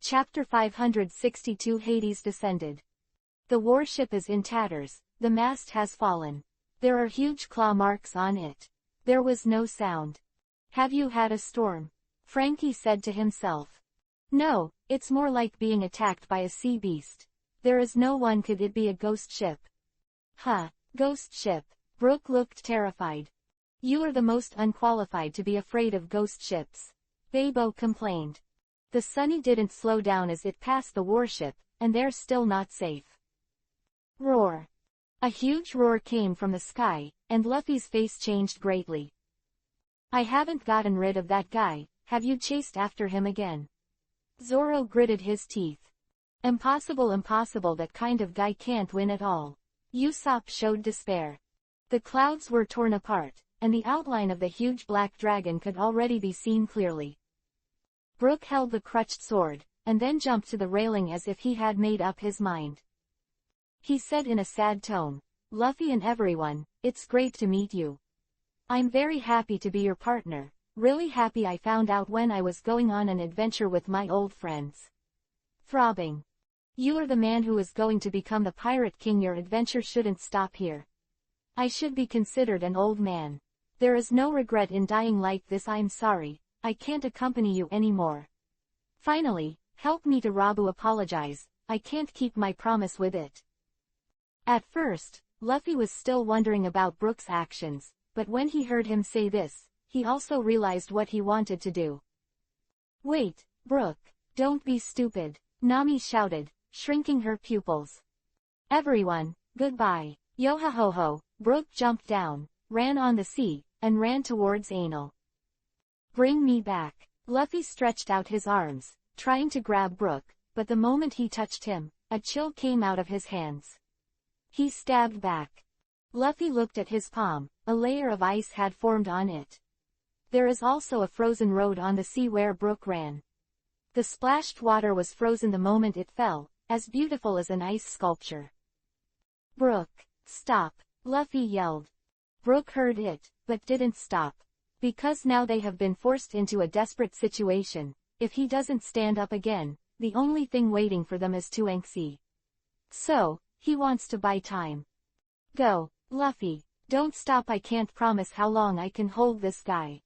Chapter 562 Hades descended. The warship is in tatters, the mast has fallen. There are huge claw marks on it. There was no sound. Have you had a storm? Frankie said to himself. No, it's more like being attacked by a sea beast. There is no one. Could it be a ghost ship? Huh, ghost ship. Brooke looked terrified. You are the most unqualified to be afraid of ghost ships. Babo complained. The Sunny didn't slow down as it passed the warship, and they're still not safe. Roar. A huge roar came from the sky, and Luffy's face changed greatly. I haven't gotten rid of that guy. Have you chased after him again? Zoro gritted his teeth. Impossible, impossible. That kind of guy can't win at all. Usopp showed despair. The clouds were torn apart, and the outline of the huge black dragon could already be seen clearly. Brooke held the crutched sword, and then jumped to the railing as if he had made up his mind. He said in a sad tone, Luffy and everyone, it's great to meet you. I'm very happy to be your partner, really happy. I found out when I was going on an adventure with my old friends. Throbbing. You are the man who is going to become the Pirate King. Your adventure shouldn't stop here. I should be considered an old man. There is no regret in dying like this. I'm sorry, I can't accompany you anymore. Finally, help me to Rabu apologize, I can't keep my promise with it. At first, Luffy was still wondering about Brooke's actions, but when he heard him say this, he also realized what he wanted to do. Wait, Brooke, don't be stupid, Nami shouted, shrinking her pupils. Everyone, goodbye. Yo-ha-ho-ho. Brooke jumped down, ran on the sea, and ran towards Anil. Bring me back. Luffy stretched out his arms, trying to grab Brooke, but the moment he touched him, a chill came out of his hands. He stabbed back. Luffy looked at his palm, a layer of ice had formed on it. There is also a frozen road on the sea where Brooke ran. The splashed water was frozen the moment it fell, as beautiful as an ice sculpture. Brooke, stop, Luffy yelled. Brooke heard it, but didn't stop. Because now they have been forced into a desperate situation. If he doesn't stand up again, the only thing waiting for them is Tuanxi. So, he wants to buy time. Go, Luffy, don't stop. I can't promise how long I can hold this guy.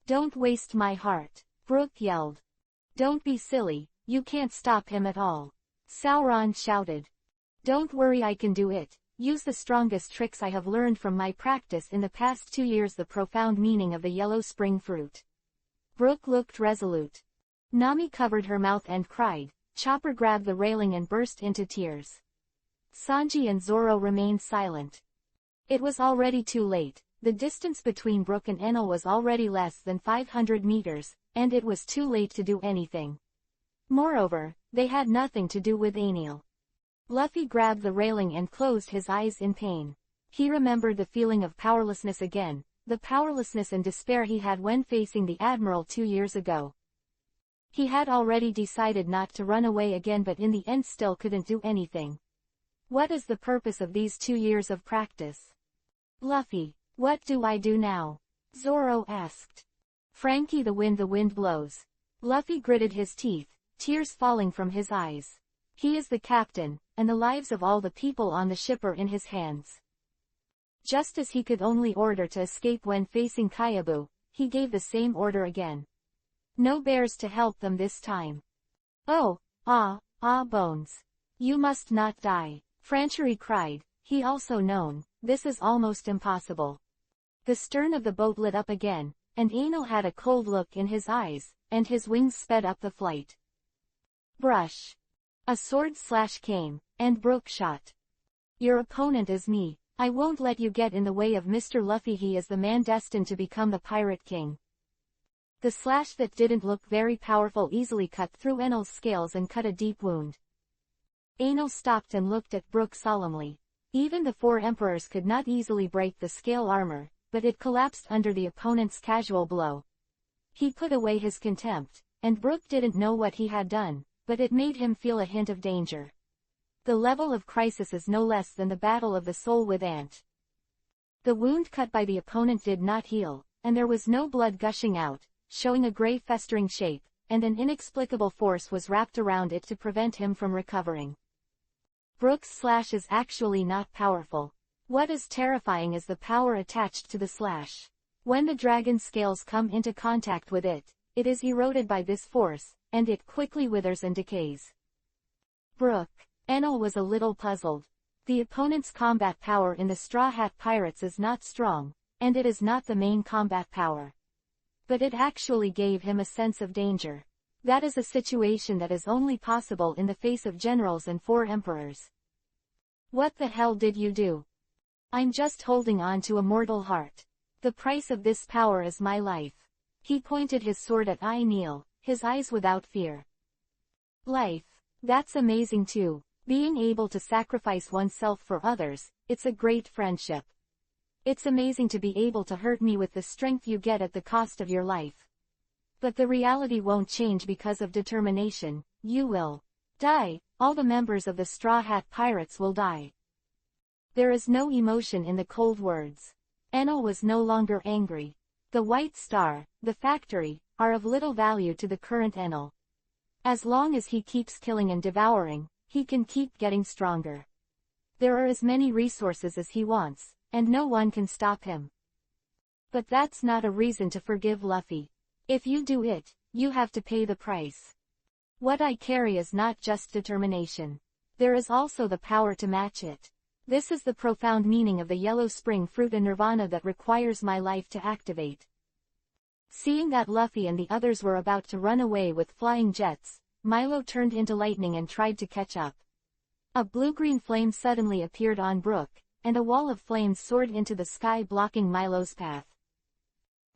Don't waste my heart, Brooke yelled. Don't be silly, you can't stop him at all. Sauron shouted. Don't worry, I can do it. Use the strongest tricks I have learned from my practice in the past 2 years. The profound meaning of the yellow spring fruit. Brooke looked resolute. Nami covered her mouth and cried. Chopper grabbed the railing and burst into tears. Sanji and Zoro remained silent. It was already too late. The distance between Brooke and Enel was already less than 500 meters, and it was too late to do anything. Moreover, they had nothing to do with Enel. Luffy grabbed the railing and closed his eyes in pain. He remembered the feeling of powerlessness again, the powerlessness and despair he had when facing the Admiral 2 years ago. He had already decided not to run away again, but in the end still couldn't do anything. What is the purpose of these 2 years of practice? Luffy, what do I do now? Zoro asked. Frankie, the wind blows. Luffy gritted his teeth, tears falling from his eyes. He is the captain, and the lives of all the people on the ship are in his hands. Just as he could only order to escape when facing Kaiabu, he gave the same order again. No bears to help them this time. Oh, Bones. You must not die, Franchery cried. He also known, this is almost impossible. The stern of the boat lit up again, and Enel had a cold look in his eyes, and his wings sped up the flight. Brush. A sword slash came, and Brooke shot. Your opponent is me. I won't let you get in the way of Mr. Luffy. He is the man destined to become the Pirate King. The slash that didn't look very powerful easily cut through Enel's scales and cut a deep wound. Enel stopped and looked at Brooke solemnly. Even the 4 emperors could not easily break the scale armor, but it collapsed under the opponent's casual blow. He put away his contempt, and Brooke didn't know what he had done, but it made him feel a hint of danger. The level of crisis is no less than the battle of the soul with Ant. The wound cut by the opponent did not heal, and there was no blood gushing out, showing a gray festering shape, and an inexplicable force was wrapped around it to prevent him from recovering. Brooke's slash is actually not powerful. What is terrifying is the power attached to the slash. When the dragon's scales come into contact with it, it is eroded by this force, and it quickly withers and decays. Brooke. Enel was a little puzzled. The opponent's combat power in the Straw Hat Pirates is not strong, and it is not the main combat power. But it actually gave him a sense of danger. That is a situation that is only possible in the face of generals and 4 emperors. What the hell did you do? I'm just holding on to a mortal heart. The price of this power is my life. He pointed his sword at Neil, his eyes without fear. Life. That's amazing too. Being able to sacrifice oneself for others, it's a great friendship. It's amazing to be able to hurt me with the strength you get at the cost of your life. But the reality won't change because of determination. You will die. All the members of the Straw Hat Pirates will die. There is no emotion in the cold words. Enel was no longer angry. The White Star, the factory, are of little value to the current Enel. As long as he keeps killing and devouring, he can keep getting stronger. There are as many resources as he wants, and no one can stop him. But that's not a reason to forgive Luffy. If you do it, you have to pay the price. What I carry is not just determination. There is also the power to match it. This is the profound meaning of the Yellow Spring Fruit and Nirvana that requires my life to activate. Seeing that Luffy and the others were about to run away with flying jets, Milo turned into lightning and tried to catch up. A blue-green flame suddenly appeared on Brooke, and a wall of flames soared into the sky blocking Milo's path.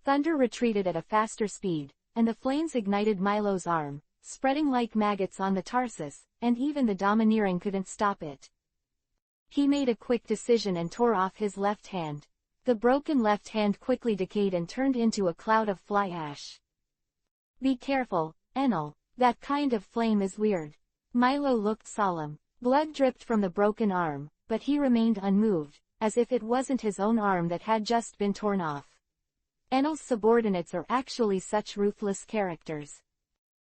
Thunder retreated at a faster speed, and the flames ignited Milo's arm, spreading like maggots on the tarsus, and even the domineering couldn't stop it. He made a quick decision and tore off his left hand. The broken left hand quickly decayed and turned into a cloud of fly ash. Be careful, Enel, that kind of flame is weird. Milo looked solemn. Blood dripped from the broken arm, but he remained unmoved, as if it wasn't his own arm that had just been torn off. Enel's subordinates are actually such ruthless characters.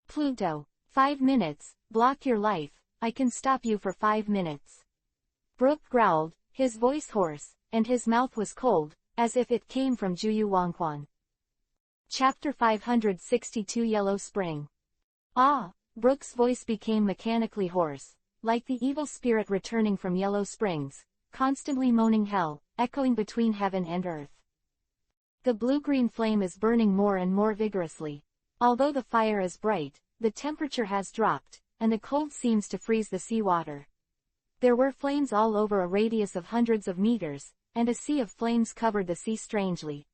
Pluto. 5 minutes, block your life, I can stop you for 5 minutes. Brooke growled, his voice hoarse, and his mouth was cold, as if it came from Juyu Wangquan. Chapter 562 Yellow Spring. Brooke's voice became mechanically hoarse, like the evil spirit returning from Yellow Springs, constantly moaning hell, echoing between heaven and earth. The blue-green flame is burning more and more vigorously. Although the fire is bright, the temperature has dropped, and the cold seems to freeze the seawater. There were flames all over a radius of hundreds of meters, and a sea of flames covered the sea strangely.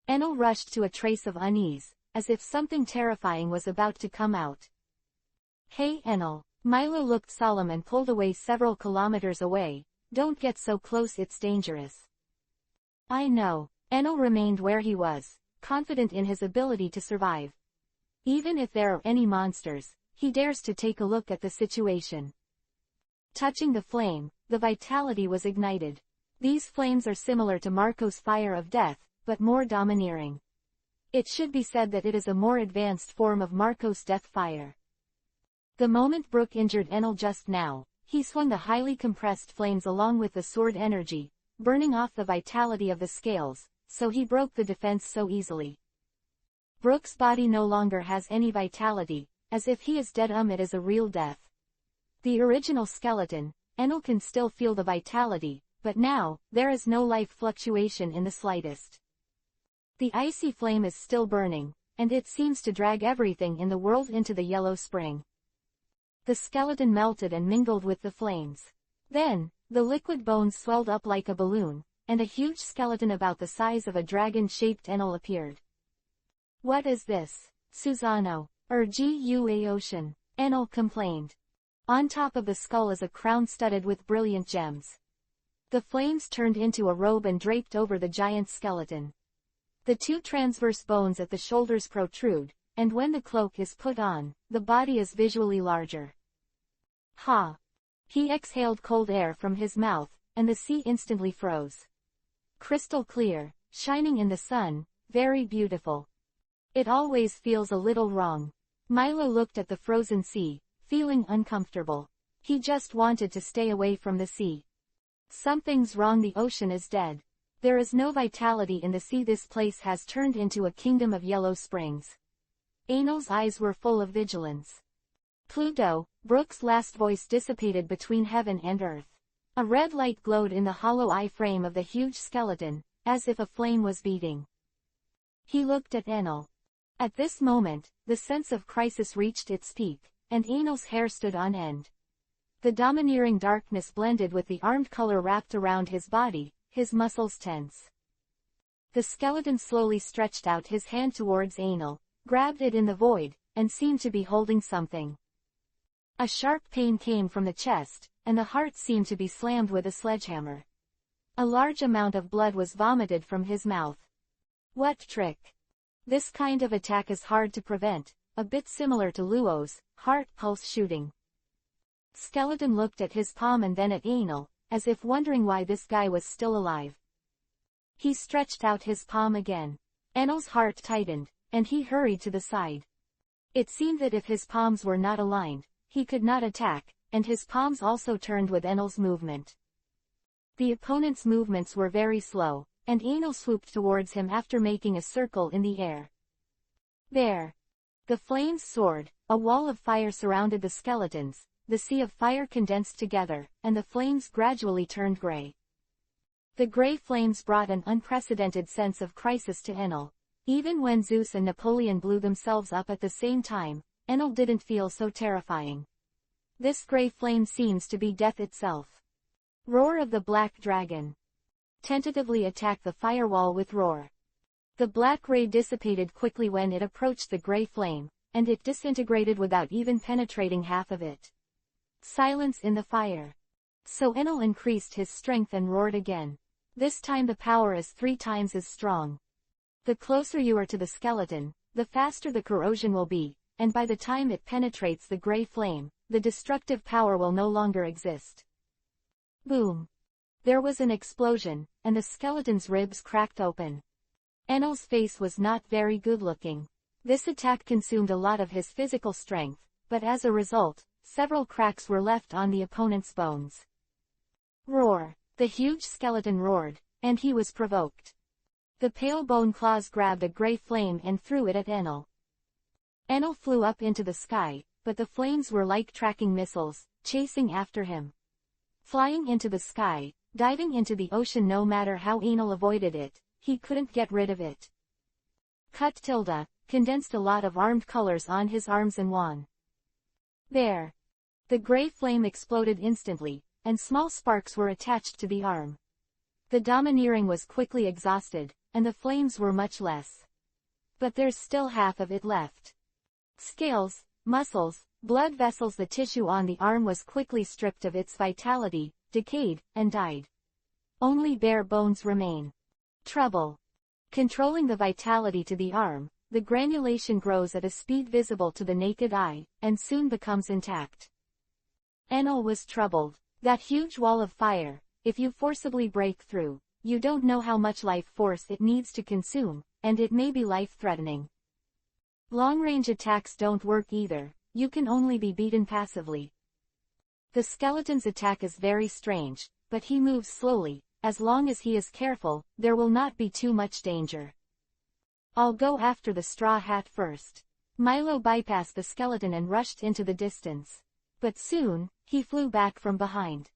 Enel rushed to a trace of unease, as if something terrifying was about to come out. Hey Enel. Milo looked solemn and pulled away several kilometers away. Don't get so close, it's dangerous. I know. Enel remained where he was, confident in his ability to survive. Even if there are any monsters, he dares to take a look at the situation. Touching the flame, the vitality was ignited. These flames are similar to Marco's fire of death, but more domineering. It should be said that it is a more advanced form of Marco's death fire. The moment Brooke injured Enel just now, he swung the highly compressed flames along with the sword energy, burning off the vitality of the scales, so he broke the defense so easily. Brooke's body no longer has any vitality, as if he is dead. It is a real death. The original skeleton, Enel can still feel the vitality, but now, there is no life fluctuation in the slightest. The icy flame is still burning, and it seems to drag everything in the world into the Yellow Spring. The skeleton melted and mingled with the flames. Then, the liquid bones swelled up like a balloon, and a huge skeleton about the size of a dragon-shaped Enel appeared. What is this? Susano. Gua Ocean. Enel complained. On top of the skull is a crown studded with brilliant gems. The flames turned into a robe and draped over the giant skeleton. The 2 transverse bones at the shoulders protrude, and when the cloak is put on, the body is visually larger. Ha! He exhaled cold air from his mouth, and the sea instantly froze. Crystal clear, shining in the sun, very beautiful. It always feels a little wrong. Milo looked at the frozen sea, feeling uncomfortable. He just wanted to stay away from the sea. Something's wrong, the ocean is dead. There is no vitality in the sea, this place has turned into a kingdom of yellow springs. Anil's eyes were full of vigilance. Pluto, Brooke's last voice dissipated between heaven and earth. A red light glowed in the hollow eye frame of the huge skeleton, as if a flame was beating. He looked at Anil. At this moment, the sense of crisis reached its peak, and Anil's hair stood on end. The domineering darkness blended with the armed color wrapped around his body, his muscles tense. The skeleton slowly stretched out his hand towards Anil, grabbed it in the void, and seemed to be holding something. A sharp pain came from the chest, and the heart seemed to be slammed with a sledgehammer. A large amount of blood was vomited from his mouth. What trick? This kind of attack is hard to prevent, a bit similar to Luo's heart pulse shooting. Skeleton looked at his palm and then at Anil, as if wondering why this guy was still alive. He stretched out his palm again. Anil's heart tightened, and he hurried to the side. It seemed that if his palms were not aligned, he could not attack, and his palms also turned with Anil's movement. The opponent's movements were very slow, and Anil swooped towards him after making a circle in the air. There! The flames soared, a wall of fire surrounded the skeletons, the sea of fire condensed together, and the flames gradually turned gray. The gray flames brought an unprecedented sense of crisis to Anil. Even when Zeus and Napoleon blew themselves up at the same time, Anil didn't feel so terrifying. This gray flame seems to be death itself. Roar of the Black Dragon. Tentatively attack the firewall with Roar. The black ray dissipated quickly when it approached the gray flame, and it disintegrated without even penetrating half of it. Silence in the fire. So Anil increased his strength and roared again. This time the power is 3 times as strong. The closer you are to the skeleton, the faster the corrosion will be, and by the time it penetrates the gray flame, the destructive power will no longer exist. Boom! There was an explosion, and the skeleton's ribs cracked open. Anil's face was not very good-looking. This attack consumed a lot of his physical strength, but as a result, several cracks were left on the opponent's bones. Roar! The huge skeleton roared, and he was provoked. The pale bone claws grabbed a gray flame and threw it at Anil. Anil flew up into the sky, but the flames were like tracking missiles, chasing after him. Flying into the sky, diving into the ocean, no matter how Anil avoided it, he couldn't get rid of it. Cut tilde, condensed a lot of armed colors on his arms and wand. There! The gray flame exploded instantly, and small sparks were attached to the arm. The domineering was quickly exhausted, and the flames were much less. But there's still half of it left. Scales, muscles, blood vessels, the tissue on the arm was quickly stripped of its vitality, decayed, and died. Only bare bones remain. Trouble. Controlling the vitality to the arm, the granulation grows at a speed visible to the naked eye, and soon becomes intact. Anil was troubled. That huge wall of fire, if you forcibly break through, you don't know how much life force it needs to consume, and it may be life-threatening. Long-range attacks don't work either, you can only be beaten passively. The skeleton's attack is very strange, but he moves slowly. As long as he is careful, there will not be too much danger. I'll go after the straw hat first. Milo bypassed the skeleton and rushed into the distance. But soon, he flew back from behind.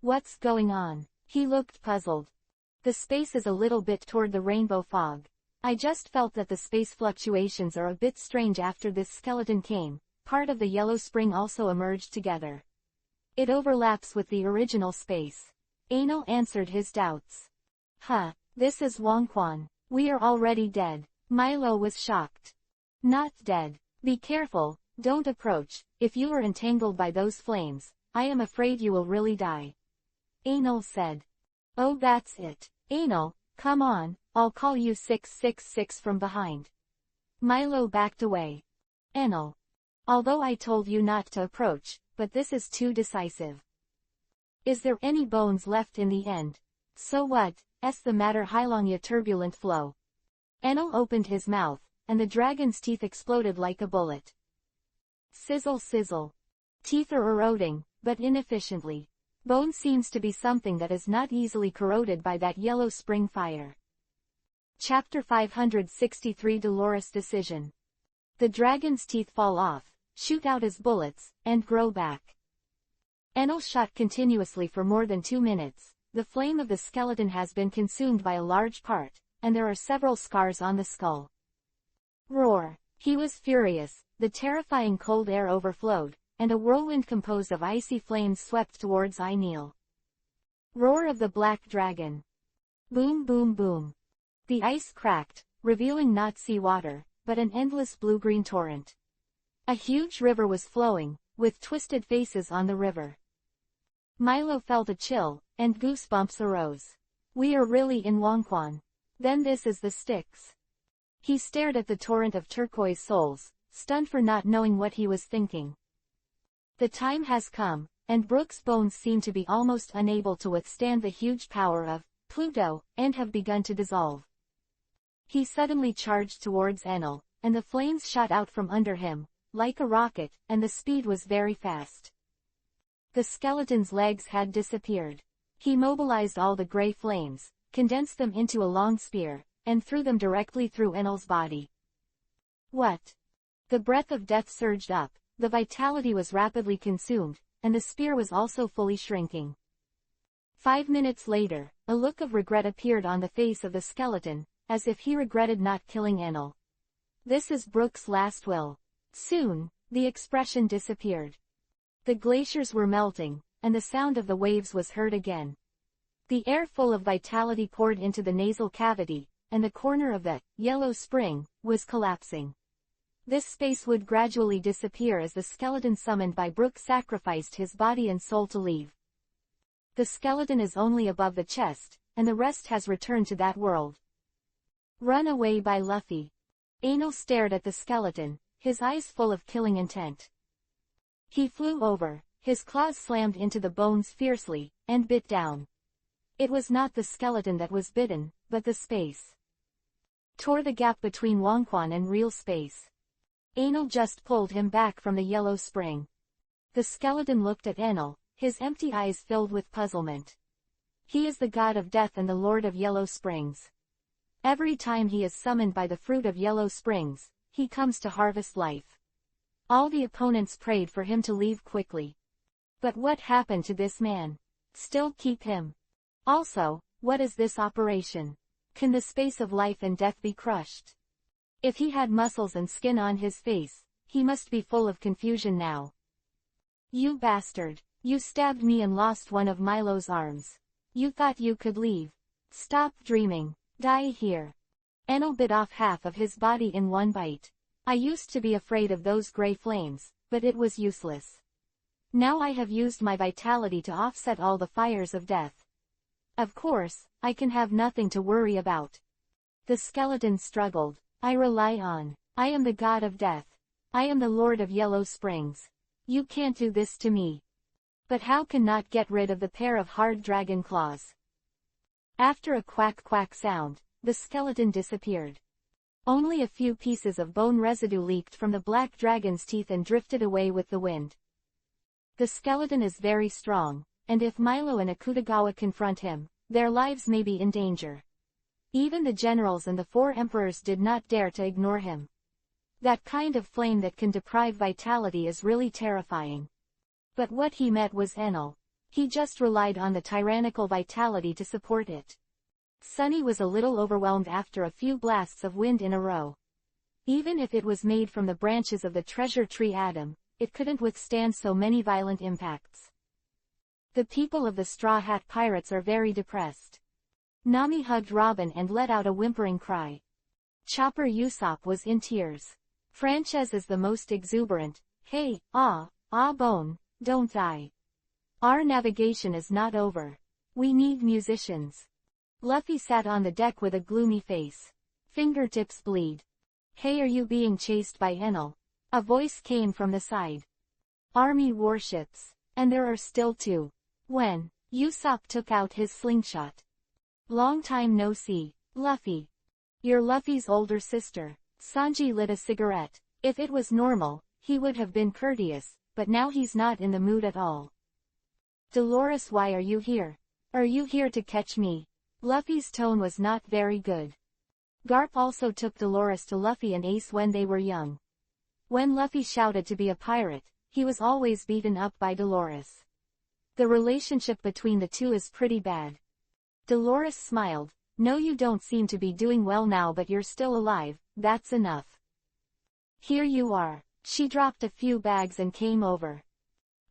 What's going on? He looked puzzled. The space is a little bit toward the rainbow fog. I just felt that the space fluctuations are a bit strange after this skeleton came. Part of the yellow spring also emerged together. It overlaps with the original space. Anil answered his doubts. This is Wongquan. We are already dead. Milo was shocked. Not dead. Be careful, don't approach. If you are entangled by those flames, I am afraid you will really die. Anil said. Oh, that's it. Anil, come on, I'll call you 666 from behind. Milo backed away. Anil. Although I told you not to approach, but this is too decisive. Is there any bones left in the end? So what's the matter? Hilong turbulent flow. Anil opened his mouth, and the dragon's teeth exploded like a bullet. Sizzle sizzle. Teeth are eroding, but inefficiently. Bone seems to be something that is not easily corroded by that yellow spring fire. Chapter 563 Dolorous Decision. The dragon's teeth fall off, shoot out as bullets, and grow back. Enel shot continuously for more than 2 minutes. The flame of the skeleton has been consumed by a large part, and there are several scars on the skull. Roar. He was furious, the terrifying cold air overflowed, and a whirlwind composed of icy flames swept towards Enel. Roar of the black dragon. Boom boom boom. The ice cracked, revealing not sea water, but an endless blue-green torrent. A huge river was flowing, with twisted faces on the river. Milo felt a chill, and goosebumps arose. We are really in Wonquan. Then this is the Styx. He stared at the torrent of turquoise souls, stunned for not knowing what he was thinking. The time has come, and Brooke's bones seem to be almost unable to withstand the huge power of Pluto, and have begun to dissolve. He suddenly charged towards Enel, and the flames shot out from under him, like a rocket, and the speed was very fast. The skeleton's legs had disappeared. He mobilized all the gray flames, condensed them into a long spear, and threw them directly through Enel's body. What? The breath of death surged up, the vitality was rapidly consumed, and the spear was also fully shrinking. 5 minutes later, a look of regret appeared on the face of the skeleton, as if he regretted not killing Enel. This is Brooke's last will. Soon, the expression disappeared. The glaciers were melting, and the sound of the waves was heard again. The air full of vitality poured into the nasal cavity, and the corner of the yellow spring was collapsing. This space would gradually disappear as the skeleton summoned by Brooke sacrificed his body and soul to leave. The skeleton is only above the chest, and the rest has returned to that world. Run away by Luffy. Enel stared at the skeleton, his eyes full of killing intent. He flew over, his claws slammed into the bones fiercely, and bit down. It was not the skeleton that was bitten, but the space. Tore the gap between Wonquan and real space. Enel just pulled him back from the yellow spring. The skeleton looked at Enel, his empty eyes filled with puzzlement. He is the god of death and the lord of yellow springs. Every time he is summoned by the fruit of yellow springs, he comes to harvest life. All the opponents prayed for him to leave quickly. But what happened to this man? Still keep him. Also, what is this operation? Can the space of life and death be crushed? If he had muscles and skin on his face, he must be full of confusion now. You bastard! You stabbed me and lost one of Milo's arms. You thought you could leave. Stop dreaming. Die here. Enel bit off half of his body in one bite. I used to be afraid of those gray flames, but it was useless. Now I have used my vitality to offset all the fires of death. Of course, I can have nothing to worry about. The skeleton struggled. I am the god of death. I am the lord of yellow springs. You can't do this to me. But how can not get rid of the pair of hard dragon claws? After a quack quack sound, the skeleton disappeared. Only a few pieces of bone residue leaked from the black dragon's teeth and drifted away with the wind. The skeleton is very strong, and if Milo and Akutagawa confront him, their lives may be in danger. Even the generals and the 4 emperors did not dare to ignore him. That kind of flame that can deprive vitality is really terrifying. But what he met was Enel. He just relied on the tyrannical vitality to support it. Sunny was a little overwhelmed after a few blasts of wind in a row. Even if it was made from the branches of the treasure tree Adam, it couldn't withstand so many violent impacts. The people of the Straw Hat Pirates are very depressed. Nami hugged Robin and let out a whimpering cry. Chopper Usopp was in tears. Frances is the most exuberant. Hey, Bone, don't die. Our navigation is not over. We need musicians. Luffy sat on the deck with a gloomy face. Fingertips bleed. Hey, are you being chased by Enel? A voice came from the side. Army warships. And there are still 2. When? Usopp took out his slingshot. Long time no see, Luffy. You're Luffy's older sister. Sanji lit a cigarette. If it was normal, he would have been courteous, but now he's not in the mood at all. Dolores, why are you here? Are you here to catch me? Luffy's tone was not very good. Garp also took Dolores to Luffy and Ace when they were young. When Luffy shouted to be a pirate, he was always beaten up by Dolores. The relationship between the two is pretty bad. Dolores smiled. No, you don't seem to be doing well now, but you're still alive, that's enough. Here you are. She dropped a few bags and came over.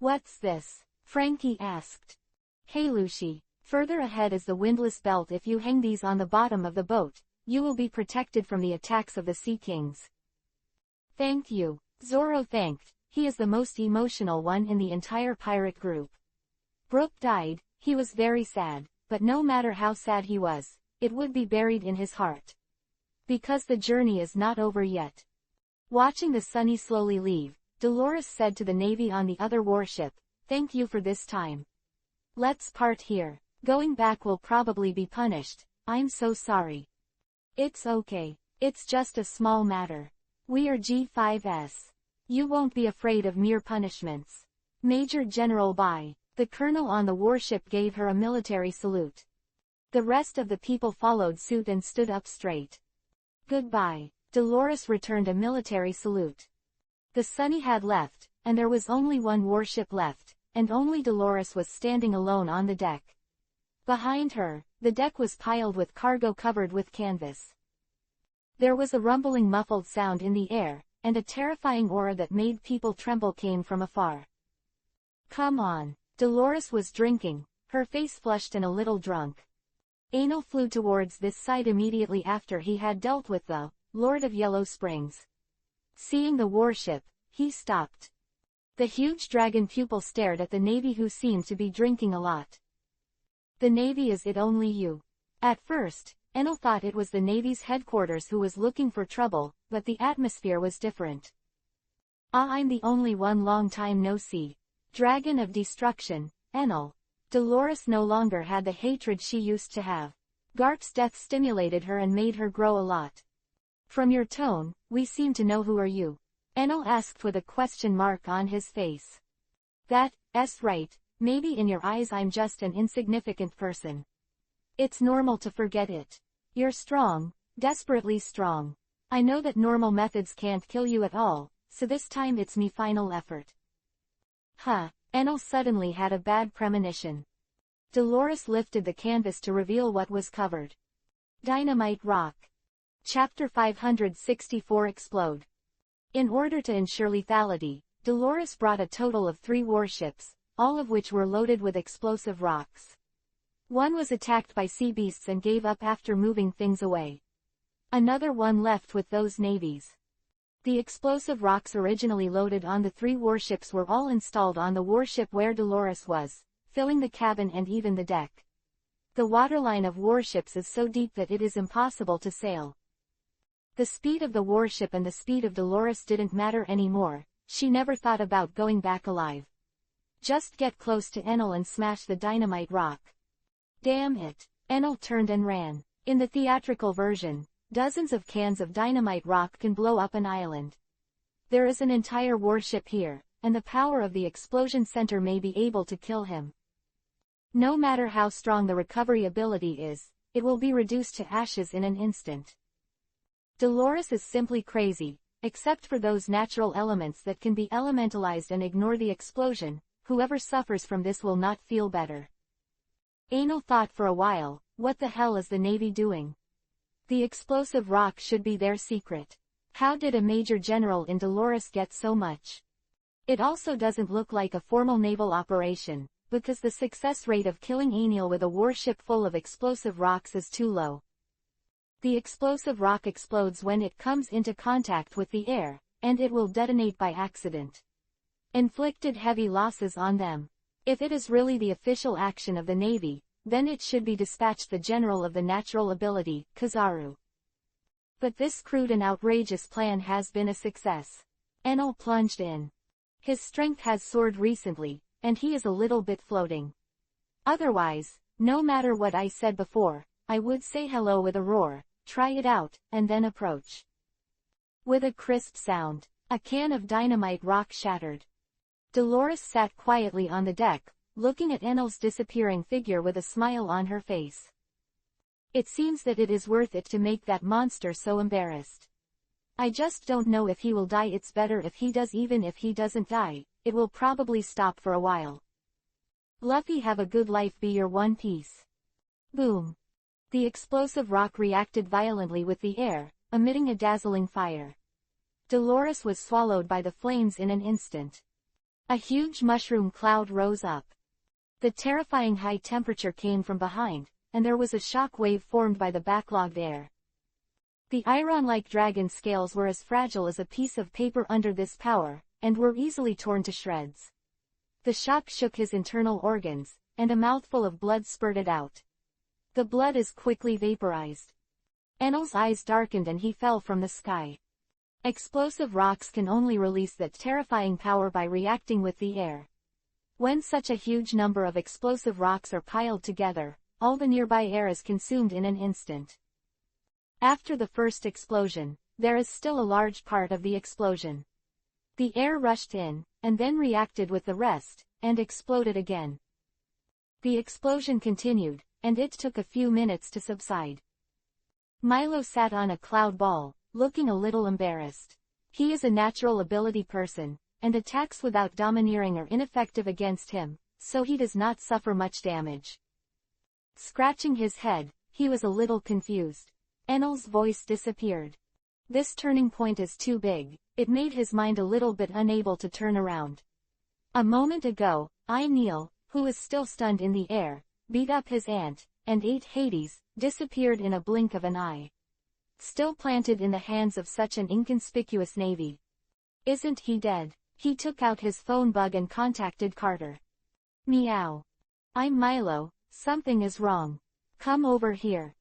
What's this? Frankie asked. Hey Lucy, further ahead is the windlass belt. If you hang these on the bottom of the boat, you will be protected from the attacks of the Sea Kings. Thank you. Zoro thanked. He is the most emotional one in the entire pirate group. Brook died, he was very sad, but no matter how sad he was, it would be buried in his heart. Because the journey is not over yet. Watching the Sunny slowly leave, Dolores said to the Navy on the other warship, "Thank you for this time. Let's part here. Going back will probably be punished. I'm so sorry." It's okay. It's just a small matter. We are G5S. You won't be afraid of mere punishments. Major General Bai, the colonel on the warship, gave her a military salute. The rest of the people followed suit and stood up straight. Goodbye. Dolores returned a military salute. The Sunny had left, and there was only one warship left, and only Dolores was standing alone on the deck. Behind her, the deck was piled with cargo covered with canvas. There was a rumbling muffled sound in the air, and a terrifying aura that made people tremble came from afar. Come on. Dolores was drinking, her face flushed and a little drunk. Anil flew towards this side immediately after he had dealt with the Lord of Yellow Springs. Seeing the warship, he stopped. The huge dragon pupil stared at the Navy, who seemed to be drinking a lot. The Navy, is it only you? At first, Enel thought it was the Navy's headquarters who was looking for trouble, but the atmosphere was different. I'm the only one. Long time no see. Dragon of Destruction, Enel. Dolores no longer had the hatred she used to have. Garp's death stimulated her and made her grow a lot. From your tone, we seem to know. Who are you? Enel asked with a question mark on his face. That's right, maybe in your eyes I'm just an insignificant person. It's normal to forget it. You're strong, desperately strong. I know that normal methods can't kill you at all, so this time it's me final effort. Enel suddenly had a bad premonition. Dolores lifted the canvas to reveal what was covered. Dynamite rock. Chapter 564 Explode. In order to ensure lethality, Dolores brought a total of 3 warships, all of which were loaded with explosive rocks. One was attacked by sea beasts and gave up after moving things away. Another one left with those navies. The explosive rocks originally loaded on the 3 warships were all installed on the warship where Dolores was, filling the cabin and even the deck. The waterline of warships is so deep that it is impossible to sail. The speed of the warship and the speed of Dolores didn't matter anymore. She never thought about going back alive. Just get close to Enel and smash the dynamite rock. Damn it. Enel turned and ran. In the theatrical version, dozens of cans of dynamite rock can blow up an island. There is an entire warship here, and the power of the explosion center may be able to kill him. No matter how strong the recovery ability is, it will be reduced to ashes in an instant. Dolores is simply crazy, except for those natural elements that can be elementalized and ignore the explosion. Whoever suffers from this will not feel better. Anil thought for a while, what the hell is the Navy doing? The explosive rock should be their secret. How did a major general in Dolores get so much? It also doesn't look like a formal naval operation, because the success rate of killing Anil with a warship full of explosive rocks is too low. The explosive rock explodes when it comes into contact with the air, and it will detonate by accident. Inflicted heavy losses on them. If it is really the official action of the Navy, then it should be dispatched the general of the natural ability, Kizaru. But this crude and outrageous plan has been a success. Enel plunged in. His strength has soared recently, and he is a little bit floating. Otherwise, no matter what I said before, I would say hello with a roar, try it out, and then approach. With a crisp sound, A can of dynamite rock shattered. Dolores sat quietly on the deck, looking at Enel's disappearing figure with a smile on her face. It seems that it is worth it to make that monster so embarrassed. I just don't know if he will die. It's better if he does. Even if he doesn't die, it will probably stop for a while. Luffy, have a good life, be your one piece. Boom. The explosive rock reacted violently with the air, emitting a dazzling fire. Dolores was swallowed by the flames in an instant. A huge mushroom cloud rose up. The terrifying high temperature came from behind, and there was a shock wave formed by the backlogged air. The iron-like dragon scales were as fragile as a piece of paper under this power, and were easily torn to shreds. The shock shook his internal organs, and a mouthful of blood spurted out. The blood is quickly vaporized. Enel's eyes darkened and he fell from the sky. Explosive rocks can only release that terrifying power by reacting with the air. When such a huge number of explosive rocks are piled together, all the nearby air is consumed in an instant. After the first explosion, there is still a large part of the explosion. The air rushed in, and then reacted with the rest, and exploded again. The explosion continued, and it took a few minutes to subside. Milo sat on a cloud ball, looking a little embarrassed. He is a natural ability person, and attacks without domineering are ineffective against him, so he does not suffer much damage. Scratching his head, he was a little confused. Enel's voice disappeared. This turning point is too big. It made his mind a little bit unable to turn around. A moment ago, Neil, who was still stunned in the air, beat up his aunt, and ate Hades, disappeared in a blink of an eye. Still planted in the hands of such an inconspicuous navy. Isn't he dead? He took out his phone bug and contacted Carter. Meow. I'm Milo, something is wrong. Come over here.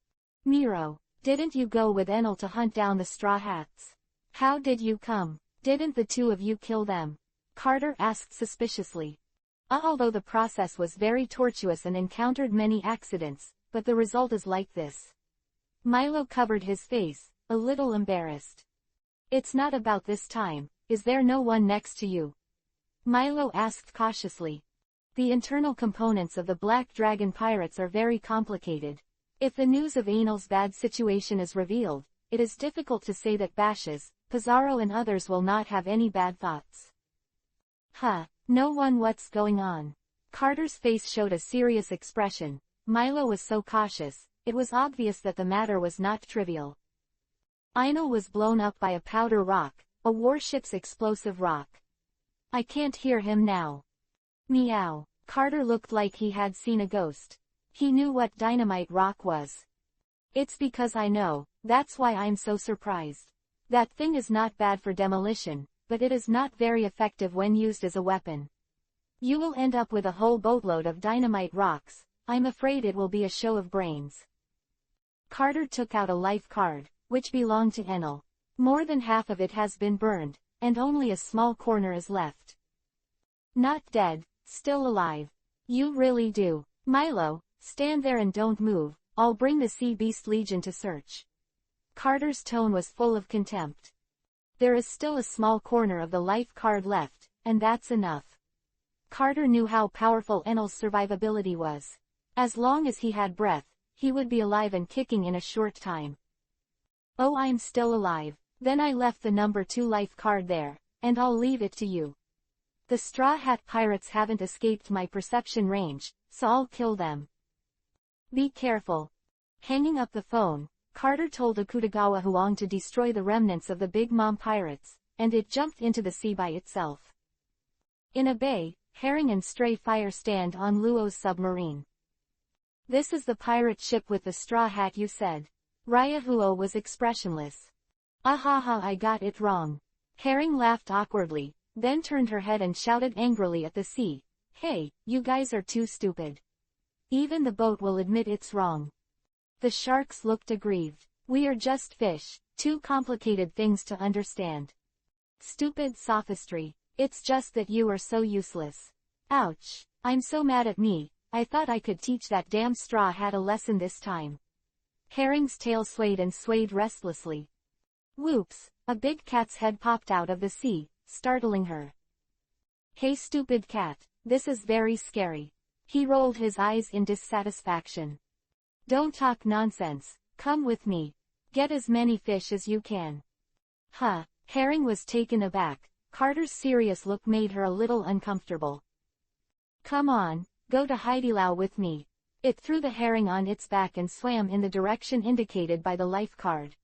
Miro, didn't you go with Enel to hunt down the Straw Hats? How did you come? Didn't the two of you kill them? Carter asked suspiciously. Although the process was very tortuous and encountered many accidents, but the result is like this. Milo covered his face, a little embarrassed. It's not about this time. Is there no one next to you? Milo asked cautiously. The internal components of the Black Dragon pirates are very complicated. If the news of Enel's bad situation is revealed, it is difficult to say that Bashes, Pizarro and others will not have any bad thoughts. No one. What's going on? Carter's face showed a serious expression. Milo was so cautious, it was obvious that the matter was not trivial. Enel was blown up by a powder rock, a warship's explosive rock. I can't hear him now. Meow. Carter looked like he had seen a ghost. He knew what dynamite rock was. It's because I know, that's why I'm so surprised. That thing is not bad for demolition, but it is not very effective when used as a weapon. You will end up with a whole boatload of dynamite rocks. I'm afraid it will be a show of brains. Carter took out a life card, which belonged to Enel. More than half of it has been burned, and only a small corner is left. Not dead, still alive. You really do. Milo, stand there and don't move, I'll bring the Sea Beast Legion to search. Carter's tone was full of contempt. There is still a small corner of the life card left, and that's enough. Carter knew how powerful Enel's survivability was. As long as he had breath, he would be alive and kicking in a short time. Oh, I'm still alive. Then I left the number 2 life card there, and I'll leave it to you. The Straw Hat pirates haven't escaped my perception range, so I'll kill them. Be careful. Hanging up the phone, Carter told Akutagawa Huang to destroy the remnants of the Big Mom pirates, and it jumped into the sea by itself. In a bay, Herring and Stray Fire stand on Luo's submarine. This is the pirate ship with the Straw Hat you said. Ryahuo was expressionless. Ahaha, I got it wrong. Herring laughed awkwardly, then turned her head and shouted angrily at the sea. Hey, you guys are too stupid. Even the boat will admit it's wrong. The sharks looked aggrieved. We are just fish, too complicated things to understand. Stupid sophistry. It's just that you are so useless. Ouch. I'm so mad at me. I thought I could teach that damn Straw Hat a lesson this time. Herring's tail swayed and swayed restlessly. Whoops! A big cat's head popped out of the sea, startling her. Hey stupid cat, this is very scary. He rolled his eyes in dissatisfaction. Don't talk nonsense, come with me. Get as many fish as you can. Huh, Herring was taken aback. Carter's serious look made her a little uncomfortable. Come on, go to Readaloud with me. It threw the herring on its back and swam in the direction indicated by the life card.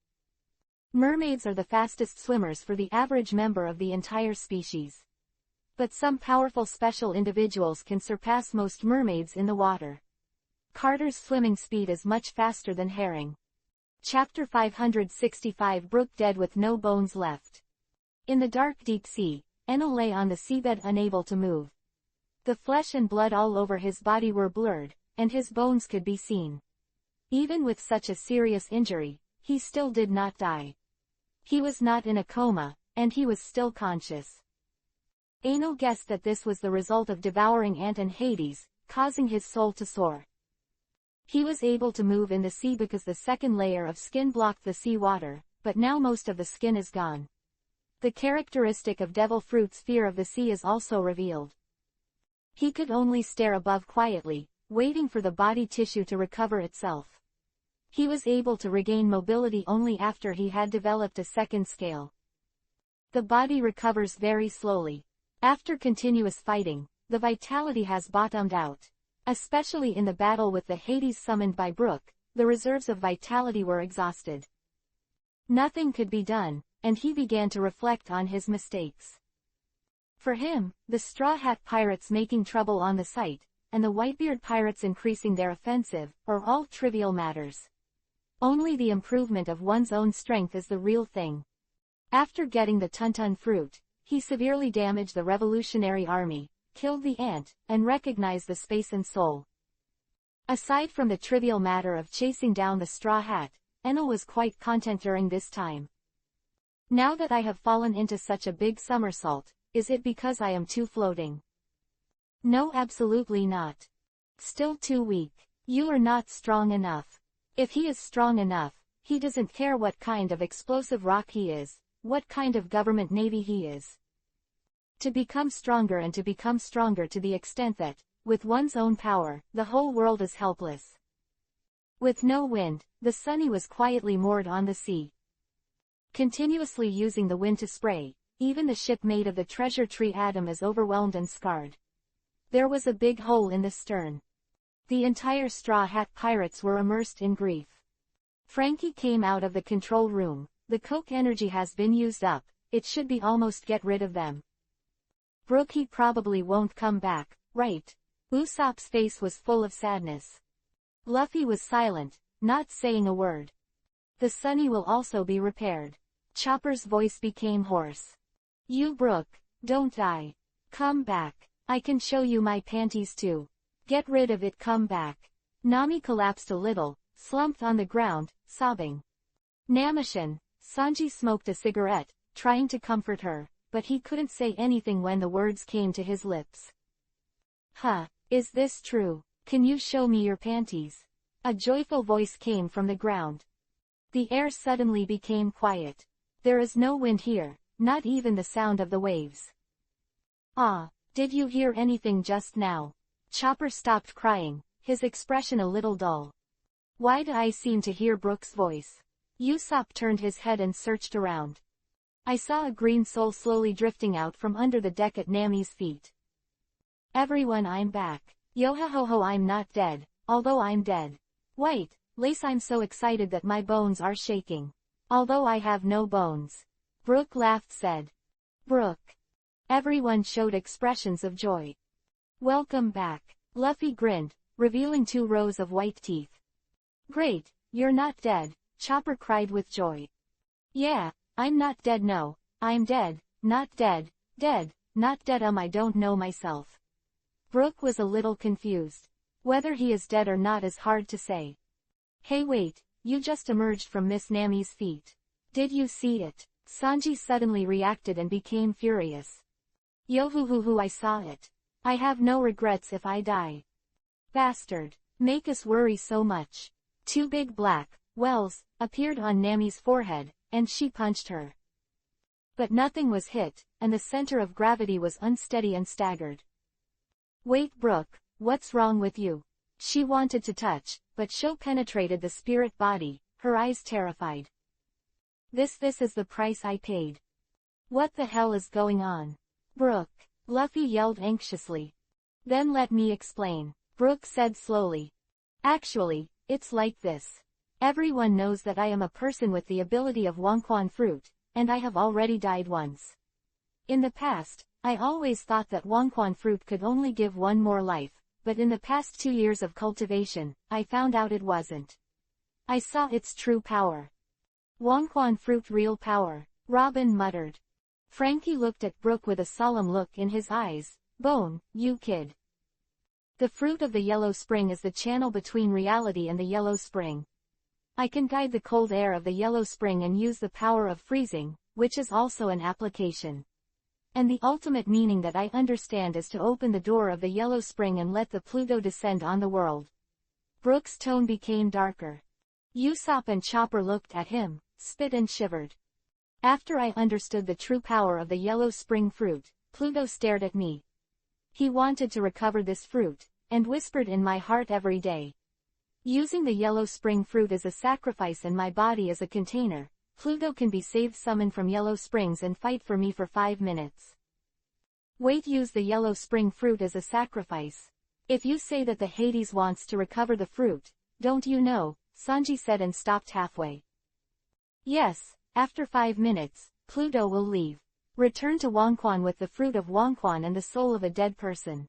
Mermaids are the fastest swimmers for the average member of the entire species. But some powerful special individuals can surpass most mermaids in the water. Carter's swimming speed is much faster than Herring. Chapter 565 Brook dead with no bones left. In the dark deep sea, Enno lay on the seabed unable to move. The flesh and blood all over his body were blurred, and his bones could be seen. Even with such a serious injury, he still did not die. He was not in a coma, and he was still conscious. Enno guessed that this was the result of devouring Ant and Hades, causing his soul to soar. He was able to move in the sea because the second layer of skin blocked the sea water, but now most of the skin is gone. The characteristic of devil fruit's fear of the sea is also revealed. He could only stare above quietly, waiting for the body tissue to recover itself. He was able to regain mobility only after he had developed a second scale. The body recovers very slowly. After continuous fighting, the vitality has bottomed out. Especially in the battle with the Hades summoned by Brook, the reserves of vitality were exhausted. Nothing could be done, and he began to reflect on his mistakes. For him, the Straw Hat pirates making trouble on the site, and the Whitebeard pirates increasing their offensive, are all trivial matters. Only the improvement of one's own strength is the real thing. After getting the Tuntun fruit, he severely damaged the Revolutionary Army, killed the ant, and recognized the space and soul. Aside from the trivial matter of chasing down the Straw Hat, Enno was quite content during this time. Now that I have fallen into such a big somersault, is it because I am too floating? No, absolutely not. Still too weak. You are not strong enough. If he is strong enough, he doesn't care what kind of explosive rock he is, what kind of government navy he is. To become stronger and to become stronger to the extent that, with one's own power, the whole world is helpless. With no wind, the Sunny was quietly moored on the sea. Continuously using the wind to spray, even the ship made of the treasure tree Adam is overwhelmed and scarred. There was a big hole in the stern. The entire Straw Hat pirates were immersed in grief. Frankie came out of the control room. The Coke energy has been used up, it should be almost get rid of them. Brook, he probably won't come back, right? Usopp's face was full of sadness. Luffy was silent, not saying a word. The Sunny will also be repaired. Chopper's voice became hoarse. You Brook, don't die. Come back. I can show you my panties too. Get rid of it, come back. Nami collapsed a little, slumped on the ground, sobbing. Namishin. Sanji smoked a cigarette, trying to comfort her, but he couldn't say anything when the words came to his lips. Huh, is this true? Can you show me your panties? A joyful voice came from the ground. The air suddenly became quiet. There is no wind here, not even the sound of the waves. Ah, did you hear anything just now? Chopper stopped crying, his expression a little dull. Why do I seem to hear Brook's voice? Usopp turned his head and searched around. I saw a green soul slowly drifting out from under the deck at Nami's feet. Everyone, I'm back. Yo-ha-ho-ho, I'm not dead, although I'm dead. Wait, Lace, I'm so excited that my bones are shaking. Although I have no bones. Brook laughed, said. Brook. Everyone showed expressions of joy. Welcome back. Luffy grinned, revealing 2 rows of white teeth. Great, you're not dead, Chopper cried with joy. Yeah, I'm not dead, no, I'm dead, not dead, not dead, I don't know myself. Brook was a little confused. Whether he is dead or not is hard to say. Hey wait, you just emerged from Miss Nami's feet. Did you see it? Sanji suddenly reacted and became furious. Yo-hoo-hoo-hoo, I saw it. I have no regrets if I die. Bastard. Make us worry so much. 2 big black wells appeared on Nami's forehead, and she punched her. But nothing was hit, and the center of gravity was unsteady and staggered. Wait, Brooke, what's wrong with you? She wanted to touch, but Sho penetrated the spirit body, her eyes terrified. This is the price I paid. What the hell is going on? Brooke, Luffy yelled anxiously. Then let me explain, Brooke said slowly. Actually, it's like this. Everyone knows that I am a person with the ability of Wonkwon fruit, and I have already died once. In the past, I always thought that Wonkwon fruit could only give one more life, but in the past 2 years of cultivation, I found out it wasn't. I saw its true power. Wonkwon fruit real power, Robin muttered. Frankie looked at Brooke with a solemn look in his eyes. Bone, you kid. The fruit of the Yellow Spring is the channel between reality and the Yellow Spring. I can guide the cold air of the Yellow Spring and use the power of freezing, which is also an application. And the ultimate meaning that I understand is to open the door of the Yellow Spring and let the Pluto descend on the world. Brooke's tone became darker. Usopp and Chopper looked at him, spit and shivered. After I understood the true power of the Yellow Spring fruit, Pluto stared at me. He wanted to recover this fruit, and whispered in my heart every day. Using the Yellow Spring fruit as a sacrifice and my body as a container, Pluto can be saved. Summon from Yellow Springs and fight for me for 5 minutes. Wait, use the Yellow Spring fruit as a sacrifice? If you say that the Hades wants to recover the fruit, don't you know, Sanji said and stopped halfway. Yes, after 5 minutes, Pluto will leave. Return to Wonkwon with the fruit of Wonkwon and the soul of a dead person.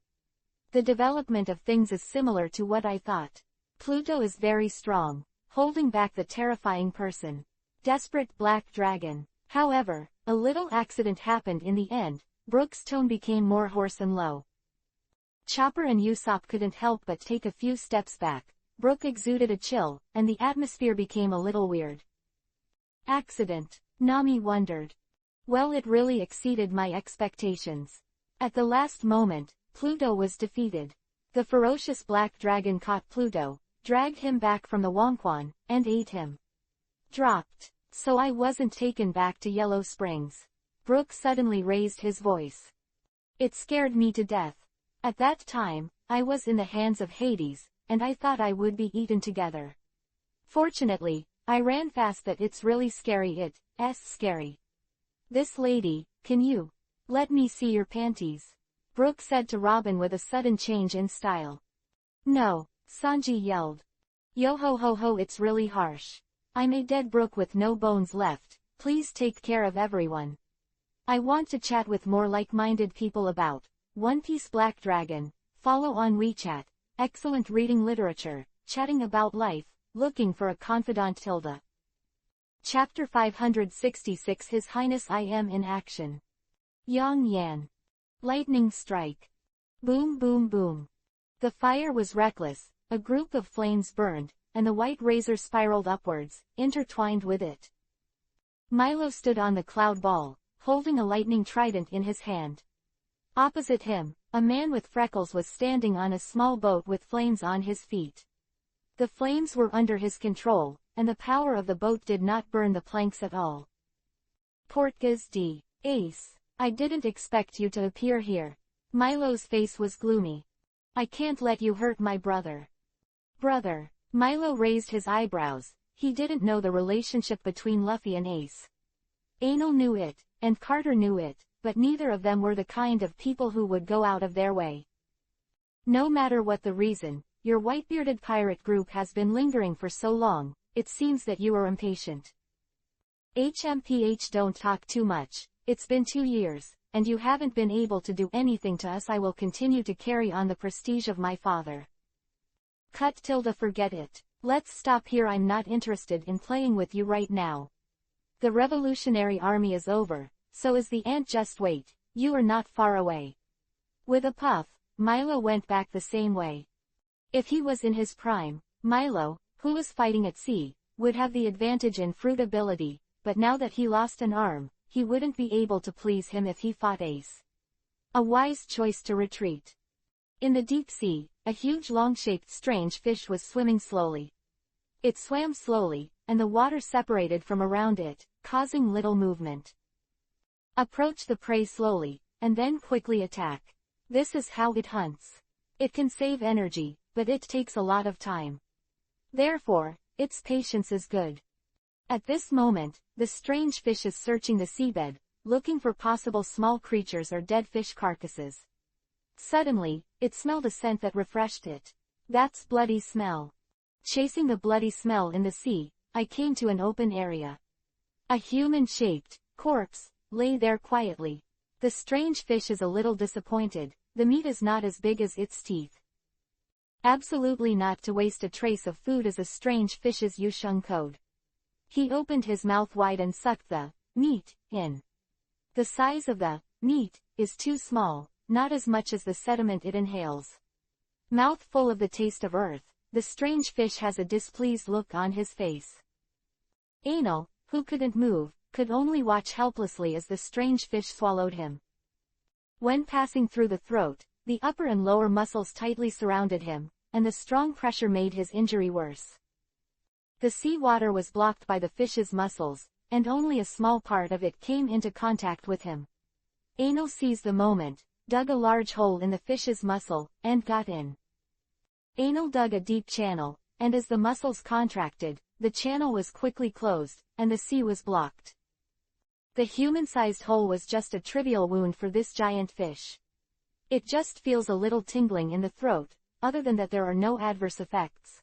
The development of things is similar to what I thought. Pluto is very strong, holding back the terrifying person. Desperate black dragon. However, a little accident happened in the end. Brooke's tone became more hoarse and low. Chopper and Usopp couldn't help but take a few steps back. Brooke exuded a chill, and the atmosphere became a little weird. Accident? Nami wondered. Well, it really exceeded my expectations. At the last moment, Pluto was defeated. The ferocious black dragon caught Pluto, dragged him back from the Wonkwon, and ate him. Dropped. So I wasn't taken back to Yellow Springs. Brooke suddenly raised his voice. It scared me to death. At that time, I was in the hands of Hades, and I thought I would be eaten together. Fortunately, I ran fast. That it's really scary. It's scary. This lady, can you let me see your panties? Brooke said to Robin with a sudden change in style. No, Sanji yelled. Yo ho ho ho, it's really harsh. I'm a dead Brooke with no bones left. Please take care of everyone. I want to chat with more like-minded people about One Piece. Black Dragon. Follow on WeChat. Excellent reading literature, chatting about life, looking for a confidant. Tilda. Chapter 566. His Highness I Am in Action. Yang Yan. Lightning strike. Boom boom boom. The fire was reckless, a group of flames burned, and the white razor spiraled upwards, intertwined with it. Milo stood on the cloud ball, holding a lightning trident in his hand. Opposite him, a man with freckles was standing on a small boat with flames on his feet. The flames were under his control, and the power of the boat did not burn the planks at all. Portgas D. Ace, I didn't expect you to appear here. Milo's face was gloomy. I can't let you hurt my brother. Brother. Milo raised his eyebrows. He didn't know the relationship between Luffy and Ace. Ano knew it, and Carter knew it, but neither of them were the kind of people who would go out of their way. No matter what the reason, your white-bearded pirate group has been lingering for so long, it seems that you are impatient. HMPH, don't talk too much. It's been 2 years, and you haven't been able to do anything to us. I will continue to carry on the prestige of my father. Cut. Tilda, forget it. Let's stop here. I'm not interested in playing with you right now. The Revolutionary Army is over, so is the ant. Just wait, you are not far away. With a puff, Milo went back the same way. If he was in his prime, Milo, who was fighting at sea, would have the advantage in fruit ability, but now that he lost an arm, he wouldn't be able to please him if he fought Ace. A wise choice to retreat. In the deep sea, a huge long-shaped strange fish was swimming slowly. It swam slowly, and the water separated from around it, causing little movement. Approach the prey slowly, and then quickly attack. This is how it hunts. It can save energy, but it takes a lot of time. Therefore, its patience is good. At this moment, the strange fish is searching the seabed, looking for possible small creatures or dead fish carcasses. Suddenly, it smelled a scent that refreshed it. That's bloody smell. Chasing the bloody smell in the sea, I came to an open area. A human-shaped corpse lay there quietly. The strange fish is a little disappointed. The meat is not as big as its teeth. Absolutely not to waste a trace of food as a strange fish's Yusheng code. He opened his mouth wide and sucked the meat in. The size of the meat is too small, not as much as the sediment it inhales. Mouth full of the taste of earth, the strange fish has a displeased look on his face. Anal, who couldn't move, could only watch helplessly as the strange fish swallowed him. When passing through the throat, the upper and lower muscles tightly surrounded him, and the strong pressure made his injury worse. The sea water was blocked by the fish's muscles, and only a small part of it came into contact with him. Anal seized the moment, dug a large hole in the fish's muscle, and got in. Anal dug a deep channel, and as the muscles contracted, the channel was quickly closed, and the sea was blocked. The human-sized hole was just a trivial wound for this giant fish. It just feels a little tingling in the throat, other than that there are no adverse effects.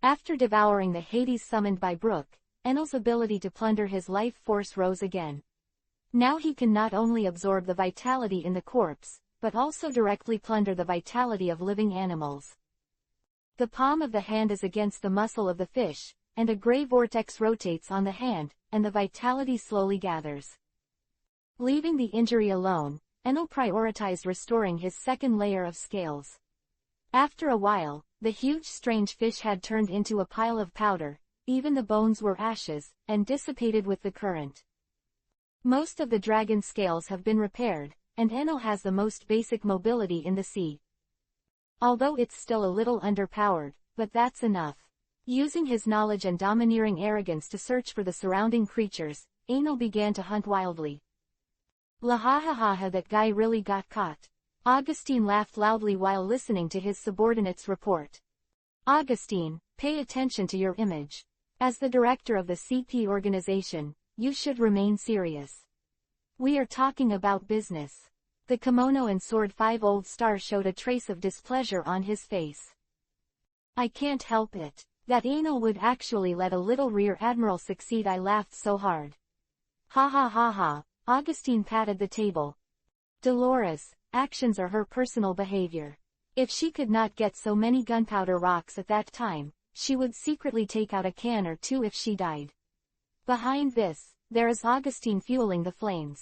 After devouring the Hades summoned by Brook, Anal's ability to plunder his life force rose again. Now he can not only absorb the vitality in the corpse, but also directly plunder the vitality of living animals. The palm of the hand is against the muscle of the fish, and a gray vortex rotates on the hand, and the vitality slowly gathers. Leaving the injury alone, Anal prioritized restoring his second layer of scales. After a while, the huge strange fish had turned into a pile of powder, even the bones were ashes, and dissipated with the current. Most of the dragon scales have been repaired, and Anal has the most basic mobility in the sea. Although it's still a little underpowered, but that's enough. Using his knowledge and domineering arrogance to search for the surrounding creatures, Anal began to hunt wildly. La ha ha ha ha, that guy really got caught. Augustine laughed loudly while listening to his subordinate's report. Augustine, pay attention to your image. As the director of the CP organization, you should remain serious. We are talking about business. The kimono and sword 5 old star showed a trace of displeasure on his face. I can't help it. That Anal would actually let a little rear admiral succeed. I laughed so hard. Ha ha ha ha, Augustine patted the table. Dolores, actions are her personal behavior. If she could not get so many gunpowder rocks at that time, she would secretly take out a can or two if she died. Behind this, there is Augustine fueling the flames.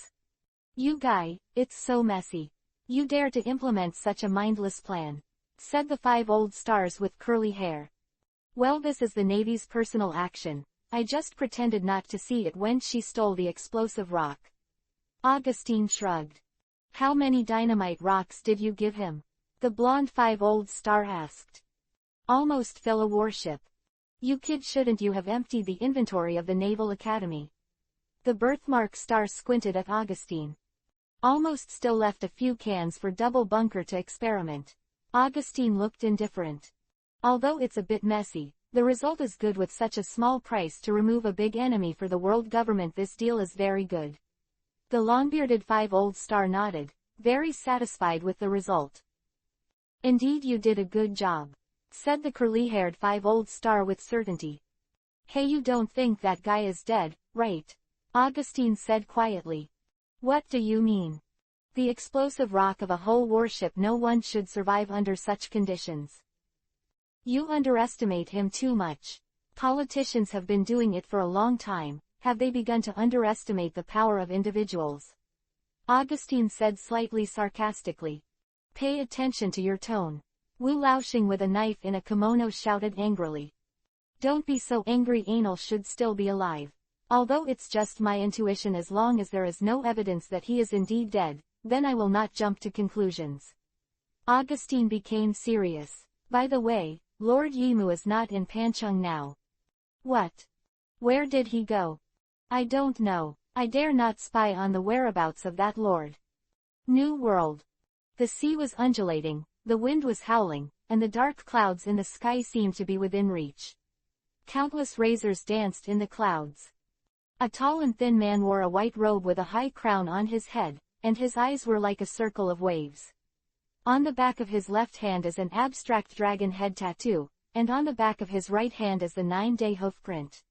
You guy, it's so messy. You dare to implement such a mindless plan, said the 5 old stars with curly hair. Well, this is the Navy's personal action. I just pretended not to see it when she stole the explosive rock. Augustine shrugged. How many dynamite rocks did you give him? The blonde 5 old star asked. Almost fill a warship. You kid, shouldn't you have emptied the inventory of the Naval Academy? The birthmark star squinted at Augustine. Almost still left a few cans for double bunker to experiment. Augustine looked indifferent. Although it's a bit messy, the result is good. With such a small price to remove a big enemy for the world government, this deal is very good. The long-bearded 5 old star nodded, very satisfied with the result. Indeed, you did a good job, said the curly-haired 5 old star with certainty. Hey, you don't think that guy is dead, right? Augustine said quietly. What do you mean? The explosive rock of a whole warship. No one should survive under such conditions. You underestimate him too much. Politicians have been doing it for a long time. Have they begun to underestimate the power of individuals? Augustine said slightly sarcastically. Pay attention to your tone. Wu Laoxing with a knife in a kimono shouted angrily. Don't be so angry. Anal should still be alive. Although it's just my intuition, as long as there is no evidence that he is indeed dead, then I will not jump to conclusions. Augustine became serious. By the way, Lord Yimu is not in Pancheng now. What? Where did he go? I don't know. I dare not spy on the whereabouts of that lord. New world. The sea was undulating, the wind was howling, and the dark clouds in the sky seemed to be within reach. Countless razors danced in the clouds. A tall and thin man wore a white robe with a high crown on his head, and his eyes were like a circle of waves. On the back of his left hand is an abstract dragon head tattoo, and on the back of his right hand is the 9-day hoof print.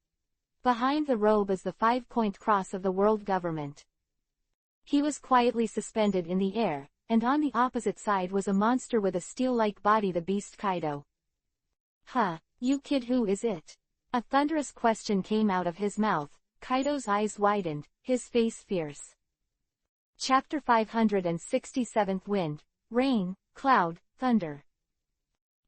Behind the robe is the 5-point cross of the world government. He was quietly suspended in the air, and on the opposite side was a monster with a steel-like body, the beast Kaido. "Huh, you kid, who is it?" A thunderous question came out of his mouth. Kaido's eyes widened, his face fierce. Chapter 567 Wind, Rain, Cloud, Thunder.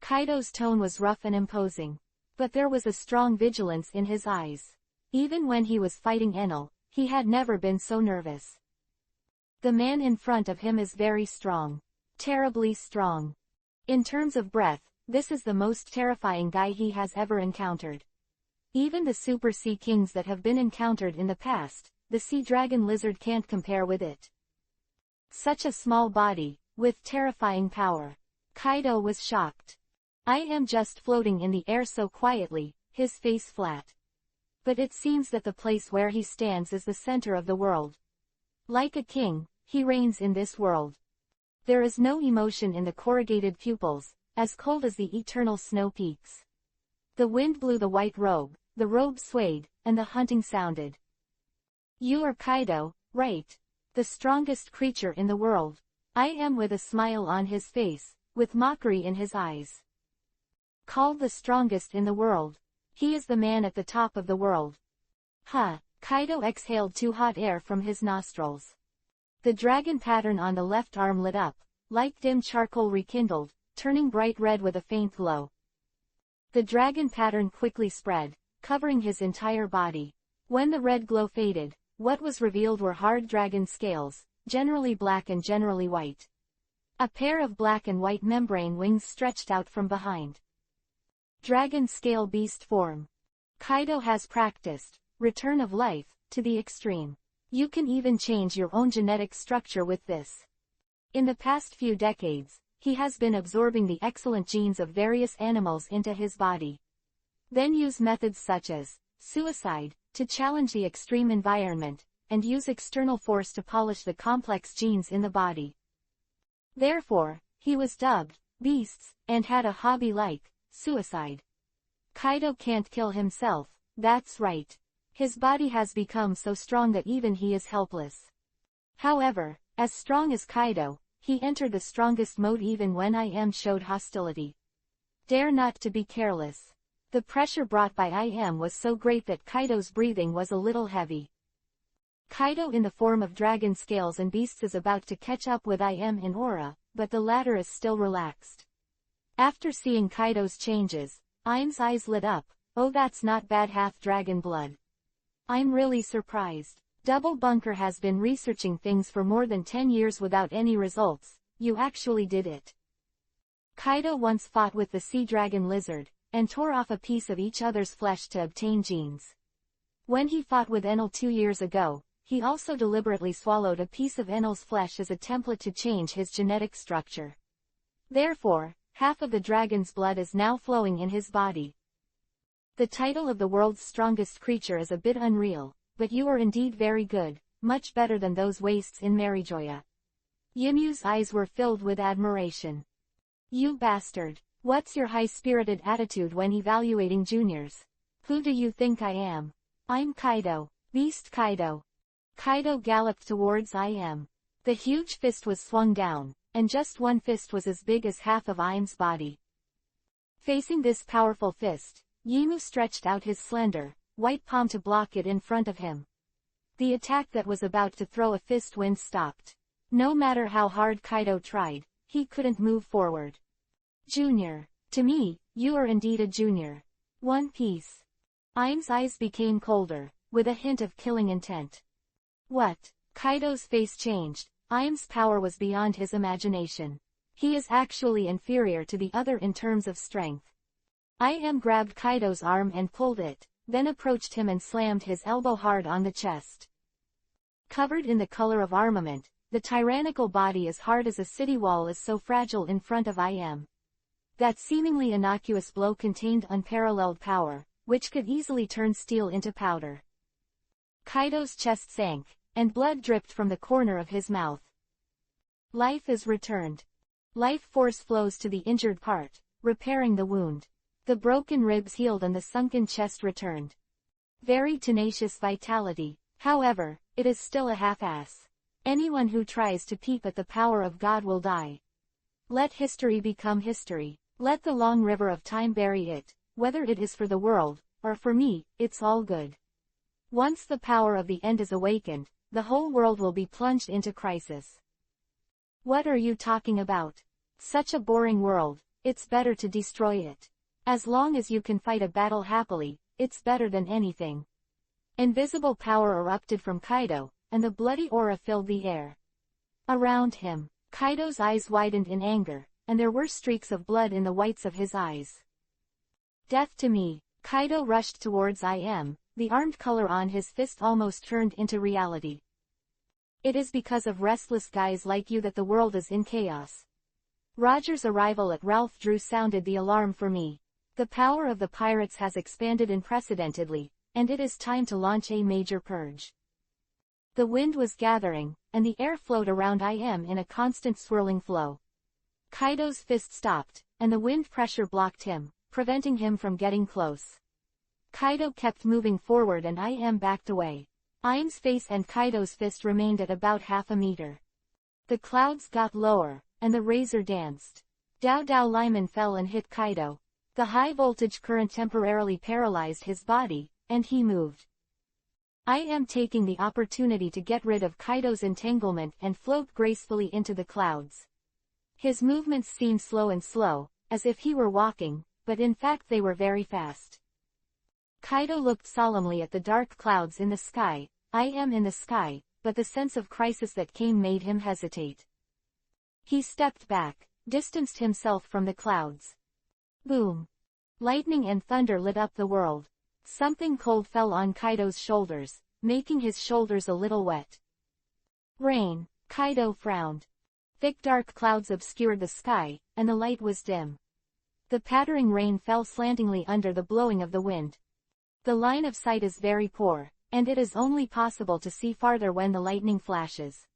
Kaido's tone was rough and imposing. But there was a strong vigilance in his eyes. Even when he was fighting Enel, he had never been so nervous. The man in front of him is very strong. Terribly strong. In terms of breath, this is the most terrifying guy he has ever encountered. Even the super sea kings that have been encountered in the past, the sea dragon lizard can't compare with it. Such a small body, with terrifying power. Kaido was shocked. I am just floating in the air so quietly, his face flat. But it seems that the place where he stands is the center of the world. Like a king, he reigns in this world. There is no emotion in the corrugated pupils, as cold as the eternal snow peaks. The wind blew the white robe, the robe swayed, and the hunting sounded. You are Kaido, right? The strongest creature in the world. I am, with a smile on his face, with mockery in his eyes. Called the strongest in the world. He is the man at the top of the world. Huh, Kaido exhaled too hot air from his nostrils. The dragon pattern on the left arm lit up, like dim charcoal rekindled, turning bright red with a faint glow. The dragon pattern quickly spread, covering his entire body. When the red glow faded, what was revealed were hard dragon scales, generally black and generally white. A pair of black and white membrane wings stretched out from behind. Dragon scale beast form. Kaido has practiced return of life to the extreme. You can even change your own genetic structure with this. In the past few decades, he has been absorbing the excellent genes of various animals into his body. Then use methods such as suicide to challenge the extreme environment, and use external force to polish the complex genes in the body. Therefore, he was dubbed Beasts, and had a hobby like suicide. Kaido can't kill himself, that's right. His body has become so strong that even he is helpless. However, as strong as Kaido, he entered the strongest mode even when IM showed hostility. Dare not to be careless. The pressure brought by IM was so great that Kaido's breathing was a little heavy. Kaido in the form of dragon scales and beasts is about to catch up with IM in aura, but the latter is still relaxed. After seeing Kaido's changes, IM's eyes lit up. Oh, that's not bad, half dragon blood. I'm really surprised. Double Bunker has been researching things for more than 10 years without any results. You actually did it. Kaido once fought with the sea dragon lizard, and tore off a piece of each other's flesh to obtain genes. When he fought with Enel 2 years ago, he also deliberately swallowed a piece of Enel's flesh as a template to change his genetic structure. Therefore, half of the dragon's blood is now flowing in his body. The title of the world's strongest creature is a bit unreal, but you are indeed very good, much better than those wastes in Marijoya. Yimyu's eyes were filled with admiration. You bastard. What's your high-spirited attitude when evaluating juniors? Who do you think I am? I'm Kaido. Beast Kaido. Kaido galloped towards IM. The huge fist was swung down, and just one fist was as big as half of IM's body. Facing this powerful fist, Yimu stretched out his slender, white palm to block it in front of him. The attack that was about to throw a fist wind stopped. No matter how hard Kaido tried, he couldn't move forward. Junior. To me, you are indeed a junior. One Piece. IM's eyes became colder, with a hint of killing intent. What? Kaido's face changed. IM's power was beyond his imagination. He is actually inferior to the other in terms of strength. IM grabbed Kaido's arm and pulled it, then approached him and slammed his elbow hard on the chest. Covered in the color of armament, the tyrannical body as hard as a city wall is so fragile in front of IM. That seemingly innocuous blow contained unparalleled power, which could easily turn steel into powder. Kaido's chest sank, and blood dripped from the corner of his mouth. Life is returned. Life force flows to the injured part, repairing the wound. The broken ribs healed and the sunken chest returned. Very tenacious vitality. However, it is still a half-ass. Anyone who tries to peep at the power of God will die. Let history become history. Let the long river of time bury it, whether it is for the world, or for me, it's all good. Once the power of the end is awakened, the whole world will be plunged into crisis. What are you talking about? Such a boring world, it's better to destroy it. As long as you can fight a battle happily, it's better than anything. Invisible power erupted from Kaido, and the bloody aura filled the air. Around him, Kaido's eyes widened in anger, and there were streaks of blood in the whites of his eyes. Death to me. Kaido rushed towards IM, the armed color on his fist almost turned into reality. It is because of restless guys like you that the world is in chaos. Roger's arrival at Ralph Drew sounded the alarm for me. The power of the pirates has expanded unprecedentedly, and it is time to launch a major purge. The wind was gathering, and the air flowed around IM in a constant swirling flow. Kaido's fist stopped, and the wind pressure blocked him, preventing him from getting close. Kaido kept moving forward and IM backed away. IM's face and Kaido's fist remained at about half a meter. The clouds got lower, and the razor danced. Dao Lyman fell and hit Kaido. The high-voltage current temporarily paralyzed his body, and he moved. IM taking the opportunity to get rid of Kaido's entanglement and float gracefully into the clouds. His movements seemed slow, as if he were walking, but in fact they were very fast. Kaido looked solemnly at the dark clouds in the sky, IM in the sky, but the sense of crisis that came made him hesitate. He stepped back, distanced himself from the clouds. Boom! Lightning and thunder lit up the world. Something cold fell on Kaido's shoulders, making his shoulders a little wet. Rain. Kaido frowned. Thick dark clouds obscured the sky, and the light was dim. The pattering rain fell slantingly under the blowing of the wind. The line of sight is very poor, and it is only possible to see farther when the lightning flashes.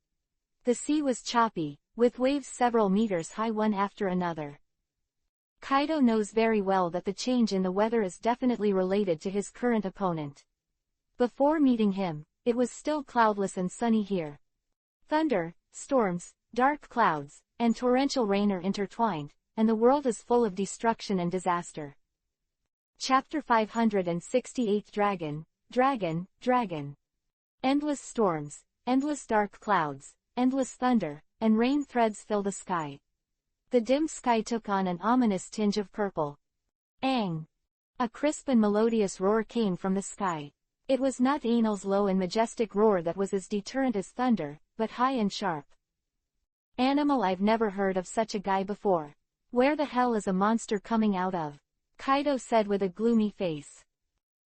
The sea was choppy, with waves several meters high one after another. Kaido knows very well that the change in the weather is definitely related to his current opponent. Before meeting him, it was still cloudless and sunny here. Thunder, storms, dark clouds, and torrential rain are intertwined, and the world is full of destruction and disaster. Chapter 568 Dragon. Endless storms, endless dark clouds, endless thunder, and rain threads fill the sky. The dim sky took on an ominous tinge of purple. Aang! A crisp and melodious roar came from the sky. It was not Enel's low and majestic roar that was as deterrent as thunder, but high and sharp. Animal, I've never heard of such a guy before. Where the hell is a monster coming out of? Kaido said with a gloomy face.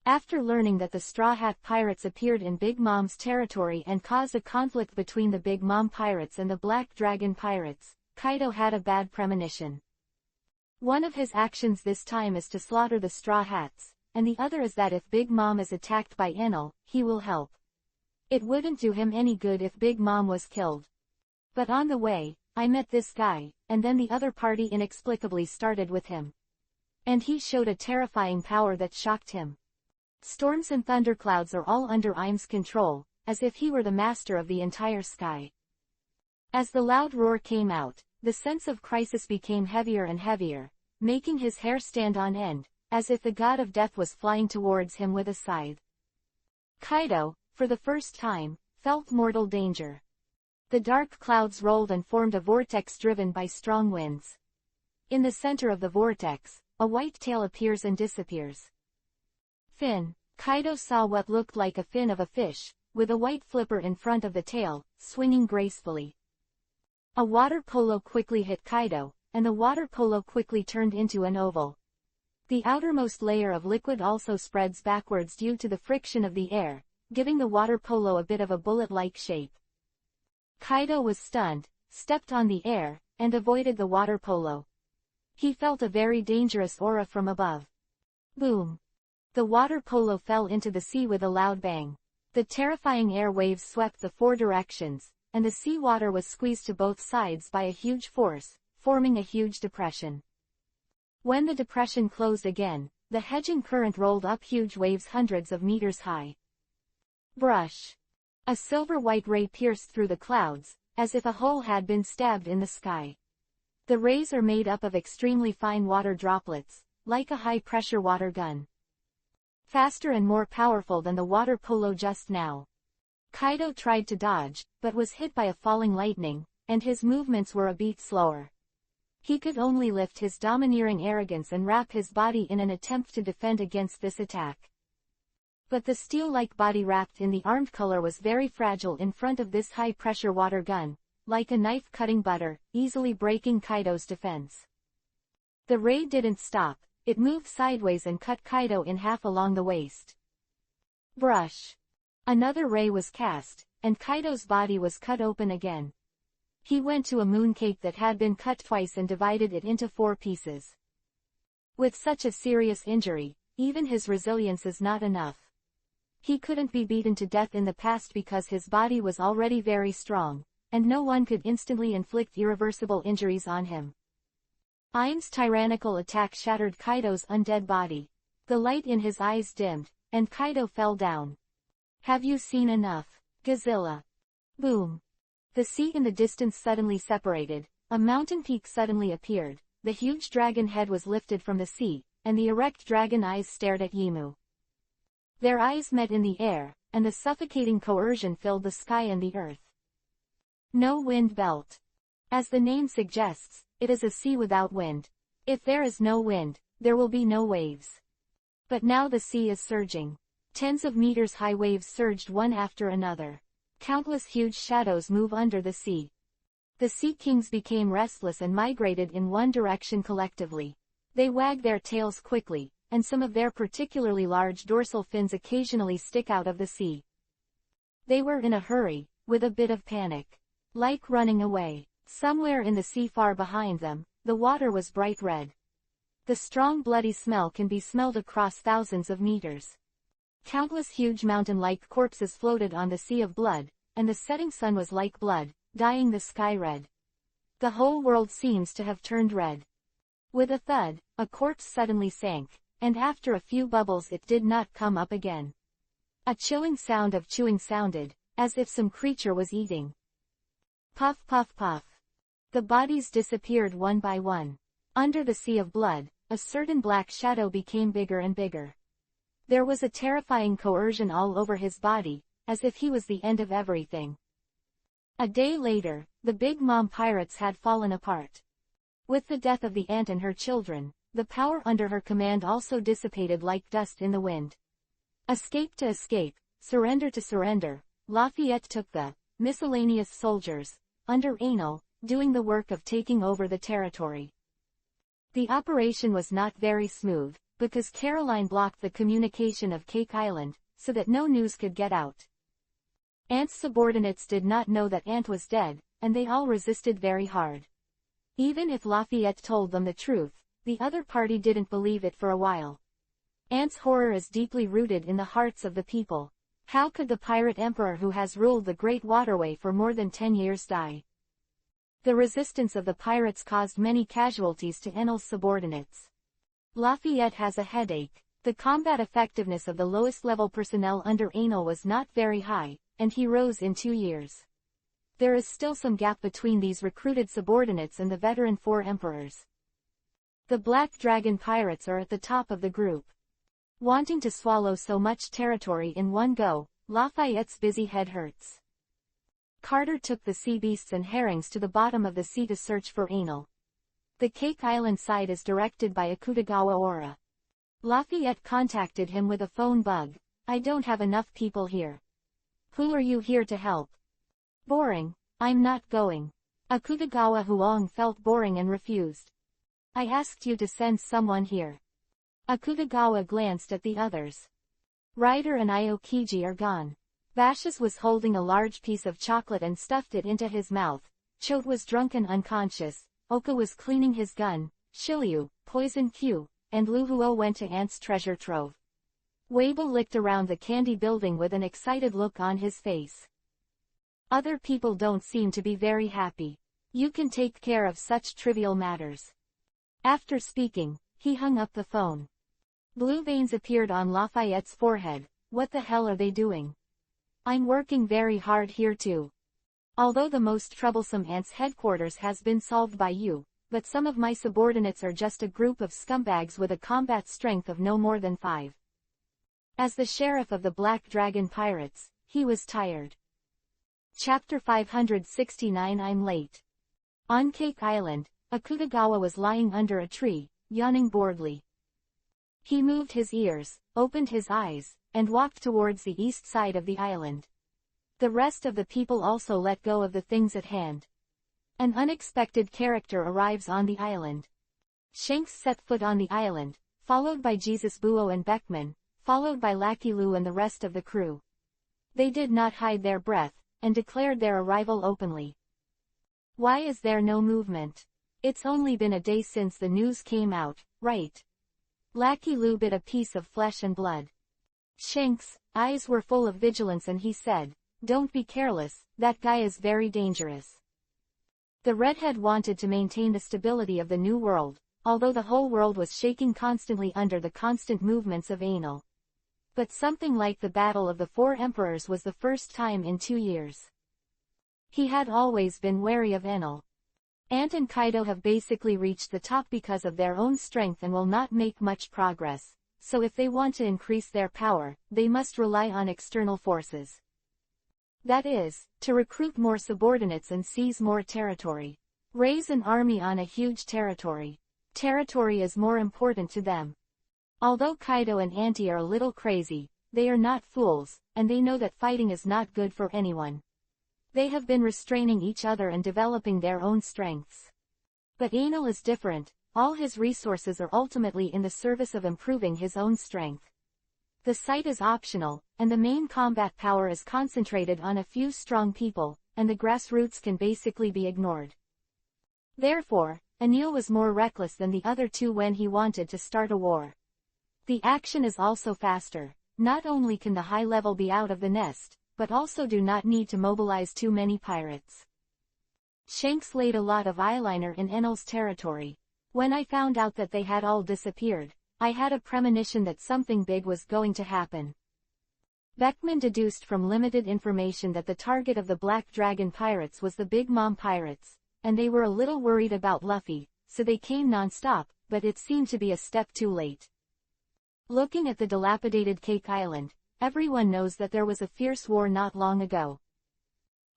After learning that the Straw Hat Pirates appeared in Big Mom's territory and caused a conflict between the Big Mom Pirates and the Black Dragon Pirates, Kaido had a bad premonition. One of his actions this time is to slaughter the Straw Hats, and the other is that if Big Mom is attacked by Enel, he will help. It wouldn't do him any good if Big Mom was killed. But on the way, I met this guy, and then the other party inexplicably started with him. And he showed a terrifying power that shocked him. Storms and thunderclouds are all under Im's control, as if he were the master of the entire sky. As the loud roar came out, the sense of crisis became heavier and heavier, making his hair stand on end, as if the god of death was flying towards him with a scythe. Kaido, for the first time, felt mortal danger. The dark clouds rolled and formed a vortex driven by strong winds. In the center of the vortex, a white tail appears and disappears. Fin. Kaido saw what looked like a fin of a fish, with a white flipper in front of the tail, swinging gracefully. A water polo quickly hit Kaido, and the water polo quickly turned into an oval. The outermost layer of liquid also spreads backwards due to the friction of the air, giving the water polo a bit of a bullet-like shape. Kaido was stunned, stepped on the air, and avoided the water polo. He felt a very dangerous aura from above. Boom! The water polo fell into the sea with a loud bang. The terrifying air waves swept the four directions, and the sea water was squeezed to both sides by a huge force, forming a huge depression. When the depression closed again, the hedging current rolled up huge waves hundreds of meters high. Brush! A silver-white ray pierced through the clouds, as if a hole had been stabbed in the sky. The rays are made up of extremely fine water droplets, like a high-pressure water gun. Faster and more powerful than the water polo just now. Kaido tried to dodge, but was hit by a falling lightning, and his movements were a beat slower. He could only lift his domineering arrogance and wrap his body in an attempt to defend against this attack. But the steel-like body wrapped in the armed color was very fragile in front of this high-pressure water gun, like a knife cutting butter, easily breaking Kaido's defense. The ray didn't stop, it moved sideways and cut Kaido in half along the waist. Brush! Another ray was cast, and Kaido's body was cut open again. He went to a mooncake that had been cut twice and divided it into 4 pieces. With such a serious injury, even his resilience is not enough. He couldn't be beaten to death in the past because his body was already very strong, and no one could instantly inflict irreversible injuries on him. Ain's tyrannical attack shattered Kaido's undead body. The light in his eyes dimmed, and Kaido fell down. Have you seen enough, Godzilla? Boom! The sea in the distance suddenly separated, a mountain peak suddenly appeared, the huge dragon head was lifted from the sea, and the erect dragon eyes stared at Yimu. Their eyes met in the air, and the suffocating coercion filled the sky and the earth. No wind belt. As the name suggests, it is a sea without wind. If there is no wind, there will be no waves. But now the sea is surging. Tens of meters high waves surged one after another. Countless huge shadows move under the sea. The sea kings became restless and migrated in one direction collectively. They wag their tails quickly, and some of their particularly large dorsal fins occasionally stick out of the sea. They were in a hurry, with a bit of panic. Like running away. Somewhere in the sea far behind them, the water was bright red. The strong bloody smell can be smelled across thousands of meters. Countless huge mountain-like corpses floated on the sea of blood, and the setting sun was like blood, dyeing the sky red. The whole world seems to have turned red. With a thud, a corpse suddenly sank, and after a few bubbles it did not come up again. A chilling sound of chewing sounded, as if some creature was eating. Puff puff puff. The bodies disappeared one by one. Under the sea of blood, a certain black shadow became bigger and bigger. There was a terrifying coercion all over his body, as if he was the end of everything. A day later, the Big Mom pirates had fallen apart. With the death of the ant and her children, the power under her command also dissipated like dust in the wind. Escape to escape, surrender to surrender, Lafayette took the miscellaneous soldiers under Anil, doing the work of taking over the territory. The operation was not very smooth, because Caroline blocked the communication of Cake Island, so that no news could get out. Ant's subordinates did not know that Ant was dead, and they all resisted very hard. Even if Lafayette told them the truth, the other party didn't believe it for a while. Ant's horror is deeply rooted in the hearts of the people. How could the pirate emperor who has ruled the Great Waterway for more than 10 years die? The resistance of the pirates caused many casualties to Enel's subordinates. Lafayette has a headache. The combat effectiveness of the lowest level personnel under Enel was not very high, and he rose in 2 years. There is still some gap between these recruited subordinates and the veteran 4 emperors. The Black Dragon pirates are at the top of the group. Wanting to swallow so much territory in one go, Lafayette's busy head hurts. Carter took the sea beasts and herrings to the bottom of the sea to search for Anil. The Cake Island side is directed by Akutagawa Ora. Lafayette contacted him with a phone bug. I don't have enough people here. Who are you here to help? Boring. I'm not going. Akutagawa Huang felt boring and refused. I asked you to send someone here. Akutagawa glanced at the others. Ryder and Aokiji are gone. Vashis was holding a large piece of chocolate and stuffed it into his mouth. Chote was drunk and unconscious. Oka was cleaning his gun. Shiryu, Poison Q, and Luhuo went to Ant's treasure trove. Weibo licked around the candy building with an excited look on his face. Other people don't seem to be very happy. You can take care of such trivial matters. After speaking, he hung up the phone. Blue veins appeared on Lafayette's forehead. What the hell are they doing? I'm working very hard here too. Although the most troublesome Ant's headquarters has been solved by you, but some of my subordinates are just a group of scumbags with a combat strength of no more than 5. As the sheriff of the Black Dragon Pirates, he was tired. Chapter 569. I'm late. On Cake Island, Akutagawa was lying under a tree, yawning boredly. He moved his ears, opened his eyes, and walked towards the east side of the island. The rest of the people also let go of the things at hand. An unexpected character arrives on the island. Shanks set foot on the island, followed by Jesus Buo and Beckman, followed by Lackey Lou and the rest of the crew. They did not hide their breath, and declared their arrival openly. Why is there no movement? It's only been a day since the news came out, right? Lackey Lou bit a piece of flesh and blood. Shanks' eyes were full of vigilance and he said, "Don't be careless, that guy is very dangerous." The redhead wanted to maintain the stability of the new world, although the whole world was shaking constantly under the constant movements of Anil. But something like the Battle of the Four Emperors was the first time in 2 years. He had always been wary of Enel. Ant and Kaido have basically reached the top because of their own strength and will not make much progress, so if they want to increase their power, they must rely on external forces. That is, to recruit more subordinates and seize more territory. Raise an army on a huge territory. Territory is more important to them. Although Kaido and Anti are a little crazy, they are not fools, and they know that fighting is not good for anyone. They have been restraining each other and developing their own strengths. But Anil is different. All his resources are ultimately in the service of improving his own strength. The sight is optional, and the main combat power is concentrated on a few strong people, and the grassroots can basically be ignored. Therefore, Anil was more reckless than the other two when he wanted to start a war. The action is also faster. Not only can the high level be out of the nest, but also do not need to mobilize too many pirates. Shanks laid a lot of eyeliner in Enel's territory. When I found out that they had all disappeared, I had a premonition that something big was going to happen. Beckman deduced from limited information that the target of the Black Dragon Pirates was the Big Mom Pirates, and they were a little worried about Luffy, so they came non-stop, but it seemed to be a step too late. Looking at the dilapidated Cake Island, everyone knows that there was a fierce war not long ago.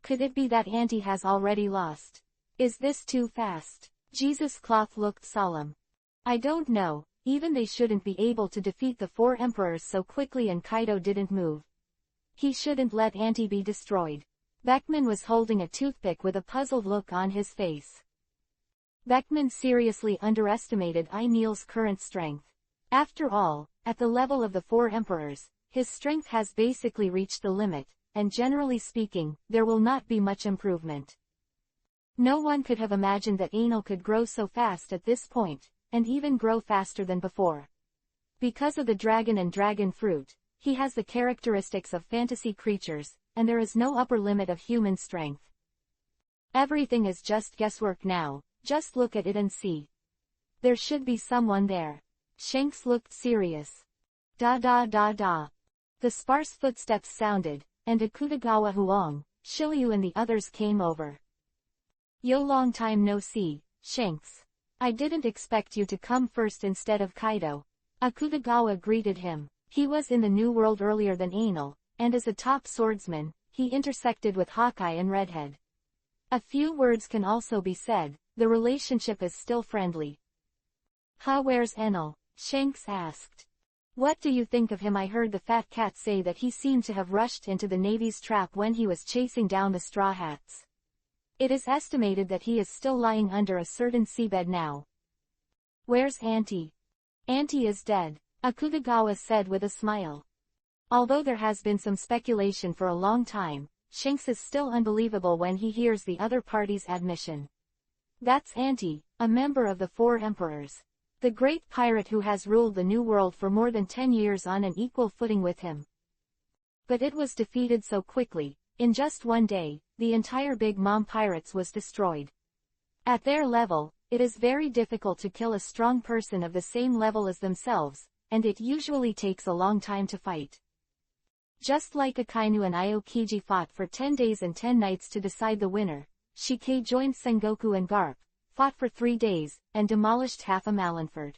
Could it be that Auntie has already lost? Is this too fast? Jesus Cloth looked solemn. I don't know, even they shouldn't be able to defeat the 4 emperors so quickly and Kaido didn't move. He shouldn't let Auntie be destroyed. Beckman was holding a toothpick with a puzzled look on his face. Beckman seriously underestimated Ainil's current strength. After all, at the level of the 4 emperors, his strength has basically reached the limit, and generally speaking, there will not be much improvement. No one could have imagined that Anil could grow so fast at this point, and even grow faster than before. Because of the dragon and dragon fruit, he has the characteristics of fantasy creatures, and there is no upper limit of human strength. Everything is just guesswork now, just look at it and see. There should be someone there. Shanks looked serious. Da da da da. The sparse footsteps sounded, and Akutagawa Huang, Shiryu and the others came over. Yo, long time no see, Shanks. I didn't expect you to come first instead of Kaido. Akutagawa greeted him. He was in the New World earlier than Anil, and as a top swordsman, he intersected with Hawkeye and Redhead. A few words can also be said, the relationship is still friendly. Where's Enel? Shanks asked. What do you think of him? I heard the fat cat say that he seemed to have rushed into the Navy's trap when he was chasing down the Straw Hats. It is estimated that he is still lying under a certain seabed now. Where's Auntie? Auntie is dead, Akutagawa said with a smile. Although there has been some speculation for a long time, Shanks is still unbelievable when he hears the other party's admission. That's Auntie, a member of the Four Emperors. The great pirate who has ruled the New World for more than 10 years on an equal footing with him. But it was defeated so quickly, in just one day, the entire Big Mom Pirates was destroyed. At their level, it is very difficult to kill a strong person of the same level as themselves, and it usually takes a long time to fight. Just like Akainu and Aokiji fought for 10 days and 10 nights to decide the winner, Shikei joined Sengoku and Garp, fought for 3 days, and demolished half a Malinford.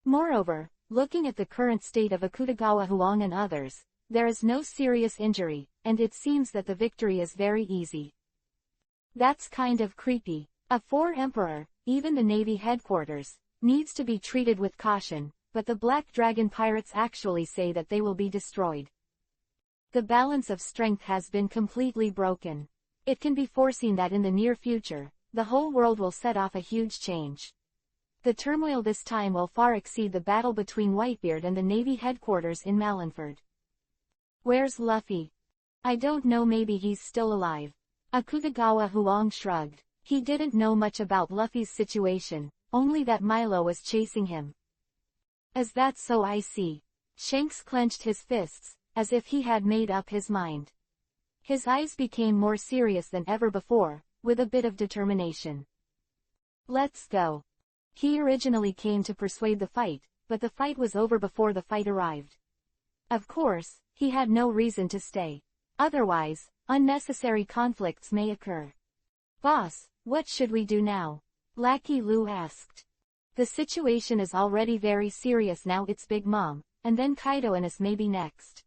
Moreover, looking at the current state of Akutagawa Huang and others, there is no serious injury, and it seems that the victory is very easy. That's kind of creepy. A Four Emperor, even the Navy headquarters, needs to be treated with caution, but the Black Dragon pirates actually say that they will be destroyed. The balance of strength has been completely broken. It can be foreseen that in the near future, the whole world will set off a huge change. The turmoil this time will far exceed the battle between Whitebeard and the Navy headquarters in Malinford. Where's Luffy? I don't know, maybe he's still alive. Akutagawa Huang shrugged. He didn't know much about Luffy's situation, only that Milo was chasing him. Is that so? I see. Shanks clenched his fists, as if he had made up his mind. His eyes became more serious than ever before, with a bit of determination. Let's go. He originally came to persuade the fight, but the fight was over before the fight arrived. Of course, he had no reason to stay. Otherwise, unnecessary conflicts may occur. Boss, what should we do now? Lackey Lu asked. The situation is already very serious now. It's Big Mom, and then Kaido and us maybe next.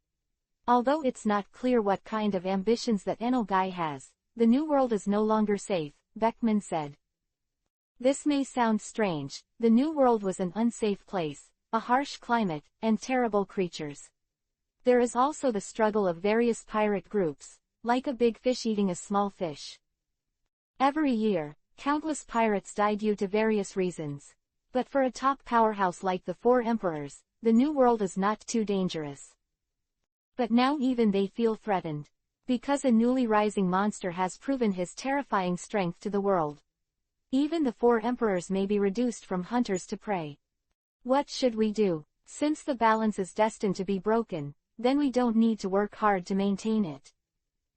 Although it's not clear what kind of ambitions that Enel guy has, the New World is no longer safe, Beckman said. This may sound strange, the New World was an unsafe place, a harsh climate, and terrible creatures. There is also the struggle of various pirate groups, like a big fish eating a small fish. Every year, countless pirates die due to various reasons. But for a top powerhouse like the Four Emperors, the New World is not too dangerous. But now even they feel threatened. Because a newly rising monster has proven his terrifying strength to the world. Even the Four Emperors may be reduced from hunters to prey. What should we do? Since the balance is destined to be broken, then we don't need to work hard to maintain it.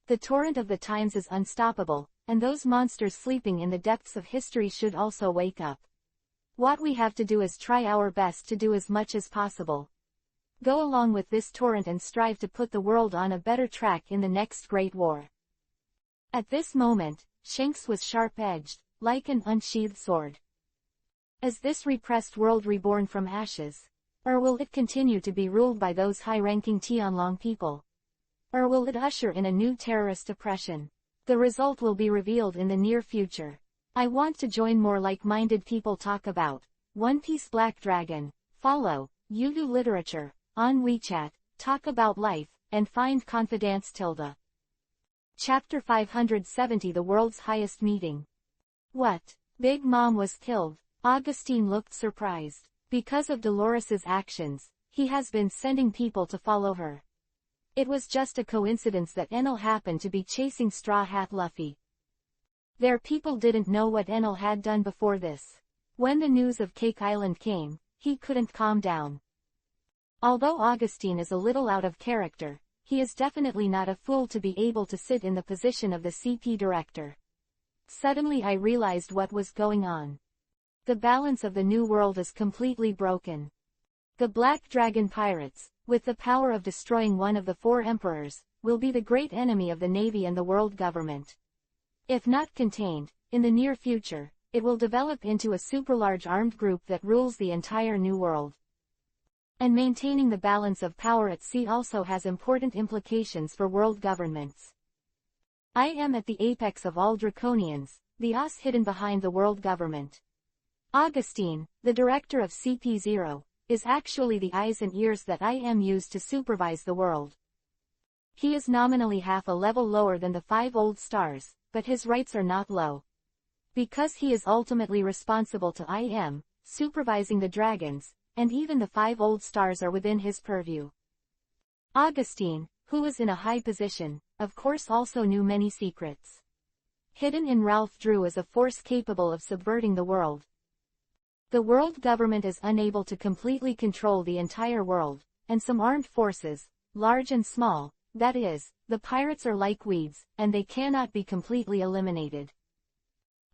The torrent of the times is unstoppable, and those monsters sleeping in the depths of history should also wake up. What we have to do is try our best to do as much as possible. Go along with this torrent and strive to put the world on a better track in the next Great War. At this moment, Shanks was sharp-edged, like an unsheathed sword. Is this repressed world reborn from ashes? Or will it continue to be ruled by those high-ranking Tianlong people? Or will it usher in a new terrorist oppression? The result will be revealed in the near future. I want to join more like-minded people talk about One Piece Black Dragon, follow Yudu literature on WeChat, talk about life, and find confidence tilde. Chapter 570 The World's Highest Meeting. What? Big Mom was killed. Augustine looked surprised. Because of Dolores's actions, he has been sending people to follow her. It was just a coincidence that Enel happened to be chasing Straw Hat Luffy. Their people didn't know what Enel had done before this. When the news of Cake Island came, he couldn't calm down. Although Augustine is a little out of character, he is definitely not a fool to be able to sit in the position of the CP director. Suddenly I realized what was going on. The balance of the New World is completely broken. The Black Dragon pirates, with the power of destroying one of the Four Emperors, will be the great enemy of the Navy and the world government. If not contained, in the near future, it will develop into a super-large armed group that rules the entire New World. And maintaining the balance of power at sea also has important implications for world governments. I am at the apex of all draconians, the os hidden behind the world government. Augustine, the director of CP0, is actually the eyes and ears that I am used to supervise the world. He is nominally half a level lower than the 5 old stars, but his rights are not low. Because he is ultimately responsible to IM, supervising the dragons, and even the 5 old stars are within his purview. Augustine, who was in a high position, of course also knew many secrets. Hidden in Ralph Drew is a force capable of subverting the world. The world government is unable to completely control the entire world, and some armed forces, large and small, that is, the pirates are like weeds, and they cannot be completely eliminated.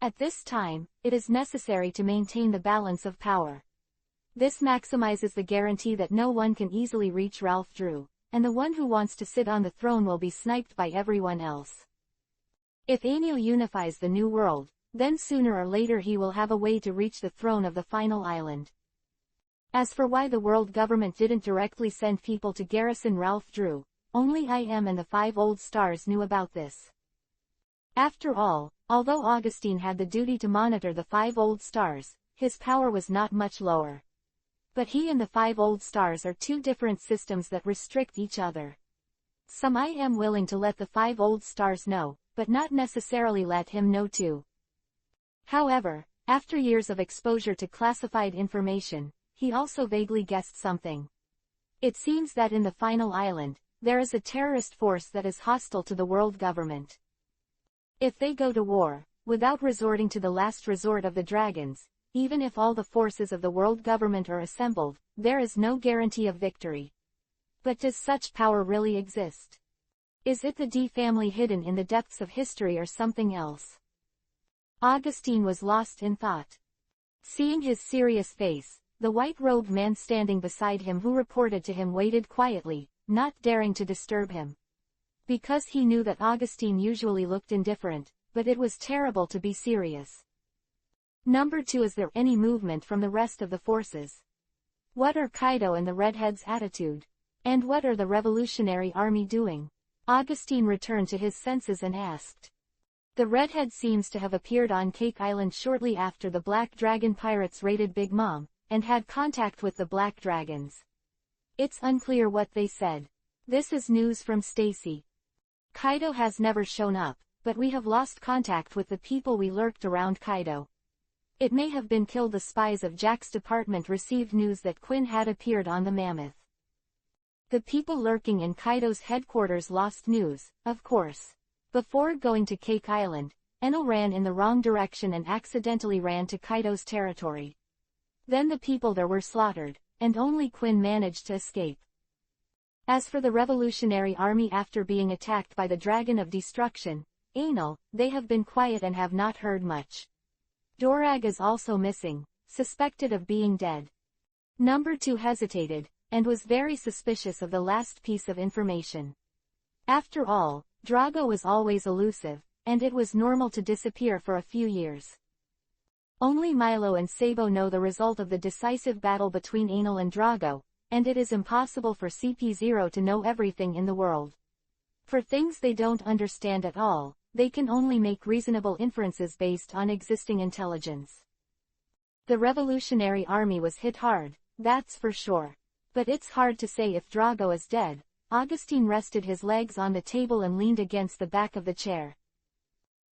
At this time, it is necessary to maintain the balance of power. This maximizes the guarantee that no one can easily reach Ralph Drew, and the one who wants to sit on the throne will be sniped by everyone else. If Enil unifies the new world, then sooner or later he will have a way to reach the throne of the final island. As for why the world government didn't directly send people to garrison Ralph Drew, only IM and the 5 old stars knew about this. After all, although Augustine had the duty to monitor the 5 old stars, his power was not much lower. But he and the 5 old stars are 2 different systems that restrict each other. Some I am willing to let the 5 old stars know, but not necessarily let him know too. However, after years of exposure to classified information, he also vaguely guessed something. It seems that in the final island, there is a terrorist force that is hostile to the world government. If they go to war, without resorting to the last resort of the dragons, even if all the forces of the world government are assembled, there is no guarantee of victory. But does such power really exist? Is it the D family hidden in the depths of history or something else? Augustine was lost in thought. Seeing his serious face, the white-robed man standing beside him who reported to him waited quietly, not daring to disturb him. Because he knew that Augustine usually looked indifferent, but it was terrible to be serious. Number 2. Is there any movement from the rest of the forces? What are Kaido and the Redhead's attitude? And what are the Revolutionary Army doing? Augustine returned to his senses and asked. The Redhead seems to have appeared on Cake Island shortly after the Black Dragon pirates raided Big Mom, and had contact with the Black Dragons. It's unclear what they said. This is news from Stacy. Kaido has never shown up, but we have lost contact with the people we lurked around Kaido. It may have been killed. The spies of Jack's department received news that Quinn had appeared on the Mammoth. The people lurking in Kaido's headquarters lost news, of course. Before going to Cake Island, Enel ran in the wrong direction and accidentally ran to Kaido's territory. Then the people there were slaughtered, and only Quinn managed to escape. As for the Revolutionary Army after being attacked by the Dragon of Destruction, Enel, they have been quiet and have not heard much. Dorag is also missing, suspected of being dead. Number 2 hesitated, and was very suspicious of the last piece of information. After all, Drago was always elusive, and it was normal to disappear for a few years. Only Milo and Sabo know the result of the decisive battle between Enel and Drago, and it is impossible for CP0 to know everything in the world. For things they don't understand at all, they can only make reasonable inferences based on existing intelligence. The Revolutionary Army was hit hard, that's for sure. But it's hard to say if Drago is dead. Augustine rested his legs on the table and leaned against the back of the chair.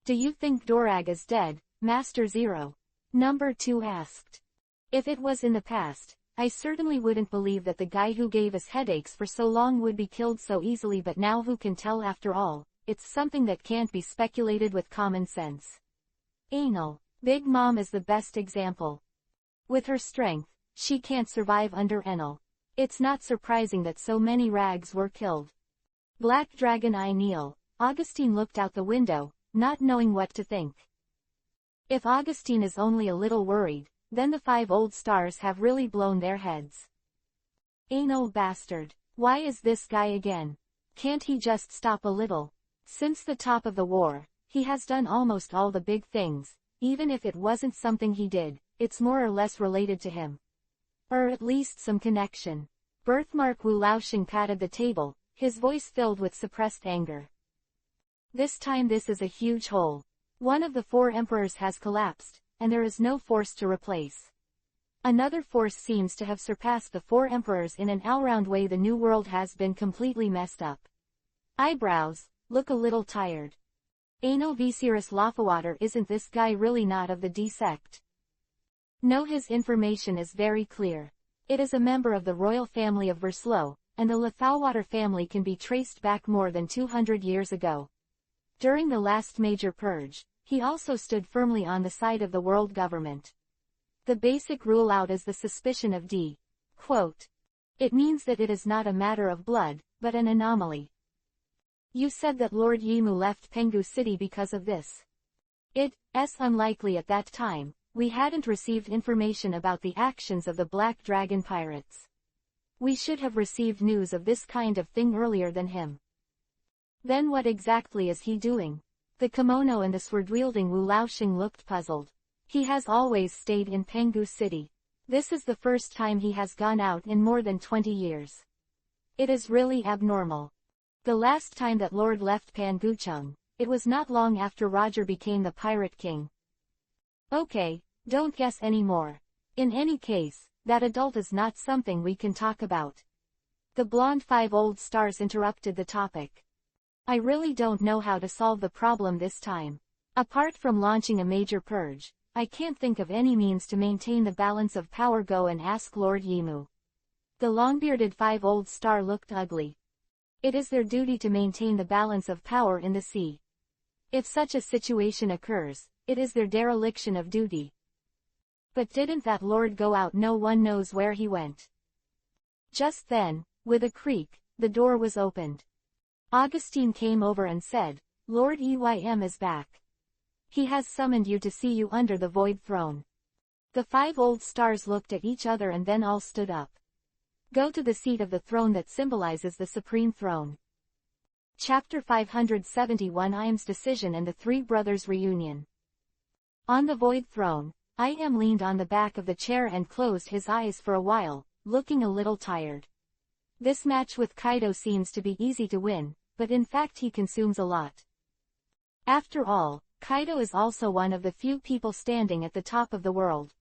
Do you think Dorag is dead, Master Zero? Number 2 asked. If it was in the past, I certainly wouldn't believe that the guy who gave us headaches for so long would be killed so easily, but now who can tell? After all, it's something that can't be speculated with common sense. Enel, Big Mom is the best example. With her strength, she can't survive under Enel. It's not surprising that so many rags were killed. Black Dragon I kneel. Augustine looked out the window, not knowing what to think. If Augustine is only a little worried, then the 5 old stars have really blown their heads. Enel bastard. Why is this guy again? Can't he just stop a little? Since the top of the war, he has done almost all the big things. Even if it wasn't something he did, it's more or less related to him. Or at least some connection. Birthmark Wu Laoxing patted the table, his voice filled with suppressed anger. This time this is a huge hole. One of the 4 emperors has collapsed, and there is no force to replace. Another force seems to have surpassed the 4 emperors in an all-round way. The new world has been completely messed up. Eyebrows, look a little tired. Enel Viserys Lafawater, isn't this guy really not of the D sect? No, his information is very clear. It is a member of the royal family of Verslow, and the Lithauwater family can be traced back more than 200 years ago. During the last major purge, he also stood firmly on the side of the world government. The basic rule out is the suspicion of D. Quote. It means that it is not a matter of blood, but an anomaly. You said that Lord Yimu left Penghu City because of this. It's unlikely at that time. We hadn't received information about the actions of the Black Dragon pirates. We should have received news of this kind of thing earlier than him. Then what exactly is he doing? The kimono and the sword-wielding Wu Laoxing looked puzzled. He has always stayed in Penghu City. This is the first time he has gone out in more than 20 years. It is really abnormal. The last time that Lord left Pangucheng, it was not long after Roger became the Pirate King. Okay, don't guess anymore. In any case, that adult is not something we can talk about. The blonde 5 old stars interrupted the topic. I really don't know how to solve the problem this time. Apart from launching a major purge, I can't think of any means to maintain the balance of power. Go and ask Lord Yimu. The long-bearded 5 old star looked ugly. It is their duty to maintain the balance of power in the sea. If such a situation occurs, it is their dereliction of duty. But didn't that lord go out? No one knows where he went. Just then, with a creak, the door was opened. Augustine came over and said, Lord Eym is back. He has summoned you to see you under the void throne. The 5 old stars looked at each other and then all stood up. Go to the seat of the throne that symbolizes the supreme throne. Chapter 571 Eym's decision and the 3 brothers' reunion. On the void throne, Eym leaned on the back of the chair and closed his eyes for a while, looking a little tired. This match with Kaido seems to be easy to win, but in fact he consumes a lot. After all, Kaido is also one of the few people standing at the top of the world.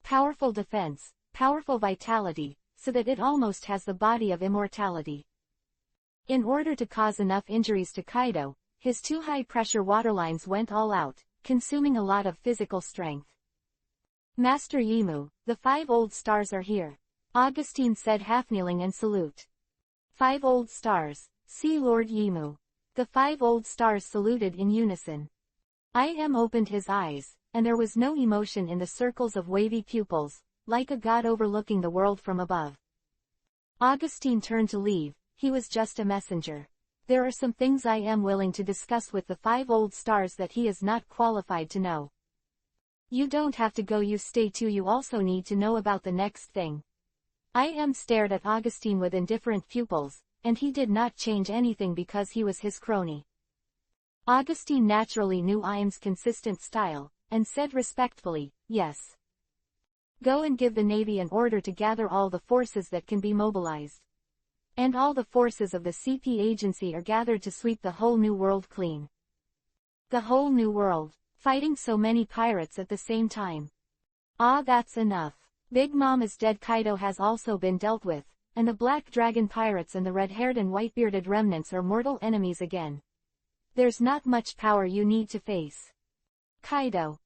Powerful defense, powerful vitality, so that it almost has the body of immortality. In order to cause enough injuries to Kaido, his 2 high-pressure waterlines went all out, consuming a lot of physical strength. Master Yimu, the 5 old stars are here. Augustine said, half-kneeling and salute. 5 old stars, see Lord Yimu. The 5 old stars saluted in unison. Eym opened his eyes, and there was no emotion in the circles of wavy pupils, like a god overlooking the world from above. Augustine turned to leave. He was just a messenger. There are some things I am willing to discuss with the 5 old stars that he is not qualified to know. You don't have to go, you stay too. You also need to know about the next thing. Eym stared at Augustine with indifferent pupils, and he did not change anything because he was his crony. Augustine naturally knew Eym's consistent style, and said respectfully, yes. Go and give the Navy an order to gather all the forces that can be mobilized. And all the forces of the CP agency are gathered to sweep the whole new world clean. The whole new world, fighting so many pirates at the same time. Ah, that's enough. Big Mom is dead. Kaido has also been dealt with, and the Black Dragon pirates and the red-haired and white-bearded remnants are mortal enemies again. There's not much power you need to face Kaido.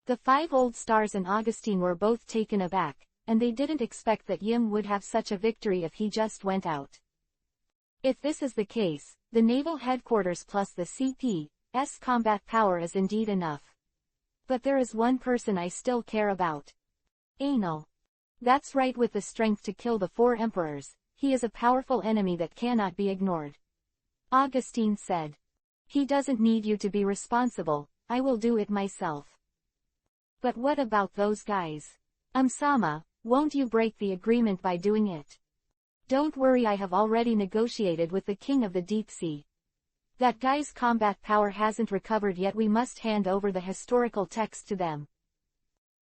The 5 old stars and Augustine were both taken aback, and they didn't expect that Yim would have such a victory if he just went out. If this is the case, the naval headquarters plus the CP's combat power is indeed enough. But there is one person I still care about. Anal. That's right, with the strength to kill the 4 emperors, he is a powerful enemy that cannot be ignored. Augustine said. He doesn't need you to be responsible, I will do it myself. But what about those guys? Sama, won't you break the agreement by doing it? Don't worry, I have already negotiated with the King of the Deep Sea. That guy's combat power hasn't recovered yet. We must hand over the historical text to them.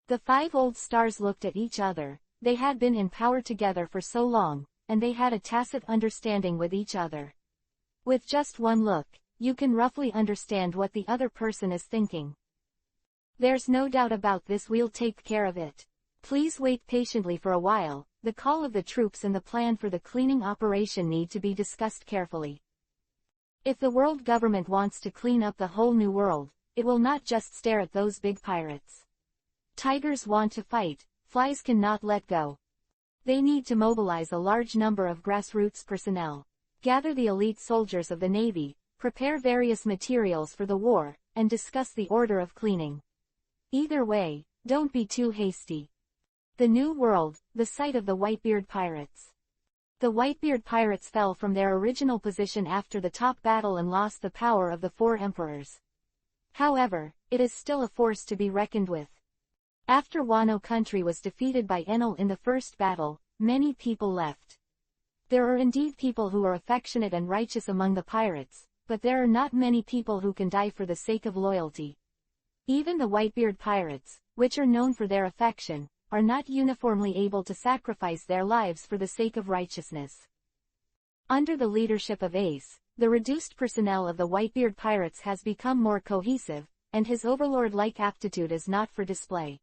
The 5 old stars looked at each other. They had been in power together for so long, and they had a tacit understanding with each other. With just one look, you can roughly understand what the other person is thinking. There's no doubt about this, we'll take care of it. Please wait patiently for a while. The call of the troops and the plan for the cleaning operation need to be discussed carefully. If the world government wants to clean up the whole new world, it will not just stare at those big pirates. Tigers want to fight, flies cannot let go. They need to mobilize a large number of grassroots personnel, gather the elite soldiers of the Navy, prepare various materials for the war, and discuss the order of cleaning. Either way, don't be too hasty. The New World, the site of the Whitebeard pirates. The Whitebeard pirates fell from their original position after the top battle and lost the power of the four emperors. However, it is still a force to be reckoned with. After Wano country was defeated by Enel in the first battle, many people left. There are indeed people who are affectionate and righteous among the pirates, but there are not many people who can die for the sake of loyalty. Even the Whitebeard pirates, which are known for their affection, are not uniformly able to sacrifice their lives for the sake of righteousness. Under the leadership of Ace, the reduced personnel of the Whitebeard pirates has become more cohesive, and his overlord-like aptitude is not for display.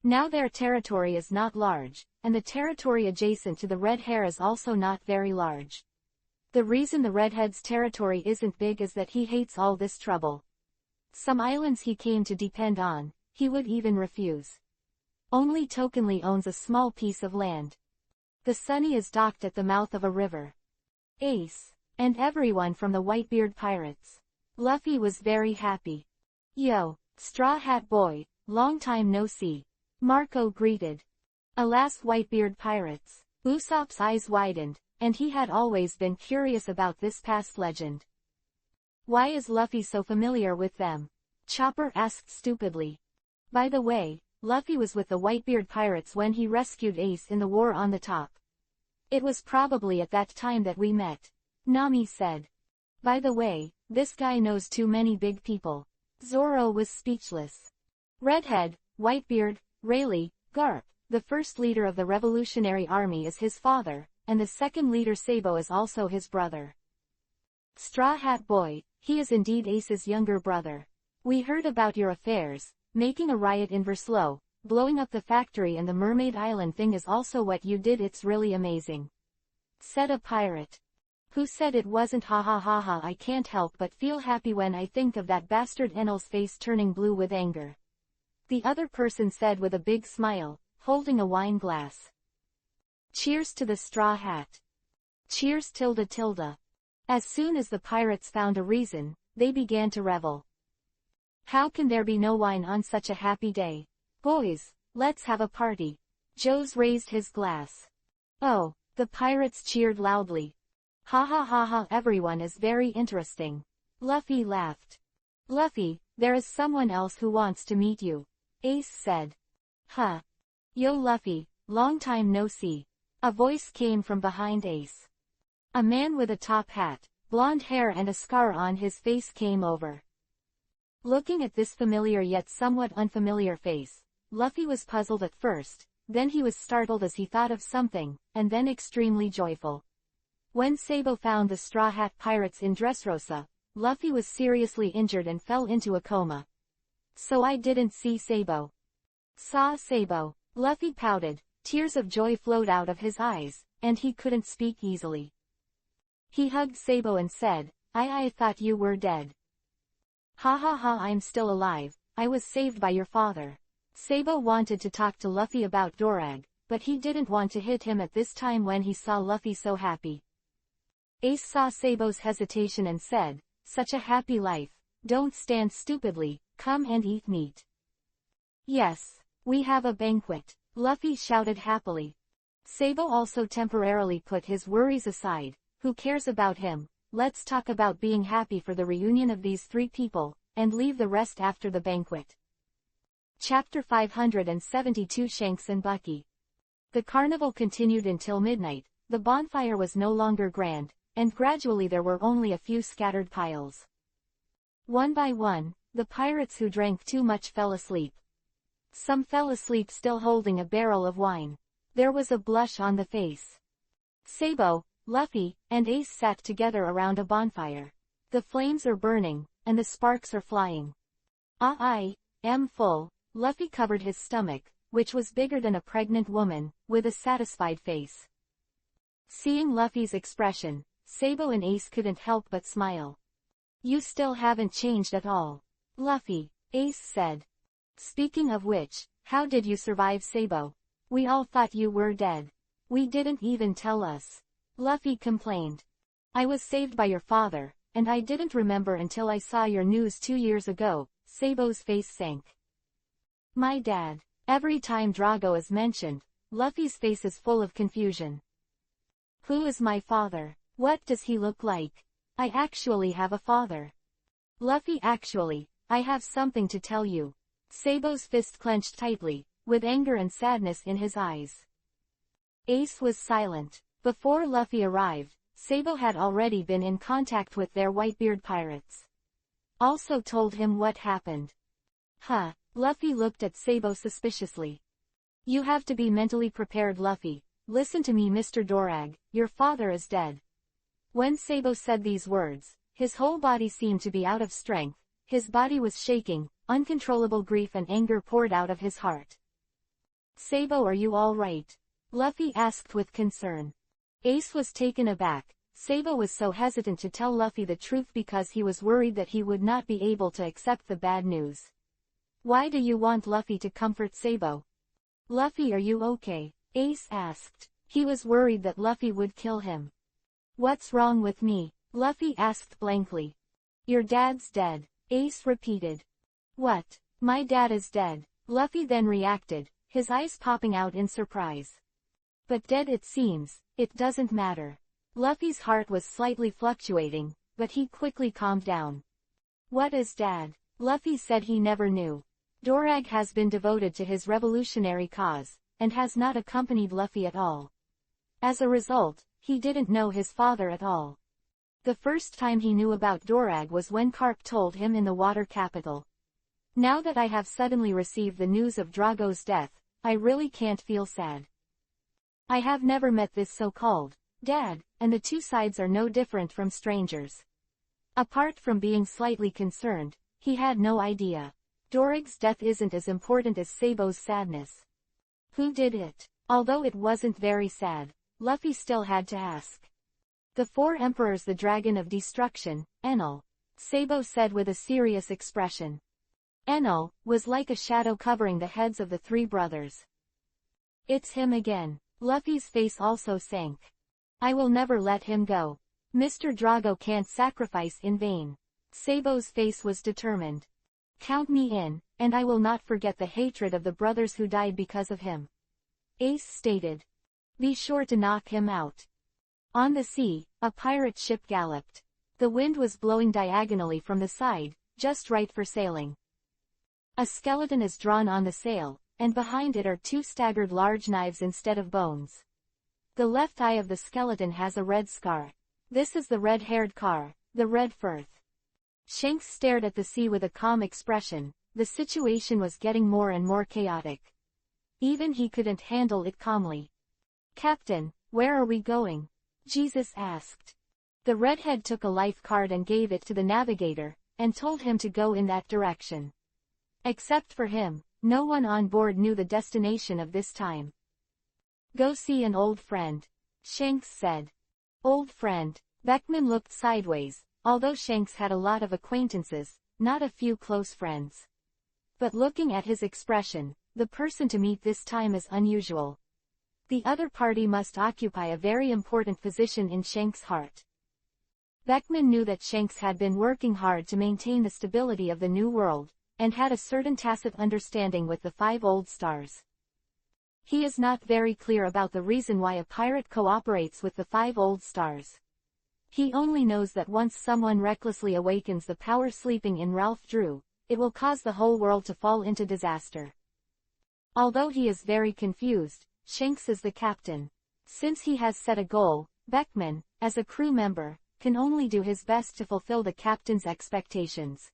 Now their territory is not large, and the territory adjacent to the Red Hare is also not very large. The reason the Redhead's territory isn't big is that he hates all this trouble. Some islands he came to depend on, he would even refuse. Only Tokenly owns a small piece of land. The Sunny is docked at the mouth of a river. Ace, and everyone from the Whitebeard pirates. Luffy was very happy. "Yo, Straw Hat Boy, long time no see," Marco greeted. Alas, Whitebeard pirates. Usopp's eyes widened, and he had always been curious about this past legend. Why is Luffy so familiar with them? Chopper asked stupidly. By the way, Luffy was with the Whitebeard pirates when he rescued Ace in the war on the top. It was probably at that time that we met, Nami said. By the way, this guy knows too many big people. Zoro was speechless. Redhead, Whitebeard, Rayleigh, Garp, the first leader of the Revolutionary Army is his father, and the second leader Sabo is also his brother. Straw Hat Boy, he is indeed Ace's younger brother. We heard about your affairs, making a riot in Verslow, blowing up the factory, and the Mermaid Island thing is also what you did. It's really amazing," said a pirate. Who said it wasn't? Ha ha ha ha. I can't help but feel happy when I think of that bastard Enel's face turning blue with anger. The other person said with a big smile, holding a wine glass. Cheers to the Straw Hat. Cheers tilde tilde. As soon as the pirates found a reason, they began to revel. How can there be no wine on such a happy day? Boys, let's have a party. Joes raised his glass. Oh, the pirates cheered loudly. Ha ha ha ha, everyone is very interesting. Luffy laughed. Luffy, there is someone else who wants to meet you, Ace said. Huh. Yo Luffy, long time no see. A voice came from behind Ace. A man with a top hat, blonde hair and a scar on his face came over. Looking at this familiar yet somewhat unfamiliar face, Luffy was puzzled at first, then he was startled as he thought of something, and then extremely joyful. When Sabo found the Straw Hat pirates in Dressrosa, Luffy was seriously injured and fell into a coma. So I didn't see Sabo. Saw Sabo. Luffy pouted, tears of joy flowed out of his eyes, and he couldn't speak easily. He hugged Sabo and said, I thought you were dead. Ha ha ha, I'm still alive, I was saved by your father. Sabo wanted to talk to Luffy about Dorag, but he didn't want to hit him at this time when he saw Luffy so happy. Ace saw Sabo's hesitation and said, such a happy life, don't stand stupidly, come and eat meat. Yes, we have a banquet, Luffy shouted happily. Sabo also temporarily put his worries aside, who cares about him, let's talk about being happy for the reunion of these three people, and leave the rest after the banquet. Chapter 572 Shanks and Bucky. The carnival continued until midnight, the bonfire was no longer grand, and gradually there were only a few scattered piles. One by one, the pirates who drank too much fell asleep. Some fell asleep still holding a barrel of wine. There was a blush on the face. Sabo, Luffy, and Ace sat together around a bonfire. The flames are burning, and the sparks are flying. I am full. Luffy covered his stomach, which was bigger than a pregnant woman, with a satisfied face. Seeing Luffy's expression, Sabo and Ace couldn't help but smile. You still haven't changed at all, Luffy, Ace said. Speaking of which, how did you survive, Sabo? We all thought you were dead. We didn't even tell us. Luffy complained. I was saved by your father, and I didn't remember until I saw your news 2 years ago. Sabo's face sank. My dad. Every time Drago is mentioned, Luffy's face is full of confusion. Who is my father? What does he look like? I actually have a father. Luffy, actually, I have something to tell you. Sabo's fist clenched tightly, with anger and sadness in his eyes. Ace was silent. Before Luffy arrived, Sabo had already been in contact with their Whitebeard pirates. Also told him what happened. Huh. Luffy looked at Sabo suspiciously. You have to be mentally prepared, Luffy. Listen to me, Mr. Dorag, your father is dead. When Sabo said these words, his whole body seemed to be out of strength, his body was shaking, uncontrollable grief and anger poured out of his heart. Sabo, are you all right? Luffy asked with concern. Ace was taken aback. Sabo was so hesitant to tell Luffy the truth because he was worried that he would not be able to accept the bad news. Why do you want Luffy to comfort Sabo? Luffy, are you okay? Ace asked. He was worried that Luffy would kill him. What's wrong with me? Luffy asked blankly. Your dad's dead, Ace repeated. What? My dad is dead? Luffy then reacted, his eyes popping out in surprise. But dead it seems, it doesn't matter. Luffy's heart was slightly fluctuating, but he quickly calmed down. What is dad? Luffy said he never knew. Dorag has been devoted to his revolutionary cause, and has not accompanied Luffy at all. As a result, he didn't know his father at all. The first time he knew about Dorag was when Carp told him in the water capital. Now that I have suddenly received the news of Drago's death, I really can't feel sad. I have never met this so-called dad, and the two sides are no different from strangers. Apart from being slightly concerned, he had no idea. Dorag's death isn't as important as Sabo's sadness. Who did it? Although it wasn't very sad, Luffy still had to ask. The four emperors, the Dragon of Destruction, Enel, Sabo said with a serious expression. Enel was like a shadow covering the heads of the three brothers. It's him again. Luffy's face also sank. I will never let him go. Mr. Drago can't sacrifice in vain. Sabo's face was determined. Count me in, and I will not forget the hatred of the brothers who died because of him. Ace stated. Be sure to knock him out. On the sea, a pirate ship galloped. The wind was blowing diagonally from the side, just right for sailing. A skeleton is drawn on the sail, and behind it are two staggered large knives instead of bones. The left eye of the skeleton has a red scar. This is the red-haired Car, the Red Firth. Shanks stared at the sea with a calm expression. The situation was getting more and more chaotic. Even he couldn't handle it calmly. Captain, where are we going? Jesus asked. The redhead took a life card and gave it to the navigator, and told him to go in that direction. Except for him, no one on board knew the destination of this time. Go see an old friend, Shanks said. Old friend. Beckman looked sideways, although Shanks had a lot of acquaintances, not a few close friends. But looking at his expression, the person to meet this time is unusual. The other party must occupy a very important position in Shanks' heart. Beckman knew that Shanks had been working hard to maintain the stability of the New World, and had a certain tacit understanding with the 5 Old Stars. He is not very clear about the reason why a pirate cooperates with the 5 Old Stars. He only knows that once someone recklessly awakens the power sleeping in Ralph Drew, it will cause the whole world to fall into disaster. Although he is very confused, Shanks is the captain. Since he has set a goal, Beckman, as a crew member, can only do his best to fulfill the captain's expectations.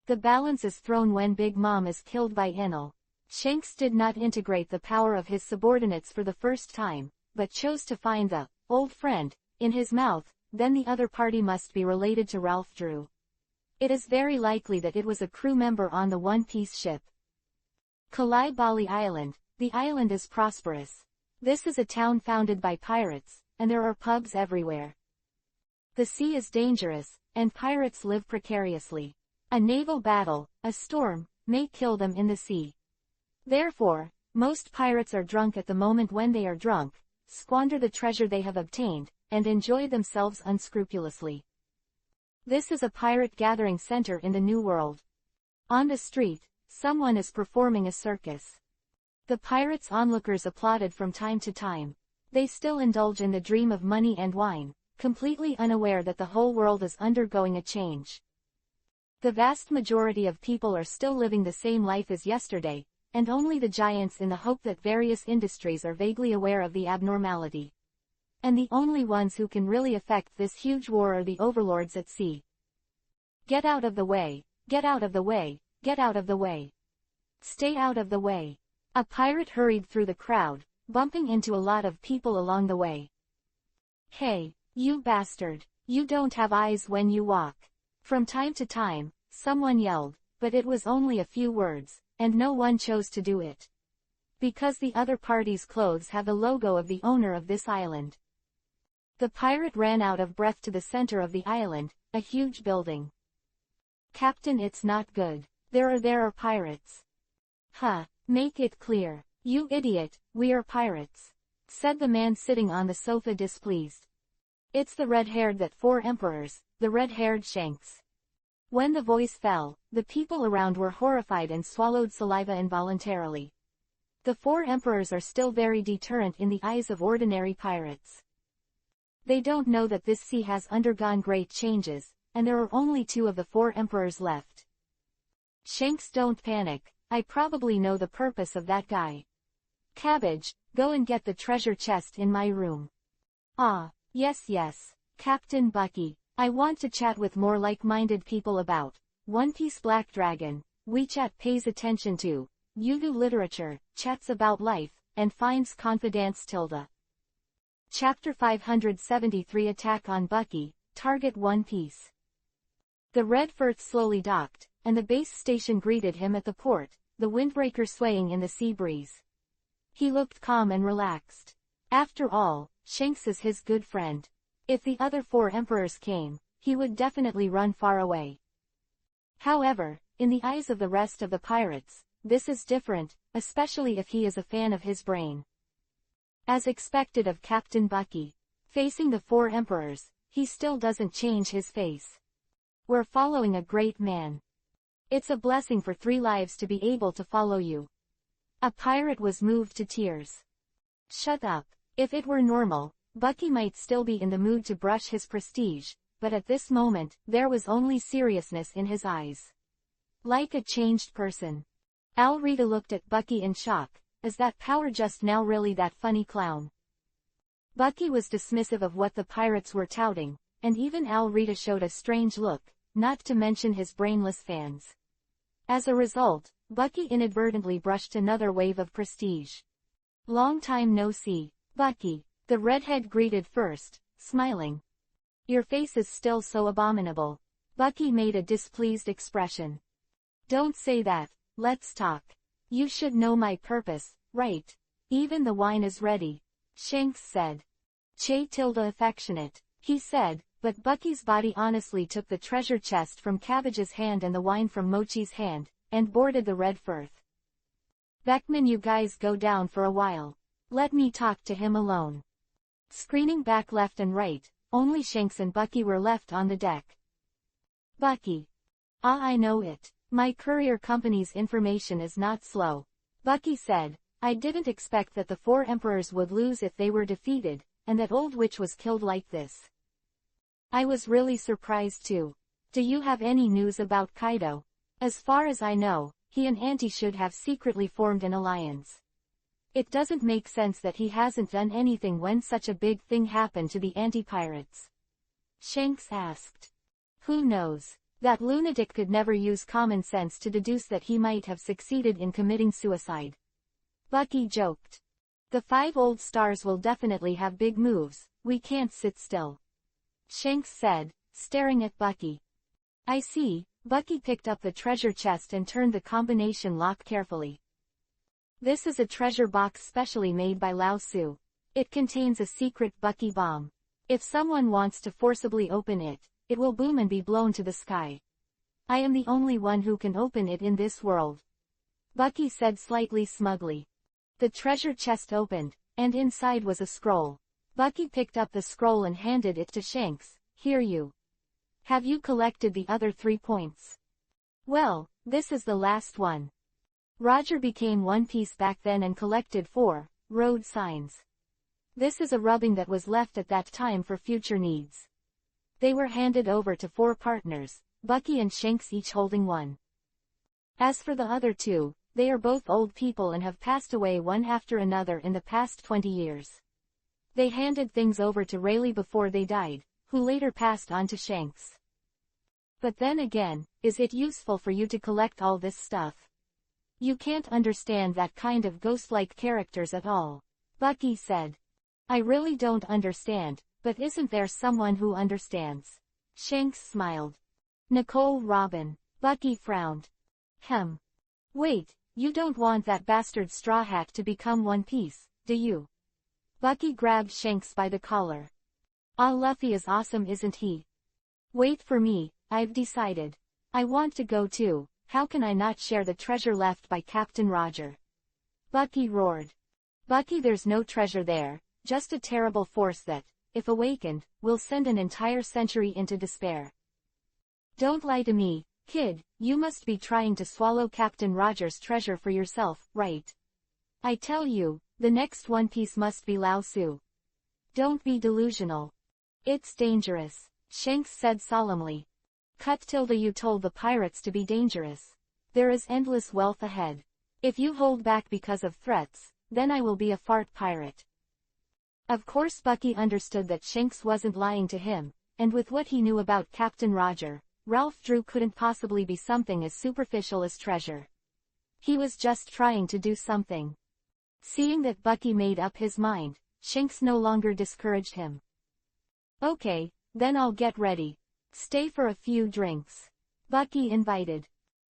The balance is thrown when Big Mom is killed by Enel. Shanks did not integrate the power of his subordinates for the first time, but chose to find the old friend in his mouth. Then the other party must be related to Ralph Drew. It is very likely that it was a crew member on the One Piece ship. Kalai Bali Island. The island is prosperous. This is a town founded by pirates, and there are pubs everywhere. The sea is dangerous, and pirates live precariously. A naval battle, a storm, may kill them in the sea. Therefore, most pirates are drunk at the moment when they are drunk, squander the treasure they have obtained, and enjoy themselves unscrupulously. This is a pirate gathering center in the New World. On the street, someone is performing a circus. The pirates' onlookers applauded from time to time. They still indulge in the dream of money and wine, completely unaware that the whole world is undergoing a change. The vast majority of people are still living the same life as yesterday, and only the giants in the hope that various industries are vaguely aware of the abnormality. And the only ones who can really affect this huge war are the overlords at sea. Get out of the way, get out of the way, get out of the way. Stay out of the way. A pirate hurried through the crowd, bumping into a lot of people along the way. Hey, you bastard, you don't have eyes when you walk. From time to time, someone yelled, but it was only a few words, and no one chose to do it. Because the other party's clothes have the logo of the owner of this island. The pirate ran out of breath to the center of the island, a huge building. Captain, it's not good. There are pirates. Huh, make it clear. You idiot, we are pirates, said the man sitting on the sofa displeased. It's the red-haired that four emperors, the red-haired Shanks. When the voice fell, the people around were horrified and swallowed saliva involuntarily. The four emperors are still very deterrent in the eyes of ordinary pirates. They don't know that this sea has undergone great changes, and there are only 2 of the 4 emperors left. Shanks, don't panic, I probably know the purpose of that guy. Cabbage, go and get the treasure chest in my room. Ah, yes, Captain Bucky, I want to chat with more like-minded people about One Piece Black Dragon, WeChat pays attention to, Yugu literature, chats about life, and finds confidants tilde. Chapter 573 Attack on Bucky, Target One Piece. The Red Firth slowly docked, and the base station greeted him at the port, the windbreaker swaying in the sea breeze. He looked calm and relaxed. After all, Shanks is his good friend. If the other 4 emperors came, he would definitely run far away. However, in the eyes of the rest of the pirates, this is different, especially if he is a fan of his brain. As expected of Captain Bucky, facing the 4 emperors, he still doesn't change his face. We're following a great man. It's a blessing for 3 lives to be able to follow you. A pirate was moved to tears. Shut up. If it were normal, Bucky might still be in the mood to brush his prestige, but at this moment, there was only seriousness in his eyes. Like a changed person. Alrita looked at Bucky in shock. Is that power just now really that funny clown? Bucky was dismissive of what the pirates were touting, and even Alrita showed a strange look, not to mention his brainless fans. As a result, Bucky inadvertently brushed another wave of prestige. Long time no see, Bucky, the redhead greeted first, smiling. Your face is still so abominable. Bucky made a displeased expression. Don't say that, let's talk. You should know my purpose, right? Even the wine is ready, Shanks said. Che tilde affectionate, he said, but Bucky's body honestly took the treasure chest from Cabbage's hand and the wine from Mochi's hand, and boarded the Red Firth. Beckman, you guys go down for a while. Let me talk to him alone. Screening back left and right, only Shanks and Bucky were left on the deck. Bucky. Ah, I know it. My courier company's information is not slow. Bucky said, I didn't expect that the 4 emperors would lose if they were defeated, and that Old Witch was killed like this. I was really surprised too. Do you have any news about Kaido? As far as I know, he and Auntie should have secretly formed an alliance. It doesn't make sense that he hasn't done anything when such a big thing happened to the anti-pirates. Shanks asked. Who knows? That lunatic could never use common sense to deduce that he might have succeeded in committing suicide. Bucky joked. The 5 old stars will definitely have big moves, we can't sit still. Shanks said, staring at Bucky. I see. Bucky picked up the treasure chest and turned the combination lock carefully. This is a treasure box specially made by Lao Su. It contains a secret Bucky bomb. If someone wants to forcibly open it, it will boom and be blown to the sky. I am the only one who can open it in this world. Bucky said slightly smugly. The treasure chest opened, and inside was a scroll. Bucky picked up the scroll and handed it to Shanks. Here you. Have you collected the other 3 points? Well, this is the last one. Roger became One Piece back then and collected 4 road signs. This is a rubbing that was left at that time for future needs. They were handed over to 4 partners, Bucky and Shanks each holding 1. As for the other 2, they are both old people and have passed away one after another in the past 20 years. They handed things over to Rayleigh before they died, who later passed on to Shanks. But then again, is it useful for you to collect all this stuff? You can't understand that kind of ghost-like characters at all. Bucky said. I really don't understand, but isn't there someone who understands? Shanks smiled. Nicole Robin. Bucky frowned. Wait, you don't want that bastard Straw Hat to become One Piece, do you? Bucky grabbed Shanks by the collar. Luffy is awesome, isn't he? Wait for me, I've decided. I want to go too. How can I not share the treasure left by Captain Roger? Bucky roared. Bucky, there's no treasure there, just a terrible force that, if awakened, will send an entire century into despair. Don't lie to me, kid, you must be trying to swallow Captain Roger's treasure for yourself, right? I tell you, the next One Piece must be Lao Tzu. Don't be delusional. It's dangerous, Shanks said solemnly. You told the pirates to be dangerous. There is endless wealth ahead. If you hold back because of threats, then I will be a fart pirate. Of course Bucky understood that Shanks wasn't lying to him, and with what he knew about Captain Roger, Ralph Drew couldn't possibly be something as superficial as treasure. He was just trying to do something. Seeing that Bucky made up his mind, Shanks no longer discouraged him. Okay, then I'll get ready. Stay for a few drinks. Bucky invited.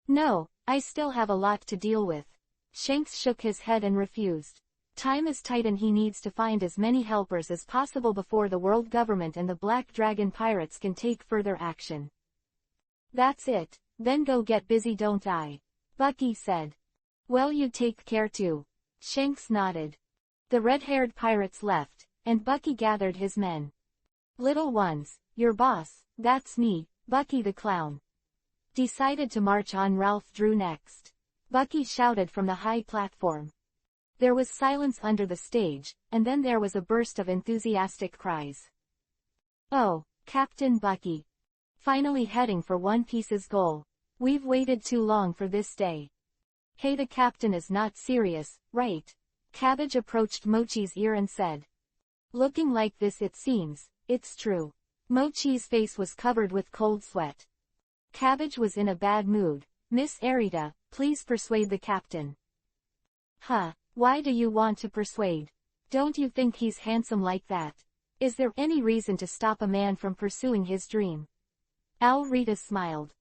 No, I still have a lot to deal with. Shanks shook his head and refused. Time is tight and he needs to find as many helpers as possible before the world government and the Black Dragon pirates can take further action. That's it, then go get busy, don't I? Bucky said. Well, you take care too. Shanks nodded. The red-haired pirates left, and Bucky gathered his men. Little ones, your boss, that's me, Bucky the Clown. Decided to march on Ralph Drew next. Bucky shouted from the high platform. There was silence under the stage, and then there was a burst of enthusiastic cries. Oh, Captain Bucky. Finally heading for One Piece's goal. We've waited too long for this day. Hey, the captain is not serious, right? Cabbage approached Mochi's ear and said. Looking like this, it seems, it's true. Mochi's face was covered with cold sweat. Cabbage was in a bad mood. Miss Arita, please persuade the captain. Why do you want to persuade? Don't you think he's handsome like that? Is there any reason to stop a man from pursuing his dream? Rita smiled.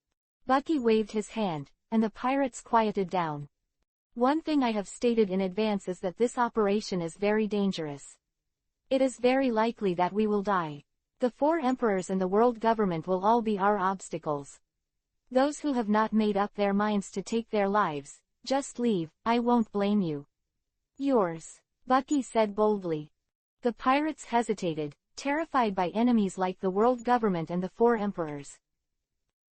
Bucky waved his hand, and the pirates quieted down. One thing I have stated in advance is that this operation is very dangerous. It is very likely that we will die. The 4 emperors and the world government will all be our obstacles. Those who have not made up their minds to take their lives, just leave, I won't blame you. Yours, Bucky said boldly. The pirates hesitated, terrified by enemies like the world government and the 4 emperors.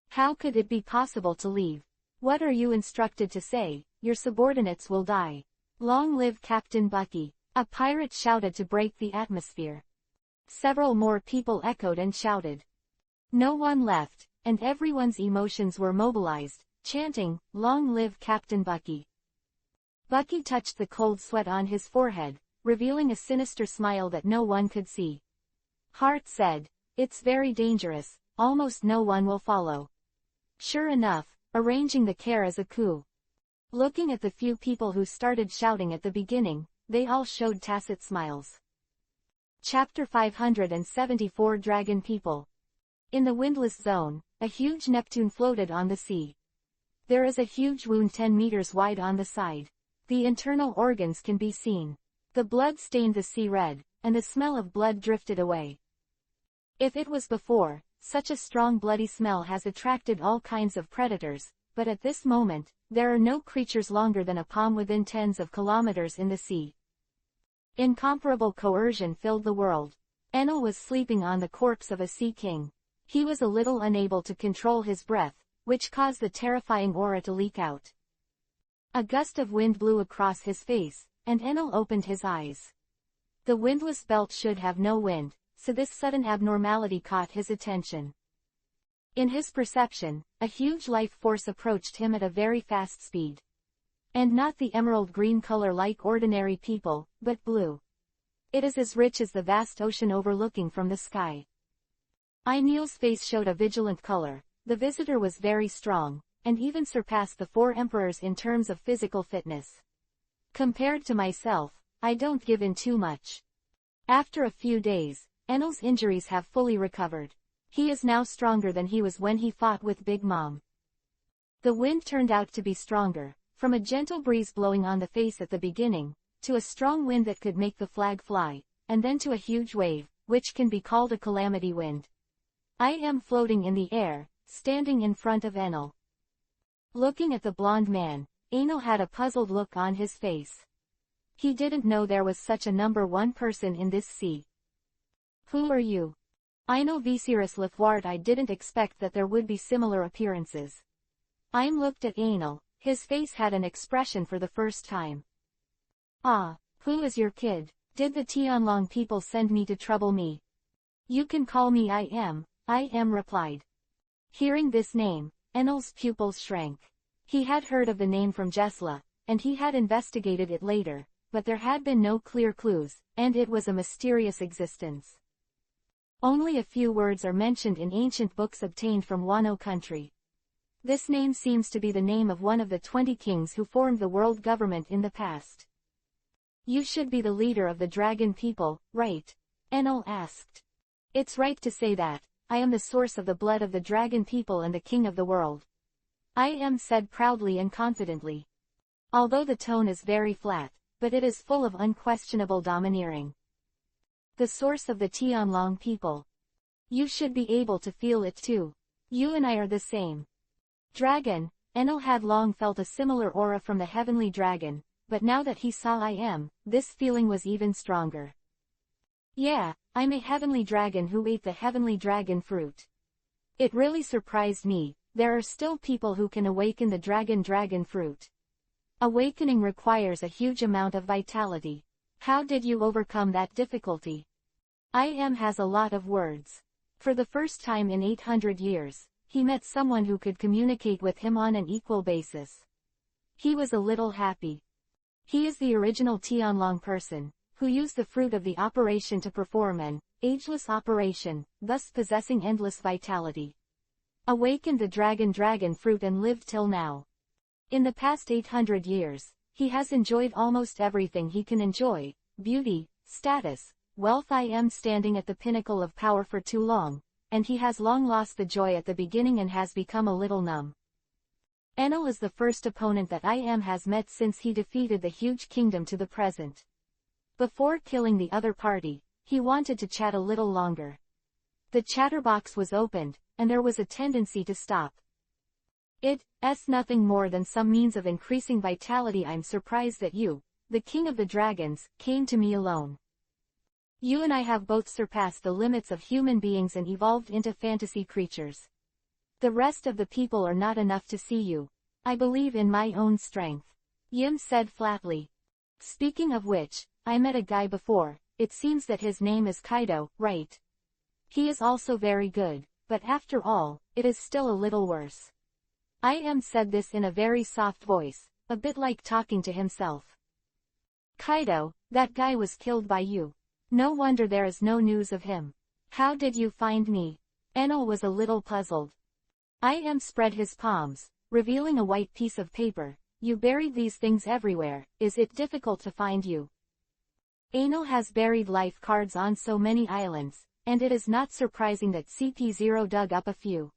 How could it be possible to leave? What are you instructed to say? Your subordinates will die. Long live Captain Bucky, a pirate shouted to break the atmosphere. Several more people echoed and shouted. No one left, and everyone's emotions were mobilized, chanting, Long live Captain Bucky. Bucky touched the cold sweat on his forehead, revealing a sinister smile that no one could see. Hart said, It's very dangerous, almost no one will follow. Sure enough, arranging the care as a coup. Looking at the few people who started shouting at the beginning, they all showed tacit smiles. Chapter 574 Dragon People. In the windless zone, a huge Neptune floated on the sea. There is a huge wound 10 meters wide on the side. The internal organs can be seen. The blood stained the sea red, and the smell of blood drifted away. If it was before, such a strong bloody smell has attracted all kinds of predators, but at this moment, there are no creatures longer than a palm within tens of kilometers in the sea. Incomparable coercion filled the world. Enel was sleeping on the corpse of a sea king. He was a little unable to control his breath, which caused the terrifying aura to leak out. A gust of wind blew across his face, and Enel opened his eyes. The windless belt should have no wind, so this sudden abnormality caught his attention. In his perception, a huge life force approached him at a very fast speed. And not the emerald green color like ordinary people, but blue. It is as rich as the vast ocean overlooking from the sky. Enel's face showed a vigilant color. The visitor was very strong, and even surpassed the 4 emperors in terms of physical fitness. Compared to myself, I don't give in too much. After a few days, Enel's injuries have fully recovered. He is now stronger than he was when he fought with Big Mom. The wind turned out to be stronger, from a gentle breeze blowing on the face at the beginning, to a strong wind that could make the flag fly, and then to a huge wave, which can be called a calamity wind. I am floating in the air, standing in front of Enel. Looking at the blonde man, Enel had a puzzled look on his face. He didn't know there was such a number 1 person in this sea. Who are you? Enel Viserys Lithward. I didn't expect that there would be similar appearances. I'm looked at Enel, his face had an expression for the first time. Ah, who is your kid? Did the Tianlong people send me to trouble me? You can call me I am replied. Hearing this name, Enel's pupils shrank. He had heard of the name from Jesla, and he had investigated it later, but there had been no clear clues, and it was a mysterious existence. Only a few words are mentioned in ancient books obtained from Wano country. This name seems to be the name of one of the 20 kings who formed the world government in the past. You should be the leader of the dragon people, right? Enel asked. It's right to say that. I am the source of the blood of the dragon people and the king of the world. I am said proudly and confidently. Although the tone is very flat, but it is full of unquestionable domineering. The source of the Tianlong people. You should be able to feel it too. You and I are the same. Dragon, Enel had long felt a similar aura from the heavenly dragon, but now that he saw I am, this feeling was even stronger. Yeah, I'm a heavenly dragon who ate the heavenly dragon fruit. It really surprised me. There are still people who can awaken the dragon fruit. Awakening requires a huge amount of vitality. How did you overcome that difficulty? I am has a lot of words. For the first time in 800 years, he met someone who could communicate with him on an equal basis. He was a little happy. He is the original Tianlong person, who used the fruit of the operation to perform an ageless operation, thus possessing endless vitality. Awakened the dragon fruit and lived till now. In the past 800 years, he has enjoyed almost everything he can enjoy: beauty, status, wealth. I am standing at the pinnacle of power for too long, and he has long lost the joy at the beginning and has become a little numb. Enel is the first opponent that I am has met since he defeated the huge kingdom to the present. Before killing the other party, he wanted to chat a little longer. The chatterbox was opened, and there was a tendency to stop. It's nothing more than some means of increasing vitality. I'm surprised that you, the king of the dragons, came to me alone. You and I have both surpassed the limits of human beings and evolved into fantasy creatures. The rest of the people are not enough to see you. I believe in my own strength. Yim said flatly. Speaking of which, I met a guy before. It seems that his name is Kaido, right? He is also very good, but after all, it is still a little worse. I am said this in a very soft voice, a bit like talking to himself. Kaido, that guy was killed by you. No wonder there is no news of him. How did you find me? Enel was a little puzzled. I am spread his palms, revealing a white piece of paper. You buried these things everywhere. Is it difficult to find you? Enel has buried life cards on so many islands, and it is not surprising that CP0 dug up a few.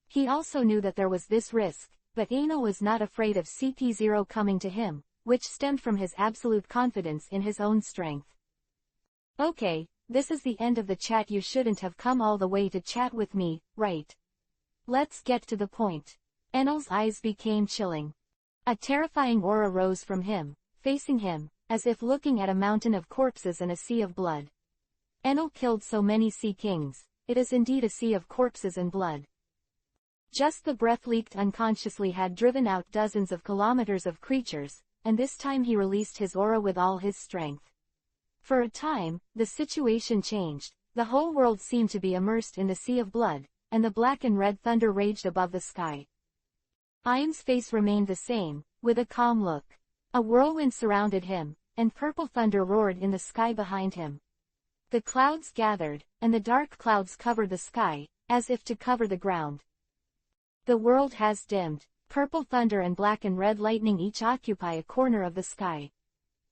He also knew that there was this risk, but Enel was not afraid of CP0 coming to him, which stemmed from his absolute confidence in his own strength. Okay, this is the end of the chat. You shouldn't have come all the way to chat with me, right? Let's get to the point. Enel's eyes became chilling. A terrifying aura rose from him. Facing him, as if looking at a mountain of corpses and a sea of blood. Enel killed so many sea kings, it is indeed a sea of corpses and blood. Just the breath leaked unconsciously had driven out dozens of kilometers of creatures, and this time he released his aura with all his strength. For a time, the situation changed, the whole world seemed to be immersed in the sea of blood, and the black and red thunder raged above the sky. Iam's face remained the same, with a calm look. A whirlwind surrounded him, and purple thunder roared in the sky behind him. The clouds gathered, and the dark clouds covered the sky, as if to cover the ground. The world has dimmed. Purple thunder and black and red lightning each occupy a corner of the sky.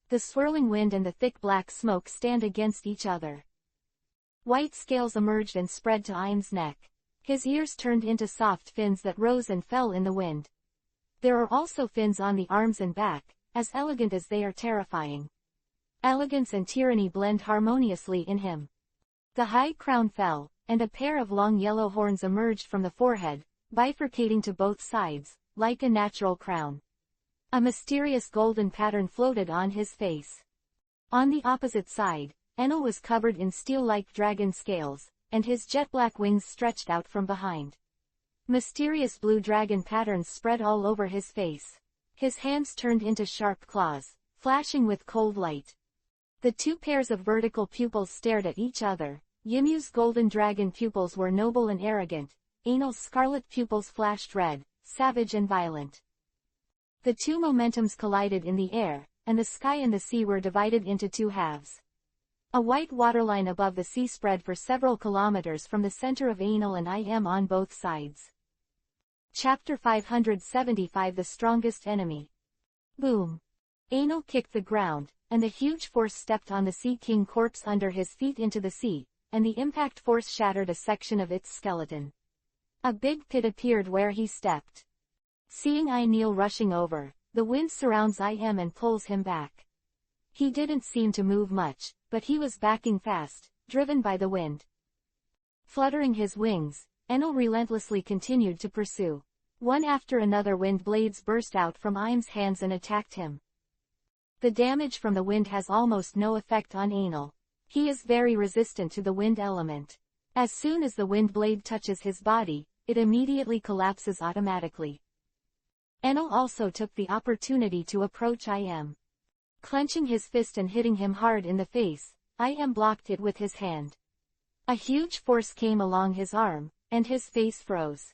The swirling wind and the thick black smoke stand against each other. White scales emerged and spread to Iam's neck. His ears turned into soft fins that rose and fell in the wind. There are also fins on the arms and back, as elegant as they are terrifying. Elegance and tyranny blend harmoniously in him. The high crown fell, and a pair of long yellow horns emerged from the forehead, bifurcating to both sides, like a natural crown. A mysterious golden pattern floated on his face. On the opposite side, Enel was covered in steel-like dragon scales, and his jet-black wings stretched out from behind. Mysterious blue dragon patterns spread all over his face. His hands turned into sharp claws, flashing with cold light. The two pairs of vertical pupils stared at each other. Ymu's golden dragon pupils were noble and arrogant. Enel's scarlet pupils flashed red, savage and violent. The two momentums collided in the air, and the sky and the sea were divided into two halves. A white waterline above the sea spread for several kilometers from the center of Enel and Iam on both sides. Chapter 575 The Strongest Enemy. Boom! Enel kicked the ground, and the huge force stepped on the Sea King corpse under his feet into the sea, and the impact force shattered a section of its skeleton. A big pit appeared where he stepped. Seeing Enel rushing over, the wind surrounds Iam and pulls him back. He didn't seem to move much, but he was backing fast, driven by the wind. Fluttering his wings, Enel relentlessly continued to pursue. One after another wind blades burst out from Iam's hands and attacked him. The damage from the wind has almost no effect on Enel. He is very resistant to the wind element. As soon as the wind blade touches his body, it immediately collapses automatically. Enel also took the opportunity to approach Iam. Clenching his fist and hitting him hard in the face, Iam blocked it with his hand. A huge force came along his arm, and his face froze.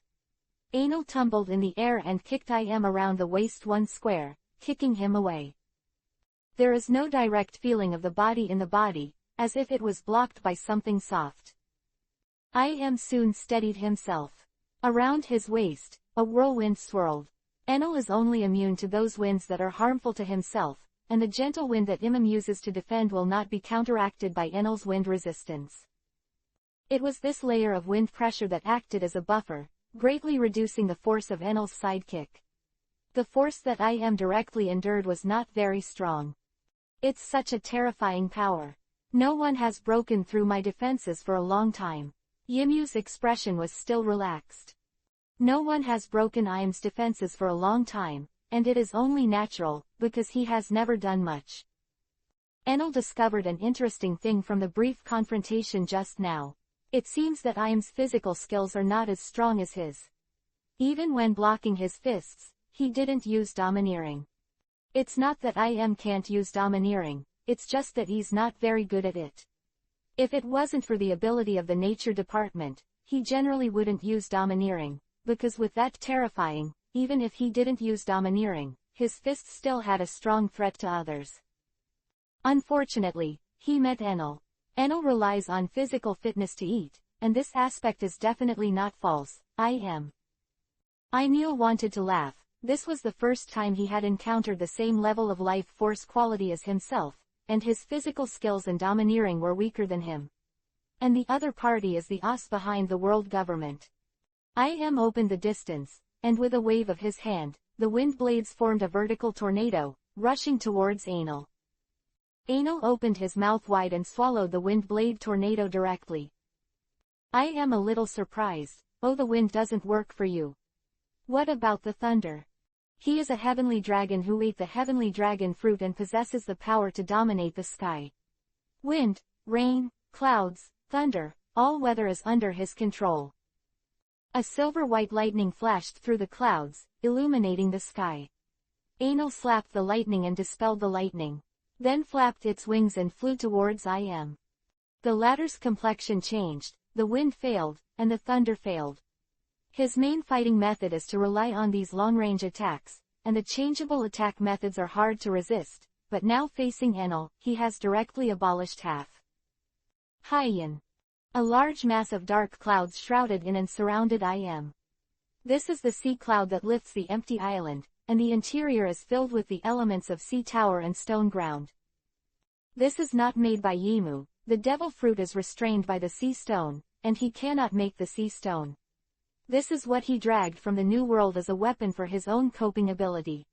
Enel tumbled in the air and kicked Iam around the waist one square, kicking him away. There is no direct feeling of the body in the body, as if it was blocked by something soft. Iam soon steadied himself. Around his waist, a whirlwind swirled. Enel is only immune to those winds that are harmful to himself, and the gentle wind that Iam uses to defend will not be counteracted by Enel's wind resistance. It was this layer of wind pressure that acted as a buffer, greatly reducing the force of Enel's sidekick. The force that Iam directly endured was not very strong. It's such a terrifying power. No one has broken through my defenses for a long time. Ymu's expression was still relaxed. No one has broken Iam's defenses for a long time, and it is only natural, because he has never done much. Enel discovered an interesting thing from the brief confrontation just now. It seems that Iam's physical skills are not as strong as his. Even when blocking his fists, he didn't use domineering. It's not that Iam can't use domineering, it's just that he's not very good at it. If it wasn't for the ability of the nature department, he generally wouldn't use domineering, because with that terrifying, even if he didn't use domineering, his fists still had a strong threat to others. Unfortunately, he met Enel. Enel relies on physical fitness to eat, and this aspect is definitely not false. Enel wanted to laugh. This was the first time he had encountered the same level of life force quality as himself, and his physical skills and domineering were weaker than him. And the other party is the us behind the world government. Iam opened the distance, and with a wave of his hand, the wind blades formed a vertical tornado, rushing towards Enel. Enel opened his mouth wide and swallowed the wind blade tornado directly. I am a little surprised. Oh, the wind doesn't work for you. What about the thunder? He is a heavenly dragon who ate the heavenly dragon fruit and possesses the power to dominate the sky. Wind, rain, clouds, thunder, all weather is under his control. A silver-white lightning flashed through the clouds, illuminating the sky. Anil slapped the lightning and dispelled the lightning, then flapped its wings and flew towards Im. The latter's complexion changed, the wind failed, and the thunder failed. His main fighting method is to rely on these long-range attacks, and the changeable attack methods are hard to resist, but now facing Enel, he has directly abolished half. Haiyan. A large mass of dark clouds shrouded in and surrounded Im. This is the sea cloud that lifts the empty island, and the interior is filled with the elements of sea tower and stone ground. This is not made by Yimu, the devil fruit is restrained by the sea stone, and he cannot make the sea stone. This is what he dragged from the new world as a weapon for his own coping ability.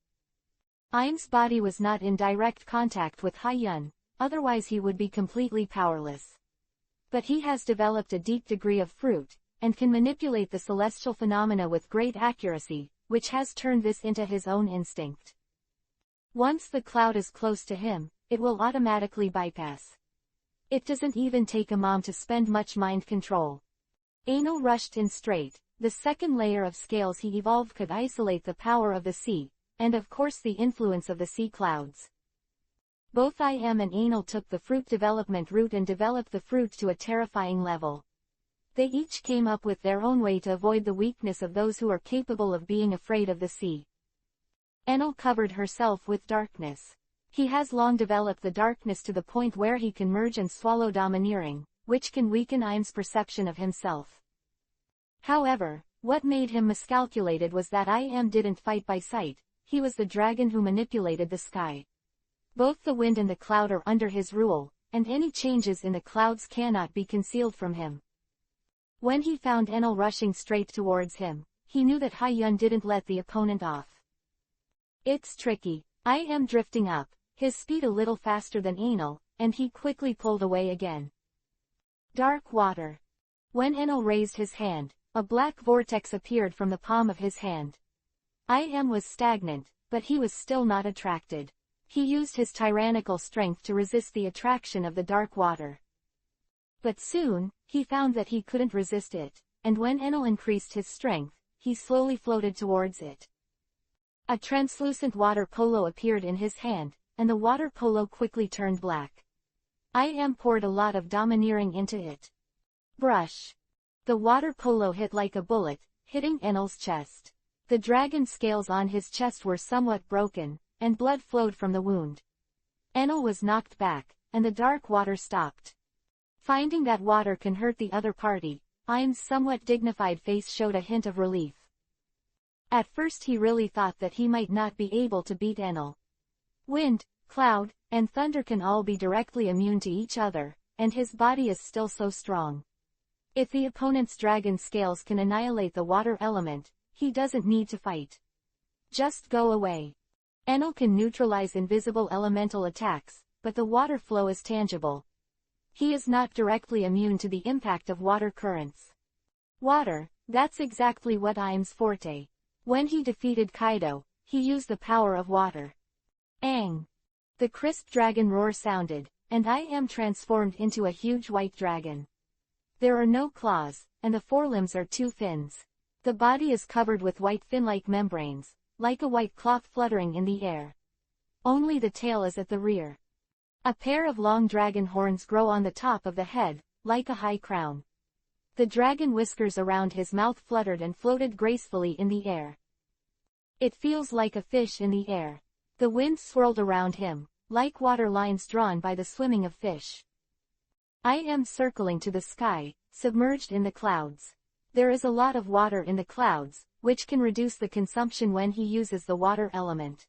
Im's body was not in direct contact with Haiyan, otherwise he would be completely powerless. But he has developed a deep degree of fruit, and can manipulate the celestial phenomena with great accuracy, which has turned this into his own instinct. Once the cloud is close to him, it will automatically bypass. It doesn't even take a mom to spend much mind control. Anil rushed in straight. The second layer of scales he evolved could isolate the power of the sea, and of course the influence of the sea clouds. Both Im and Anil took the fruit development route and developed the fruit to a terrifying level. They each came up with their own way to avoid the weakness of those who are capable of being afraid of the sea. Enel covered herself with darkness. He has long developed the darkness to the point where he can merge and swallow domineering, which can weaken Im's perception of himself. However, what made him miscalculated was that Im didn't fight by sight, he was the dragon who manipulated the sky. Both the wind and the cloud are under his rule, and any changes in the clouds cannot be concealed from him. When he found Enel rushing straight towards him, he knew that Haiyan didn't let the opponent off. It's tricky. I am drifting up, his speed a little faster than Enel, and he quickly pulled away again. Dark water. When Enel raised his hand, a black vortex appeared from the palm of his hand. Im was stagnant, but he was still not attracted. He used his tyrannical strength to resist the attraction of the dark water. But soon, he found that he couldn't resist it, and when Enel increased his strength, he slowly floated towards it. A translucent water polo appeared in his hand, and the water polo quickly turned black. Im poured a lot of domineering into it. Brush. The water polo hit like a bullet, hitting Enel's chest. The dragon scales on his chest were somewhat broken, and blood flowed from the wound. Enel was knocked back, and the dark water stopped. Finding that water can hurt the other party, Im's somewhat dignified face showed a hint of relief. At first he really thought that he might not be able to beat Enel. Wind, cloud, and thunder can all be directly immune to each other, and his body is still so strong. If the opponent's dragon scales can annihilate the water element, he doesn't need to fight. Just go away. Enel can neutralize invisible elemental attacks, but the water flow is tangible. He is not directly immune to the impact of water currents. Water, that's exactly what Im's forte. When he defeated Kaido, he used the power of water. Aang! The crisp dragon roar sounded, and Im transformed into a huge white dragon. There are no claws, and the forelimbs are two fins. The body is covered with white fin-like membranes, like a white cloth fluttering in the air. Only the tail is at the rear. A pair of long dragon horns grow on the top of the head, like a high crown. The dragon whiskers around his mouth fluttered and floated gracefully in the air. It feels like a fish in the air. The wind swirled around him, like water lines drawn by the swimming of fish. Im circling to the sky, submerged in the clouds. There is a lot of water in the clouds, which can reduce the consumption when he uses the water element.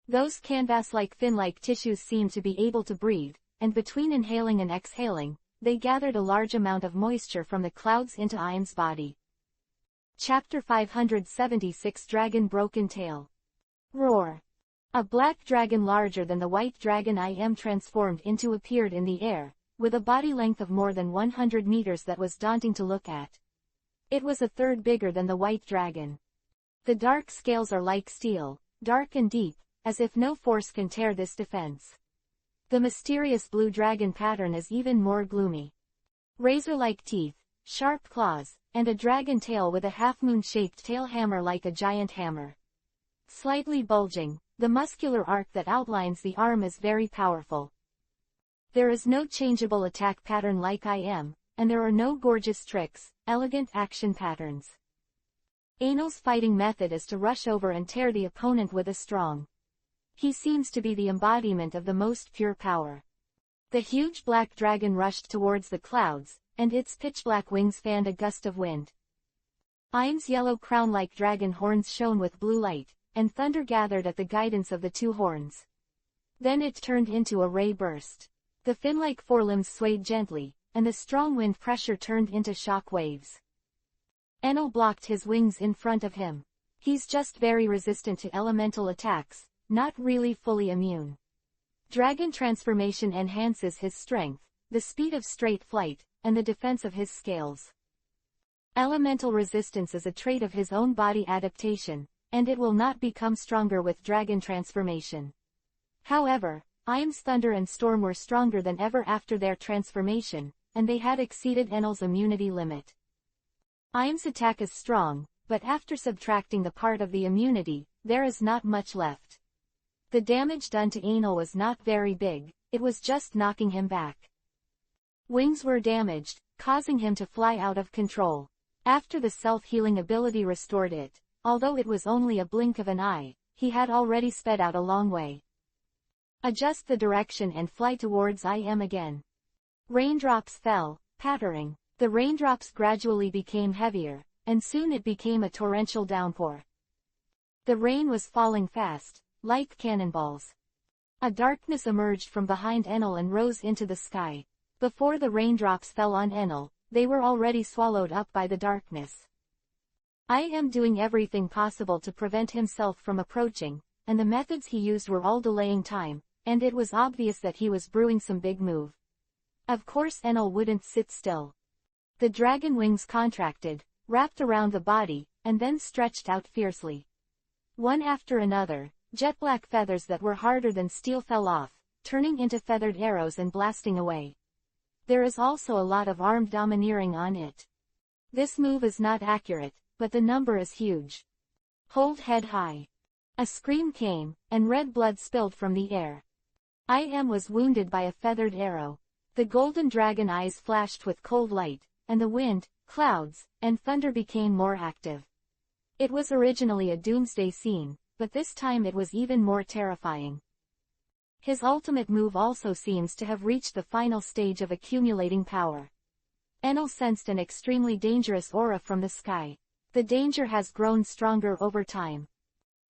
Those canvas-like fin-like tissues seem to be able to breathe, and between inhaling and exhaling, they gathered a large amount of moisture from the clouds into Im's body. Chapter 576 Dragon Broken Tail. Roar. A black dragon larger than the white dragon Im transformed into appeared in the air, with a body length of more than 100 meters that was daunting to look at. It was a third bigger than the white dragon. The dark scales are like steel, dark and deep, as if no force can tear this defense. The mysterious blue dragon pattern is even more gloomy. Razor-like teeth, sharp claws, and a dragon tail with a half-moon-shaped tail hammer like a giant hammer. Slightly bulging, the muscular arc that outlines the arm is very powerful. There is no changeable attack pattern like I am, and there are no gorgeous tricks, elegant action patterns. Anal's fighting method is to rush over and tear the opponent with a strong. He seems to be the embodiment of the most pure power. The huge black dragon rushed towards the clouds, and its pitch-black wings fanned a gust of wind. Im's yellow crown-like dragon horns shone with blue light, and thunder gathered at the guidance of the two horns. Then it turned into a ray burst. The fin-like forelimbs swayed gently, and the strong wind pressure turned into shock waves. Enel blocked his wings in front of him. He's just very resistant to elemental attacks, not really fully immune. Dragon transformation enhances his strength, the speed of straight flight, and the defense of his scales. Elemental resistance is a trait of his own body adaptation, and it will not become stronger with dragon transformation. However, Im's thunder and storm were stronger than ever after their transformation, and they had exceeded Enel's immunity limit. Im's attack is strong, but after subtracting the part of the immunity, there is not much left. The damage done to Enel was not very big, it was just knocking him back. Wings were damaged, causing him to fly out of control. After the self-healing ability restored it, although it was only a blink of an eye, he had already sped out a long way. Adjust the direction and fly towards Im again. Raindrops fell, pattering. The raindrops gradually became heavier, and soon it became a torrential downpour. The rain was falling fast, like cannonballs. A darkness emerged from behind Enel and rose into the sky. Before the raindrops fell on Enel, they were already swallowed up by the darkness. Im doing everything possible to prevent himself from approaching, and the methods he used were all delaying time, and it was obvious that he was brewing some big move. Of course Enel wouldn't sit still. The dragon wings contracted, wrapped around the body, and then stretched out fiercely. One after another, jet-black feathers that were harder than steel fell off, turning into feathered arrows and blasting away. There is also a lot of armed domineering on it. This move is not accurate, but the number is huge. Hold head high. A scream came, and red blood spilled from the air. Im was wounded by a feathered arrow. The golden dragon eyes flashed with cold light, and the wind, clouds, and thunder became more active. It was originally a doomsday scene, but this time it was even more terrifying. His ultimate move also seems to have reached the final stage of accumulating power. Enel sensed an extremely dangerous aura from the sky. The danger has grown stronger over time.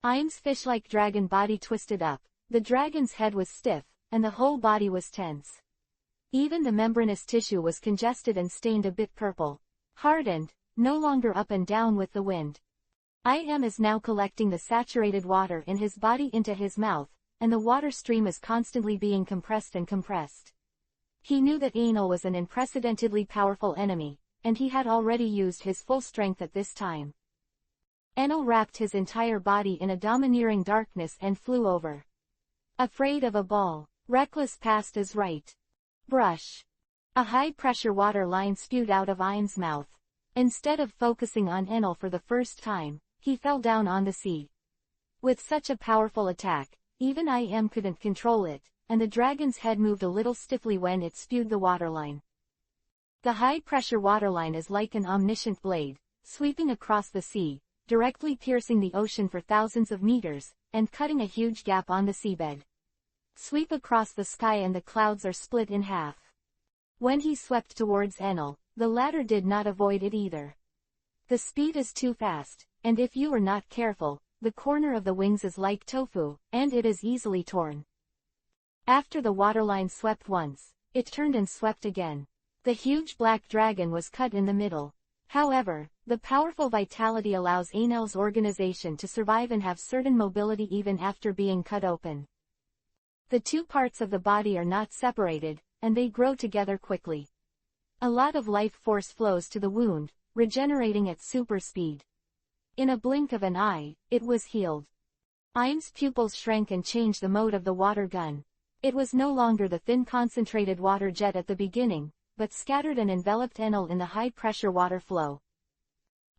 Im's fish-like dragon body twisted up, the dragon's head was stiff, and the whole body was tense. Even the membranous tissue was congested and stained a bit purple. Hardened, no longer up and down with the wind. Im is now collecting the saturated water in his body into his mouth, and the water stream is constantly being compressed and compressed. He knew that Enel was an unprecedentedly powerful enemy, and he had already used his full strength at this time. Enel wrapped his entire body in a domineering darkness and flew over. Afraid of a ball, reckless past is right. Brush. A high-pressure water line spewed out of Im's mouth. Instead of focusing on Enel for the first time, he fell down on the sea. With such a powerful attack, even Im couldn't control it, and the dragon's head moved a little stiffly when it spewed the waterline. The high-pressure waterline is like an omniscient blade, sweeping across the sea, directly piercing the ocean for thousands of meters, and cutting a huge gap on the seabed. Sweep across the sky and the clouds are split in half. When he swept towards Enel, the latter did not avoid it either. The speed is too fast, and if you are not careful, the corner of the wings is like tofu, and it is easily torn. After the waterline swept once, it turned and swept again. The huge black dragon was cut in the middle. However, the powerful vitality allows Enel's organization to survive and have certain mobility even after being cut open. The two parts of the body are not separated, and they grow together quickly. A lot of life force flows to the wound, regenerating at super speed. In a blink of an eye, it was healed. Im's pupils shrank and changed the mode of the water gun. It was no longer the thin concentrated water jet at the beginning, but scattered and enveloped Enel in the high-pressure water flow.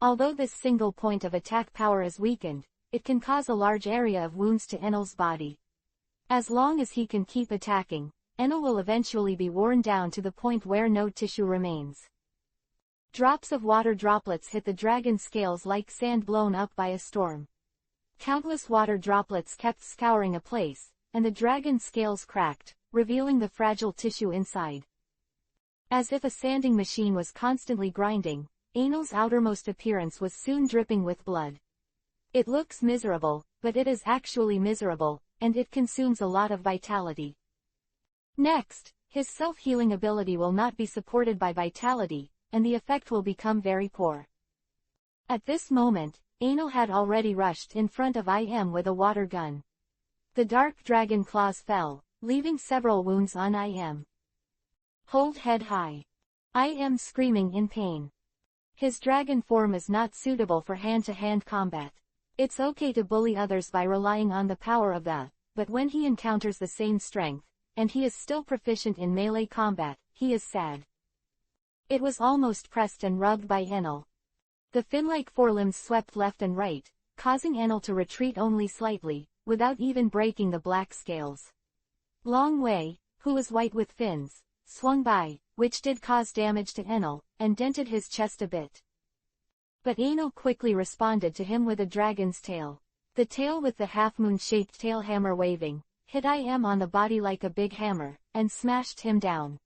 Although this single point of attack power is weakened, it can cause a large area of wounds to Enel's body. As long as he can keep attacking, Enel will eventually be worn down to the point where no tissue remains. Drops of water droplets hit the dragon's scales like sand blown up by a storm. Countless water droplets kept scouring a place, and the dragon's scales cracked, revealing the fragile tissue inside. As if a sanding machine was constantly grinding, Enel's outermost appearance was soon dripping with blood. It looks miserable, but it is actually miserable, and it consumes a lot of vitality. Next, his self-healing ability will not be supported by vitality, and the effect will become very poor. At this moment, Enel had already rushed in front of Im with a water gun. The dark dragon claws fell, leaving several wounds on Im. Hold head high. Im screaming in pain. His dragon form is not suitable for hand-to-hand combat. It's okay to bully others by relying on the power of the, but when he encounters the same strength, and he is still proficient in melee combat, he is sad. It was almost pressed and rubbed by Enel. The fin-like forelimbs swept left and right, causing Enel to retreat only slightly, without even breaking the black scales. Long Wei, who was white with fins, swung by, which did cause damage to Enel, and dented his chest a bit. But Enel quickly responded to him with a dragon's tail. The tail with the half-moon-shaped tail hammer waving, hit Im on the body like a big hammer, and smashed him down.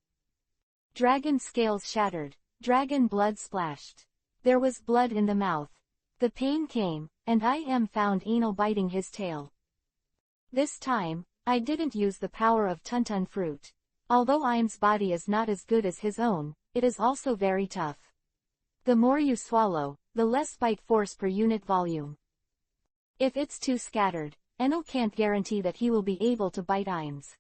Dragon scales shattered, dragon blood splashed. There was blood in the mouth. The pain came, and Im found Enel biting his tail. This time, I didn't use the power of Tuntun fruit. Although Im's body is not as good as his own, it is also very tough. The more you swallow, the less bite force per unit volume. If it's too scattered, Enel can't guarantee that he will be able to bite Im's.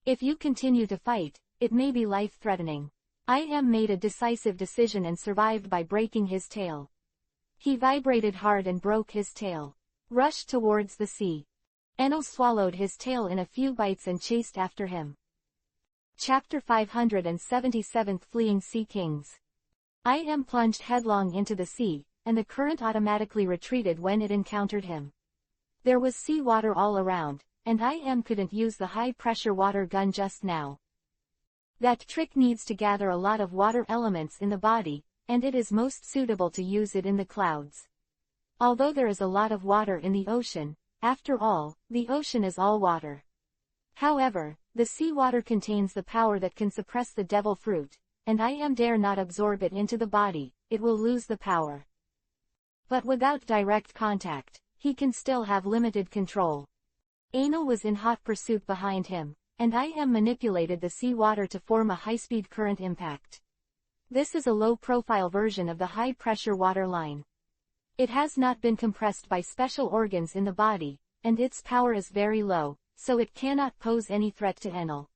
If you continue to fight, it may be life-threatening. Im made a decisive decision and survived by breaking his tail. He vibrated hard and broke his tail. Rushed towards the sea. Enel swallowed his tail in a few bites and chased after him. Chapter 577 Fleeing Sea Kings. Im plunged headlong into the sea, and the current automatically retreated when it encountered him. There was sea water all around, and Im couldn't use the high-pressure water gun just now. That trick needs to gather a lot of water elements in the body, and it is most suitable to use it in the clouds. Although there is a lot of water in the ocean, after all, the ocean is all water. However, the sea water contains the power that can suppress the devil fruit, and Im dare not absorb it into the body, it will lose the power. But without direct contact, he can still have limited control. Enel was in hot pursuit behind him, and Im manipulated the sea water to form a high-speed current impact. This is a low-profile version of the high-pressure water line. It has not been compressed by special organs in the body, and its power is very low, so it cannot pose any threat to Enel.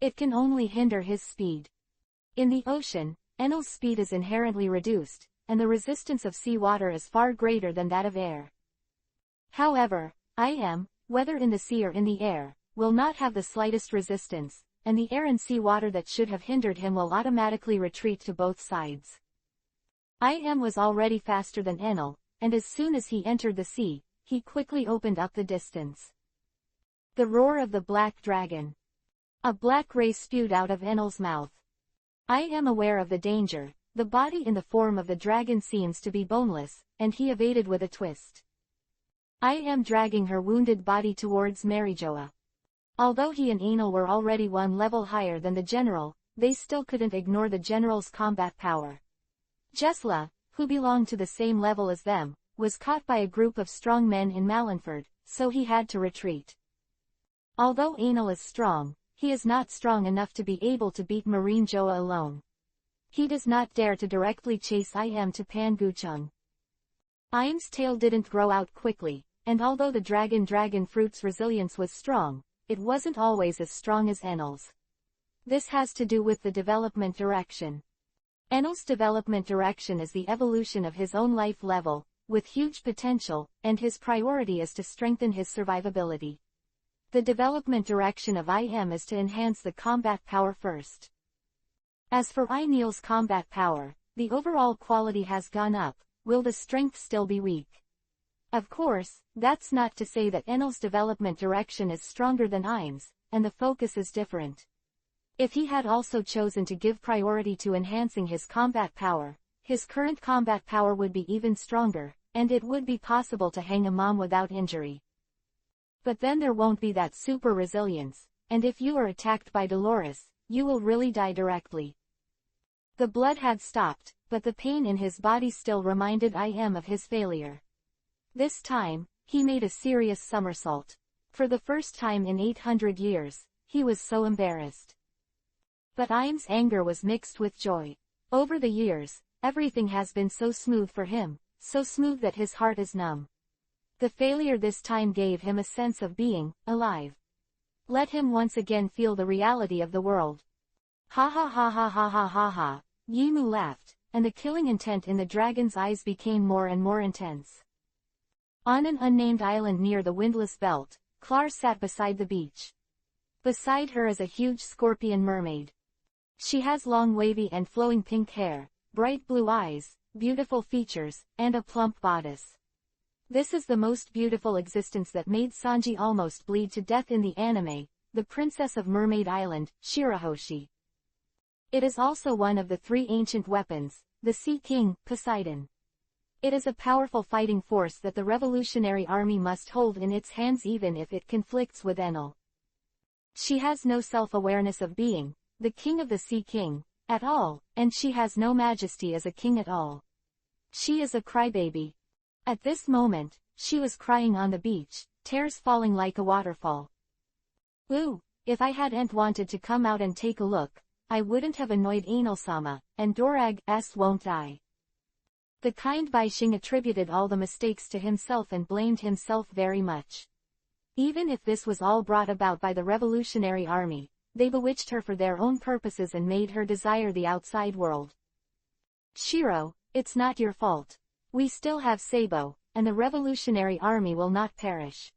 It can only hinder his speed. In the ocean, Enel's speed is inherently reduced, and the resistance of sea water is far greater than that of air. However, Im, whether in the sea or in the air, will not have the slightest resistance, and the air and sea water that should have hindered him will automatically retreat to both sides. Im was already faster than Enel, and as soon as he entered the sea, he quickly opened up the distance. The roar of the black dragon. A black ray spewed out of Enel's mouth. Im aware of the danger, the body in the form of the dragon seems to be boneless, and he evaded with a twist. Im dragging her wounded body towards Marijoa. Although he and Enel were already one level higher than the general, they still couldn't ignore the general's combat power. Jesla, who belonged to the same level as them, was caught by a group of strong men in Malenford, so he had to retreat. Although Enel is strong, he is not strong enough to be able to beat Marijoa alone. He does not dare to directly chase Im to Panguchung. Im's tail didn't grow out quickly, and although the dragon fruit's resilience was strong, it wasn't always as strong as Enel's. This has to do with the development direction. Enel's development direction is the evolution of his own life level, with huge potential, and his priority is to strengthen his survivability. The development direction of IM is to enhance the combat power first. As for Neil's combat power, the overall quality has gone up. Will the strength still be weak? Of course, that's not to say that Enel's development direction is stronger than IM's, and the focus is different. If he had also chosen to give priority to enhancing his combat power, his current combat power would be even stronger, and it would be possible to hang a mom without injury. But then there won't be that super resilience, and if you are attacked by Dolores, you will really die directly. The blood had stopped, but the pain in his body still reminded IM of his failure. This time, he made a serious somersault. For the first time in 800 years, he was so embarrassed. But IM's anger was mixed with joy. Over the years, everything has been so smooth for him, so smooth that his heart is numb. The failure this time gave him a sense of being alive. Let him once again feel the reality of the world. Ha ha ha ha ha ha ha ha. Yimu laughed, and the killing intent in the dragon's eyes became more and more intense. On an unnamed island near the windless belt, Clara sat beside the beach. Beside her is a huge scorpion mermaid. She has long wavy and flowing pink hair, bright blue eyes, beautiful features, and a plump bodice. This is the most beautiful existence that made Sanji almost bleed to death in the anime, the Princess of Mermaid Island, Shirahoshi. It is also one of the three ancient weapons, the Sea King, Poseidon. It is a powerful fighting force that the Revolutionary Army must hold in its hands even if it conflicts with Enel. She has no self-awareness of being, the king of the Sea King, at all, and she has no majesty as a king at all. She is a crybaby. At this moment, she was crying on the beach, tears falling like a waterfall. Ooh, if I hadn't wanted to come out and take a look, I wouldn't have annoyed Enel-sama, and Dorag's won't die. The kind Baishing attributed all the mistakes to himself and blamed himself very much. Even if this was all brought about by the Revolutionary Army, they bewitched her for their own purposes and made her desire the outside world. Shiro, it's not your fault. We still have Sabo, and the Revolutionary Army will not perish.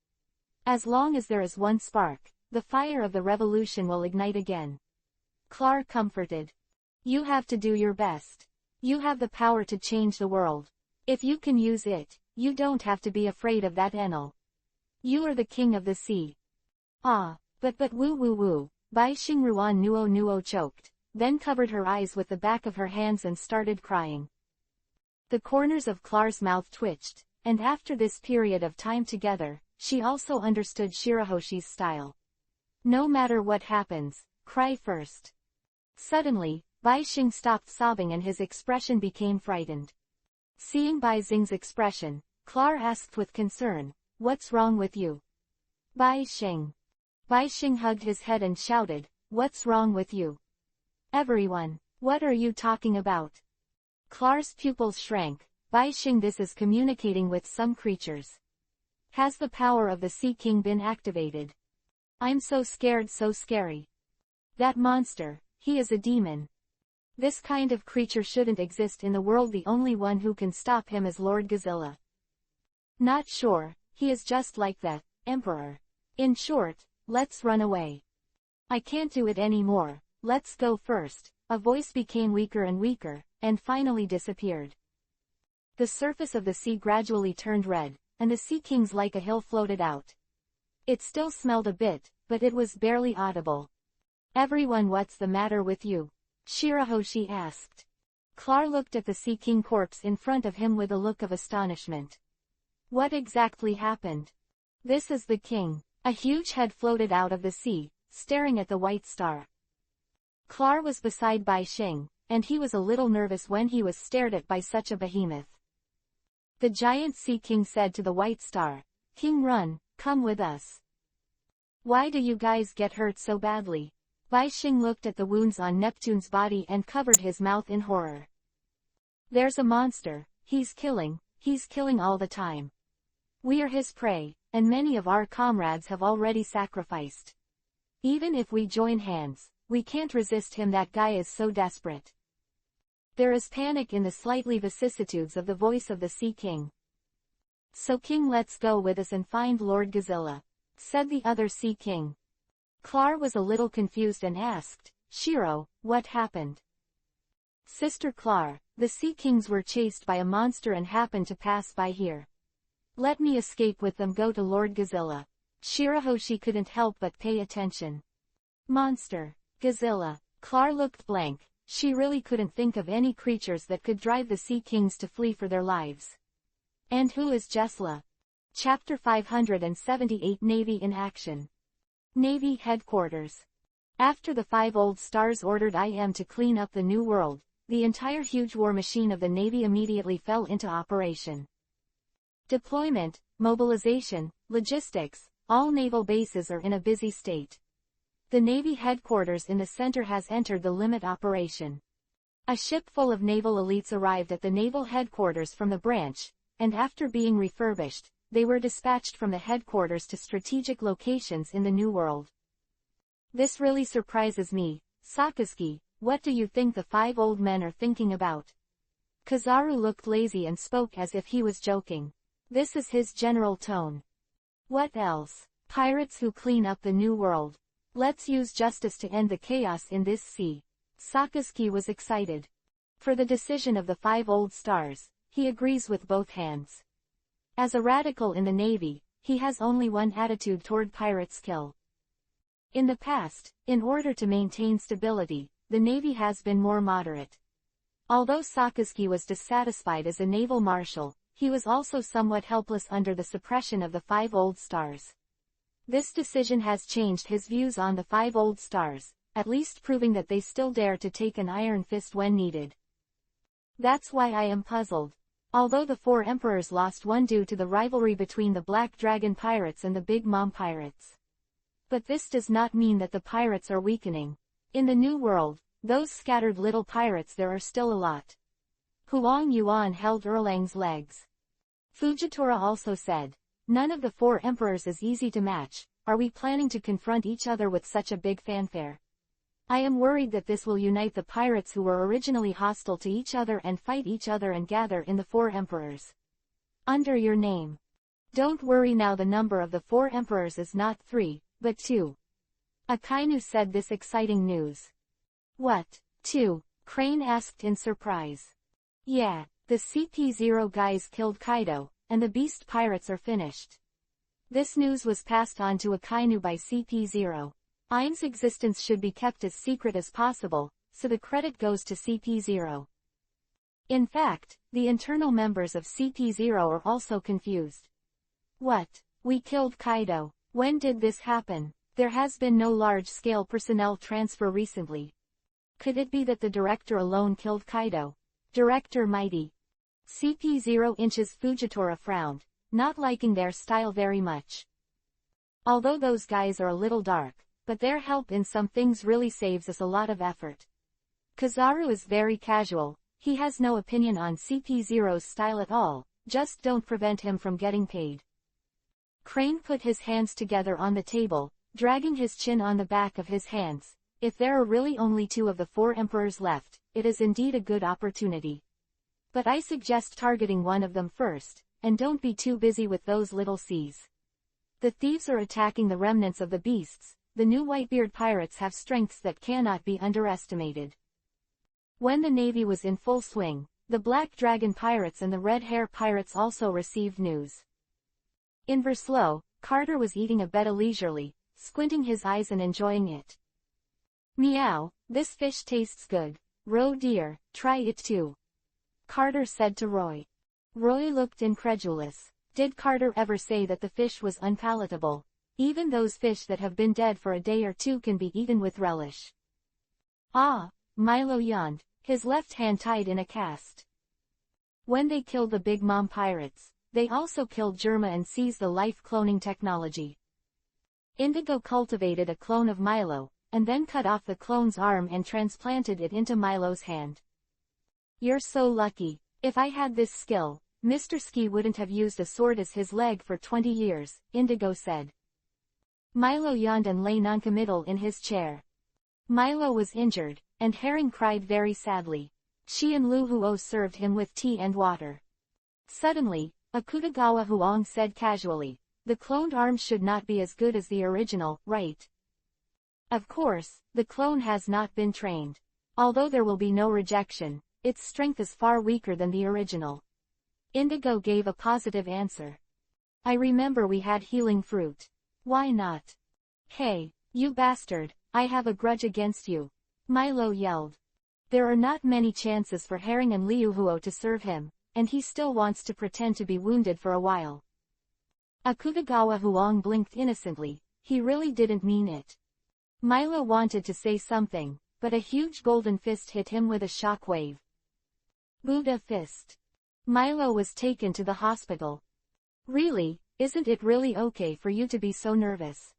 As long as there is one spark, the fire of the revolution will ignite again. Clara comforted. You have to do your best. You have the power to change the world. If you can use it, you don't have to be afraid of that Enel. You are the king of the sea. Ah, but woo woo woo, Baishing Ruan Nuo choked, then covered her eyes with the back of her hands and started crying. The corners of Clara's mouth twitched, and after this period of time together, she also understood Shirahoshi's style. No matter what happens, cry first. Suddenly, Baishing stopped sobbing and his expression became frightened. Seeing Baixing's expression, Clara asked with concern, "What's wrong with you?" Baixing. Baixing hugged his head and shouted, "What's wrong with you? Everyone, what are you talking about?" Clara's pupils shrank. Baixing, this is communicating with some creatures. Has the power of the Sea King been activated? I'm so scared, so scary. That monster, he is a demon. This kind of creature shouldn't exist in the world. The only one who can stop him is Lord Godzilla. Not sure, he is just like that, Emperor. In short, let's run away. I can't do it anymore, let's go first. A voice became weaker and weaker, and finally disappeared. The surface of the sea gradually turned red, and the Sea King's like a hill floated out. It still smelled a bit, but it was barely audible. Everyone, what's the matter with you? Shirahoshi asked. Clara looked at the Sea King corpse in front of him with a look of astonishment. What exactly happened? This is the king. A huge head floated out of the sea, staring at the white star. Clara was beside Baixing, and he was a little nervous when he was stared at by such a behemoth. The giant Sea King said to the white star, "King, run, come with us." Why do you guys get hurt so badly? Baixing looked at the wounds on Neptune's body and covered his mouth in horror. There's a monster, he's killing all the time. We are his prey, and many of our comrades have already sacrificed. Even if we join hands, we can't resist him. That guy is so desperate. There is panic in the slightly vicissitudes of the voice of the Sea King. So King, let's go with us and find Lord Godzilla, said the other Sea King. Clar was a little confused and asked, Shiro, what happened? Sister Clar, the Sea Kings were chased by a monster and happened to pass by here. Let me escape with them. Go to Lord Godzilla. Shirahoshi couldn't help but pay attention. Monster. Godzilla. Clar looked blank. She really couldn't think of any creatures that could drive the Sea Kings to flee for their lives. And who is Jesla? Chapter 578 Navy in Action. Navy Headquarters. After the 5 old stars ordered IM to clean up the New World, the entire huge war machine of the Navy immediately fell into operation. Deployment, mobilization, logistics, all naval bases are in a busy state. The Navy headquarters in the center has entered the limit operation. A ship full of naval elites arrived at the naval headquarters from the branch, and after being refurbished, they were dispatched from the headquarters to strategic locations in the New World. This really surprises me, Sakazuki. What do you think the 5 old men are thinking about? Kizaru looked lazy and spoke as if he was joking. This is his general tone. What else? Pirates who clean up the New World. Let's use justice to end the chaos in this sea. Sakazuki was excited. For the decision of the 5 old stars, he agrees with both hands. As a radical in the Navy, he has only one attitude toward pirates: kill. In the past, in order to maintain stability, the Navy has been more moderate. Although Sakazuki was dissatisfied as a naval marshal, he was also somewhat helpless under the suppression of the 5 old stars. This decision has changed his views on the 5 old stars, at least proving that they still dare to take an iron fist when needed. That's why I am puzzled. Although the 4 emperors lost one due to the rivalry between the Black Dragon pirates and the Big Mom pirates. But this does not mean that the pirates are weakening. In the New World, those scattered little pirates, there are still a lot. Huang Yuan held Erlang's legs. Fujitora also said, none of the 4 emperors is easy to match. Are we planning to confront each other with such a big fanfare? I am worried that this will unite the pirates who were originally hostile to each other and fight each other and gather in the 4 emperors under your name. Don't worry, now the number of the 4 emperors is not 3, but 2. Akainu said this exciting news. What? 2? Crane asked in surprise. Yeah, the CP0 guys killed Kaido, and the beast pirates are finished. This news was passed on to Akainu by CP0. Ain's existence should be kept as secret as possible, so the credit goes to CP0. In fact, the internal members of CP0 are also confused. What? We killed Kaido. When did this happen? There has been no large-scale personnel transfer recently. Could it be that the director alone killed Kaido? Director Mighty. CP0 inches. Fujitora frowned, not liking their style very much. Although those guys are a little dark, but their help in some things really saves us a lot of effort. Kizaru is very casual. He has no opinion on CP0's style at all, just don't prevent him from getting paid. Crane put his hands together on the table, dragging his chin on the back of his hands. If there are really only 2 of the 4 emperors left, it is indeed a good opportunity. But I suggest targeting one of them first, and don't be too busy with those little C's. The thieves are attacking the remnants of the beasts. The new Whitebeard pirates have strengths that cannot be underestimated. When the Navy was in full swing, the Black Dragon pirates and the Red Hair pirates also received news. In Verslow, Carter was eating a betta leisurely, squinting his eyes and enjoying it. Meow, this fish tastes good. Roe dear, try it too. Carter said to Roy. Roy looked incredulous. Did Carter ever say that the fish was unpalatable? Even those fish that have been dead for a day or 2 can be eaten with relish. Ah, Milo yawned, his left hand tied in a cast. When they killed the Big Mom pirates, they also killed Germa and seized the life cloning technology. Indigo cultivated a clone of Milo, and then cut off the clone's arm and transplanted it into Milo's hand. You're so lucky. If I had this skill, Mr. Ski wouldn't have used a sword as his leg for 20 years, Indigo said. Milo yawned and lay noncommittal in his chair. Milo was injured, and Herring cried very sadly. She and Lu Huo served him with tea and water. Suddenly, Akutagawa Huang said casually. The cloned arms should not be as good as the original, right? Of course, the clone has not been trained. Although there will be no rejection, its strength is far weaker than the original. Indigo gave a positive answer. I remember we had healing fruit. Why not? Hey, you bastard, I have a grudge against you. Milo yelled. There are not many chances for Herring and Liuhuo to serve him, and he still wants to pretend to be wounded for a while. Akutagawa Huang blinked innocently. He really didn't mean it. Milo wanted to say something, but a huge golden fist hit him with a shock wave. Buddha fist. Milo was taken to the hospital. Really, isn't it really okay for you to be so nervous?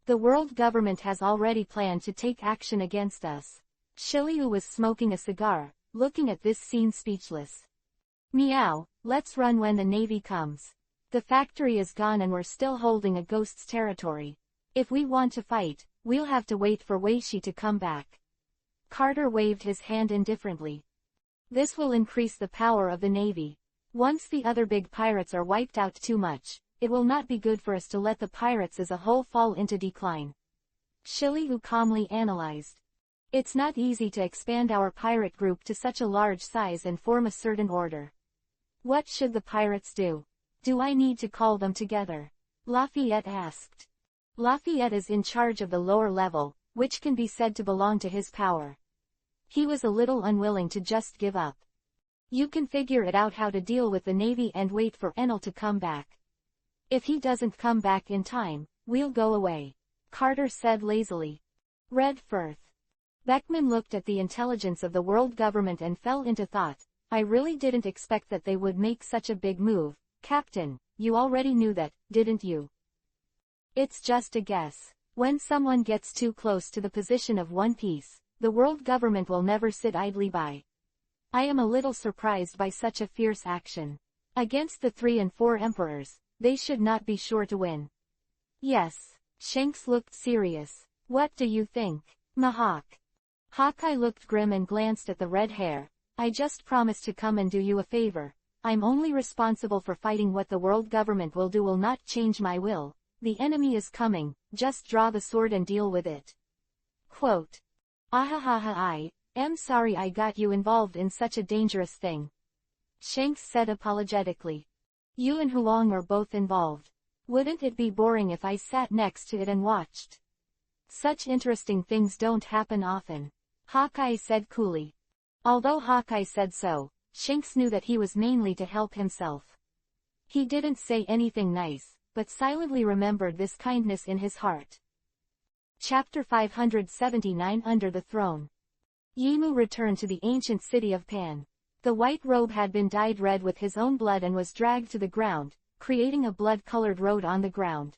The world government has already planned to take action against us. Shiliu was smoking a cigar, looking at this scene speechless. Meow, let's run when the Navy comes. The factory is gone and we're still holding a ghost's territory. If we want to fight, we'll have to wait for Weishi to come back. Carter waved his hand indifferently. This will increase the power of the Navy. Once the other big pirates are wiped out too much, it will not be good for us to let the pirates as a whole fall into decline. Shiliu calmly analyzed. It's not easy to expand our pirate group to such a large size and form a certain order. What should the pirates do? Do I need to call them together? Lafayette asked. Lafayette is in charge of the lower level, which can be said to belong to his power. He was a little unwilling to just give up. You can figure it out how to deal with the Navy and wait for Enel to come back. If he doesn't come back in time, we'll go away. Carter said lazily. Red Firth. Beckman looked at the intelligence of the world government and fell into thought. I really didn't expect that they would make such a big move. Captain, you already knew that, didn't you? It's just a guess. When someone gets too close to the position of One Piece, the world government will never sit idly by. I am a little surprised by such a fierce action. Against the 3 and 4 emperors, they should not be sure to win. Yes. Shanks looked serious. What do you think, Mahawk? Hawkeye looked grim and glanced at the red hair. I just promised to come and do you a favor. I'm only responsible for fighting. What the world government will do will not change my will. The enemy is coming, just draw the sword and deal with it. Quote. Ahahaha, I am sorry I got you involved in such a dangerous thing. Shanks said apologetically. You and Huang are both involved. Wouldn't it be boring if I sat next to it and watched? Such interesting things don't happen often. Hawkeye said coolly. Although Hawkeye said so, Shanks knew that he was mainly to help himself. He didn't say anything nice, but silently remembered this kindness in his heart. Chapter 579 Under the Throne. Yimu returned to the ancient city of Pan. The white robe had been dyed red with his own blood and was dragged to the ground, creating a blood-colored road on the ground.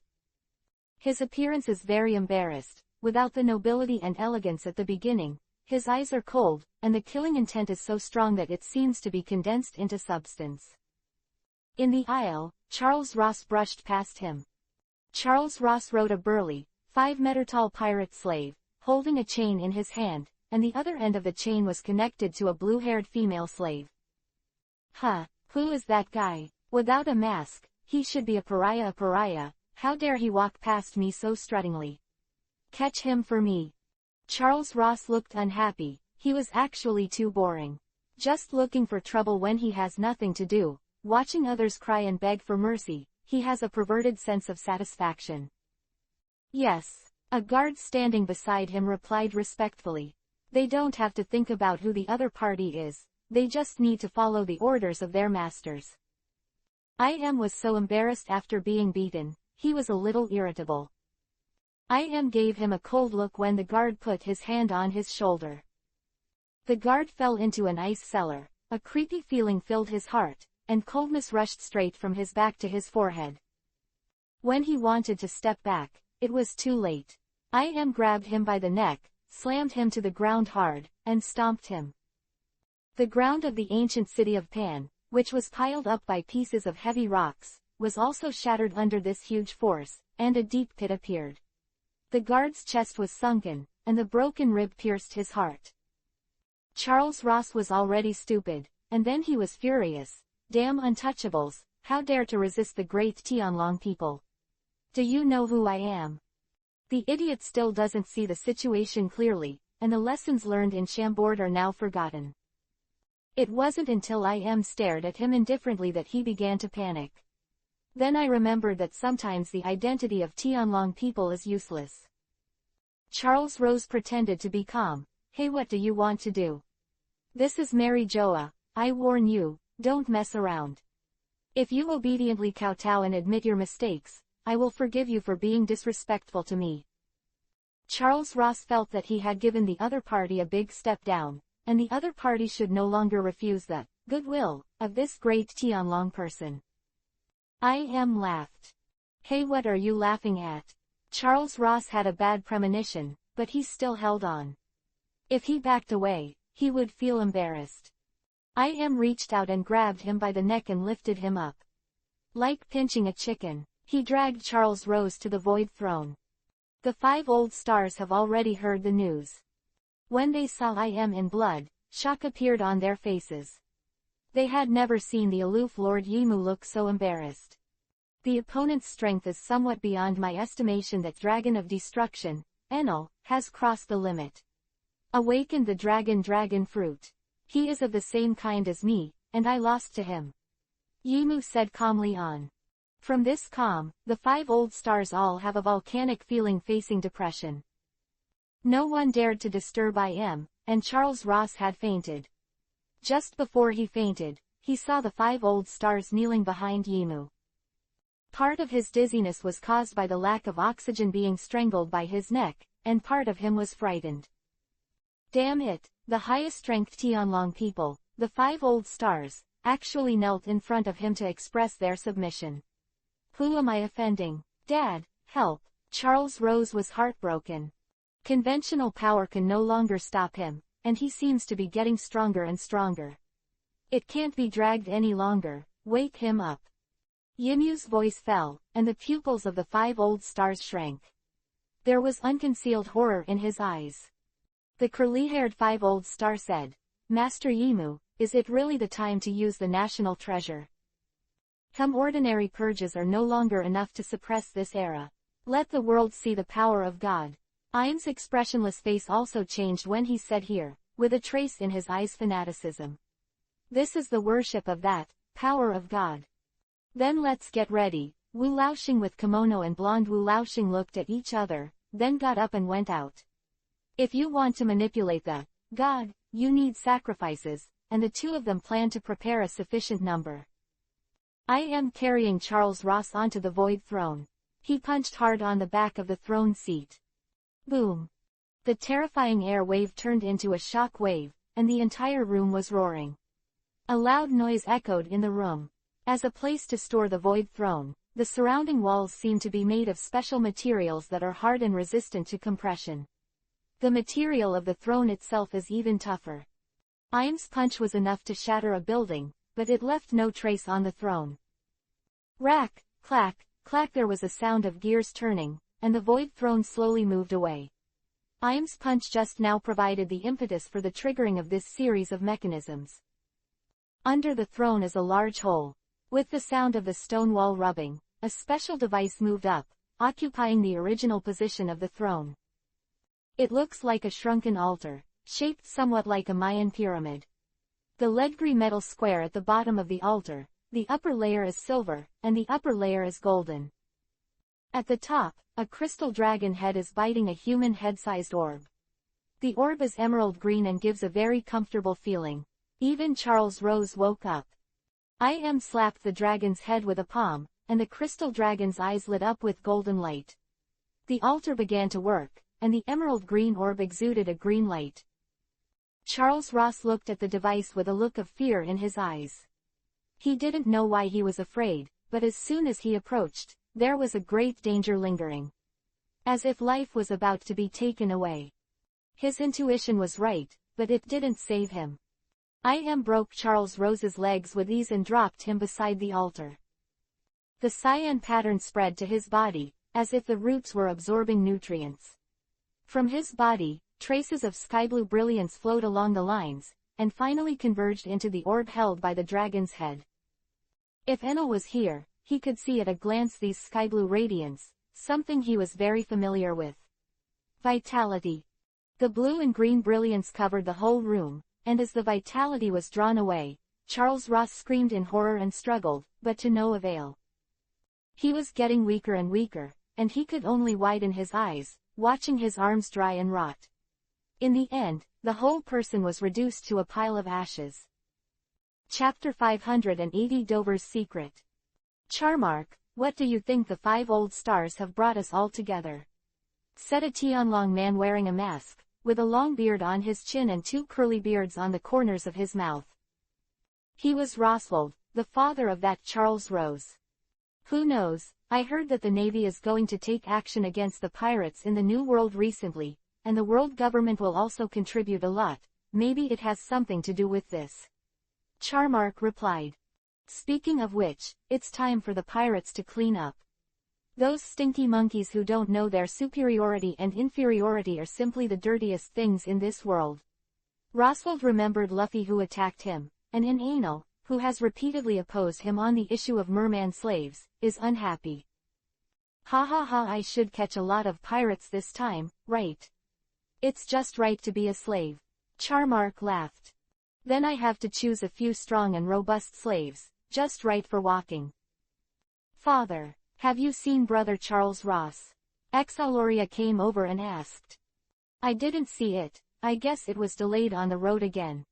His appearance is very embarrassed, without the nobility and elegance at the beginning. His eyes are cold, and the killing intent is so strong that it seems to be condensed into substance. In the aisle, Charles Ross brushed past him. Charles Ross rode a burly, 5-meter-tall pirate slave, holding a chain in his hand, and the other end of the chain was connected to a blue-haired female slave. Huh, who is that guy? Without a mask, he should be a pariah. How dare he walk past me so struttingly? Catch him for me. Charles Ross looked unhappy. He was actually too boring. Just looking for trouble when he has nothing to do, watching others cry and beg for mercy. He has a perverted sense of satisfaction. Yes, a guard standing beside him replied respectfully. They don't have to think about who the other party is, they just need to follow the orders of their masters. I.M. was so embarrassed after being beaten, he was a little irritable. I.M. gave him a cold look when the guard put his hand on his shoulder. The guard fell into an ice cellar. A creepy feeling filled his heart, and coldness rushed straight from his back to his forehead. When he wanted to step back, it was too late. I.M. grabbed him by the neck, slammed him to the ground hard, and stomped him. The ground of the ancient city of Pan, which was piled up by pieces of heavy rocks, was also shattered under this huge force, and a deep pit appeared. The guard's chest was sunken, and the broken rib pierced his heart. Charles Ross was already stupid, and then he was furious. Damn untouchables, How dare to resist the great Tianlong people? Do you know who I am? The idiot still doesn't see the situation clearly, and the lessons learned in Chambord are now forgotten. It wasn't until I stared at him indifferently that he began to panic. Then I remembered that sometimes the identity of Tianlong people is useless. Charles Rose pretended to be calm. Hey, what do you want to do? This is Mary Joa. I warn you, don't mess around. If you obediently kowtow and admit your mistakes, I will forgive you for being disrespectful to me. Charles Ross felt that he had given the other party a big step down, and the other party should no longer refuse the goodwill of this great Tianlong person. Laughed. Hey, what are you laughing at? Charles Ross had a bad premonition, but he still held on. If he backed away, he would feel embarrassed. Reached out and grabbed him by the neck and lifted him up. Like pinching a chicken, he dragged Charles Rose to the void throne. The 5 old stars have already heard the news. When they saw in blood, shock appeared on their faces. They had never seen the aloof Lord Yimu look so embarrassed. The opponent's strength is somewhat beyond my estimation. That dragon of destruction, Enel, has crossed the limit. Awakened the dragon fruit. He is of the same kind as me, and I lost to him. Yimu said calmly on. From this calm, the 5 old stars all have a volcanic feeling facing depression. No one dared to disturb and Charles Ross had fainted. Just before he fainted, he saw the 5 old stars kneeling behind Yimu. Part of his dizziness was caused by the lack of oxygen being strangled by his neck, and part of him was frightened. Damn it, the highest strength Tianlong people, the 5 old stars, actually knelt in front of him to express their submission. Who am I offending? Dad, help! Charles Rose was heartbroken. Conventional power can no longer stop him, and he seems to be getting stronger and stronger. It can't be dragged any longer. Wake him up. Yimu's voice fell, and the pupils of the 5 old stars shrank. There was unconcealed horror in his eyes. The curly-haired 5 old star said, Master Yimu, is it really the time to use the national treasure? Come, ordinary purges are no longer enough to suppress this era. Let the world see the power of God. Im's expressionless face also changed when he said here, with a trace in his eyes fanaticism. This is the worship of that power of God. Then let's get ready. Wu Laoxing with kimono and blonde Wu Laoxing looked at each other, then got up and went out. If you want to manipulate the God, you need sacrifices, and the 2 of them plan to prepare a sufficient number. Carrying Charles Ross onto the void throne. He punched hard on the back of the throne seat. Boom! The terrifying air wave turned into a shock wave, and the entire room was roaring. A loud noise echoed in the room. As a place to store the void throne, the surrounding walls seem to be made of special materials that are hard and resistant to compression. The material of the throne itself is even tougher. Im's punch was enough to shatter a building, but it left no trace on the throne. Rack, clack, clack, there was a sound of gears turning, and the void throne slowly moved away. Im's punch just now provided the impetus for the triggering of this series of mechanisms. Under the throne is a large hole. With the sound of the stone wall rubbing, a special device moved up, occupying the original position of the throne. It looks like a shrunken altar, shaped somewhat like a Mayan pyramid. The lead-grey metal square at the bottom of the altar, the upper layer is silver, and the upper layer is golden. At the top, a crystal dragon head is biting a human head-sized orb. The orb is emerald green and gives a very comfortable feeling. Even Charles Rose woke up. Slapped the dragon's head with a palm, and the crystal dragon's eyes lit up with golden light. The altar began to work, and the emerald green orb exuded a green light. Charles Ross looked at the device with a look of fear in his eyes. He didn't know why he was afraid, but as soon as he approached, there was a great danger lingering. As if life was about to be taken away. His intuition was right, but it didn't save him. Broke Charles Rose's legs with ease and dropped him beside the altar. The cyan pattern spread to his body, as if the roots were absorbing nutrients. From his body, traces of sky-blue brilliance flowed along the lines, and finally converged into the orb held by the dragon's head. If Enel was here, he could see at a glance these sky-blue radiance, something he was very familiar with. Vitality. The blue and green brilliance covered the whole room, and as the vitality was drawn away, Charles Ross screamed in horror and struggled, but to no avail. He was getting weaker and weaker, and he could only widen his eyes, watching his arms dry and rot. In the end, the whole person was reduced to a pile of ashes. Chapter 580 Dover's Secret. Charmark, what do you think the 5 old stars have brought us all together? Said a Tianlong man wearing a mask, with a long beard on his chin and 2 curly beards on the corners of his mouth. He was Roswald, the father of that Charles Rose. Who knows, I heard that the Navy is going to take action against the pirates in the New World recently, and the world government will also contribute a lot, maybe it has something to do with this. Charmark replied. Speaking of which, it's time for the pirates to clean up. Those stinky monkeys who don't know their superiority and inferiority are simply the dirtiest things in this world. Roswald remembered Luffy who attacked him, and Enel, who has repeatedly opposed him on the issue of merman slaves, is unhappy. Ha ha ha, I should catch a lot of pirates this time, right? It's just right to be a slave. Charmark laughed. Then I have to choose a few strong and robust slaves, just right for walking. Father, have you seen Brother Charles Ross? Exaloria came over and asked. I didn't see it, I guess it was delayed on the road again.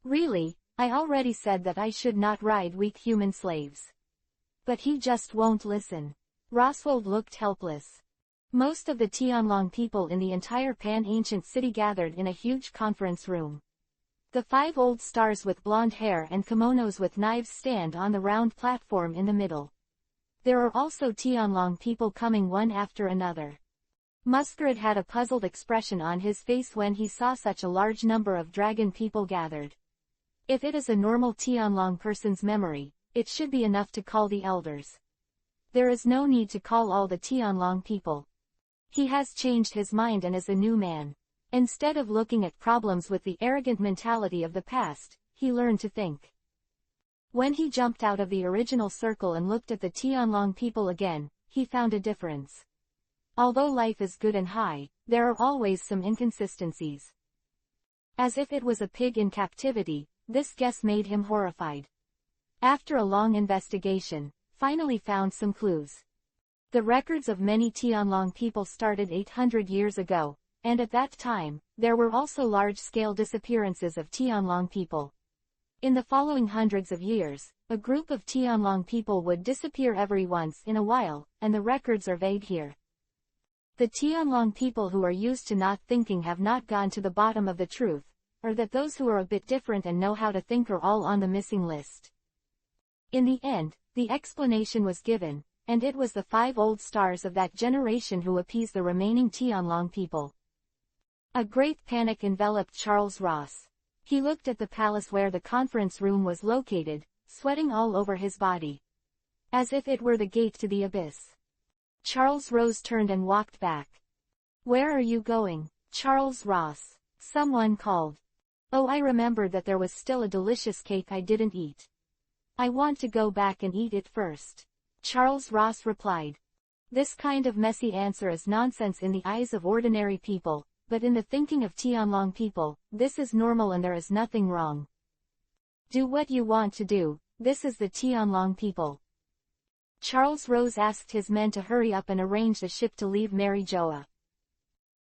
Really, I already said that I should not ride weak human slaves. But he just won't listen. Roswald looked helpless. Most of the Tianlong people in the entire Pan-Ancient City gathered in a huge conference room. The 5 old stars with blonde hair and kimonos with knives stand on the round platform in the middle. There are also Tianlong people coming one after another. Muskrat had a puzzled expression on his face when he saw such a large number of dragon people gathered. If it is a normal Tianlong person's memory, it should be enough to call the elders. There is no need to call all the Tianlong people. He has changed his mind and is a new man. Instead of looking at problems with the arrogant mentality of the past, he learned to think. When he jumped out of the original circle and looked at the Tianlong people again, he found a difference. Although life is good and high, there are always some inconsistencies. As if it was a pig in captivity, this guess made him horrified. After a long investigation, finally found some clues. The records of many Tianlong people started 800 years ago, and at that time, there were also large-scale disappearances of Tianlong people. In the following hundreds of years, a group of Tianlong people would disappear every once in a while, and the records are vague here. The Tianlong people who are used to not thinking have not gone to the bottom of the truth, or that those who are a bit different and know how to think are all on the missing list. In the end, the explanation was given, and it was the 5 old stars of that generation who appeased the remaining Tianlong people. A great panic enveloped Charles Ross. He looked at the palace where the conference room was located, sweating all over his body. As if it were the gate to the abyss. Charles Rose turned and walked back. Where are you going, Charles Ross? Someone called. Oh, I remembered that there was still a delicious cake I didn't eat. I want to go back and eat it first. Charles Ross replied. This kind of messy answer is nonsense in the eyes of ordinary people, but in the thinking of Tianlong people, this is normal and there is nothing wrong. Do what you want to do, this is the Tianlong people. Charles Rose asked his men to hurry up and arrange the ship to leave Marijoa.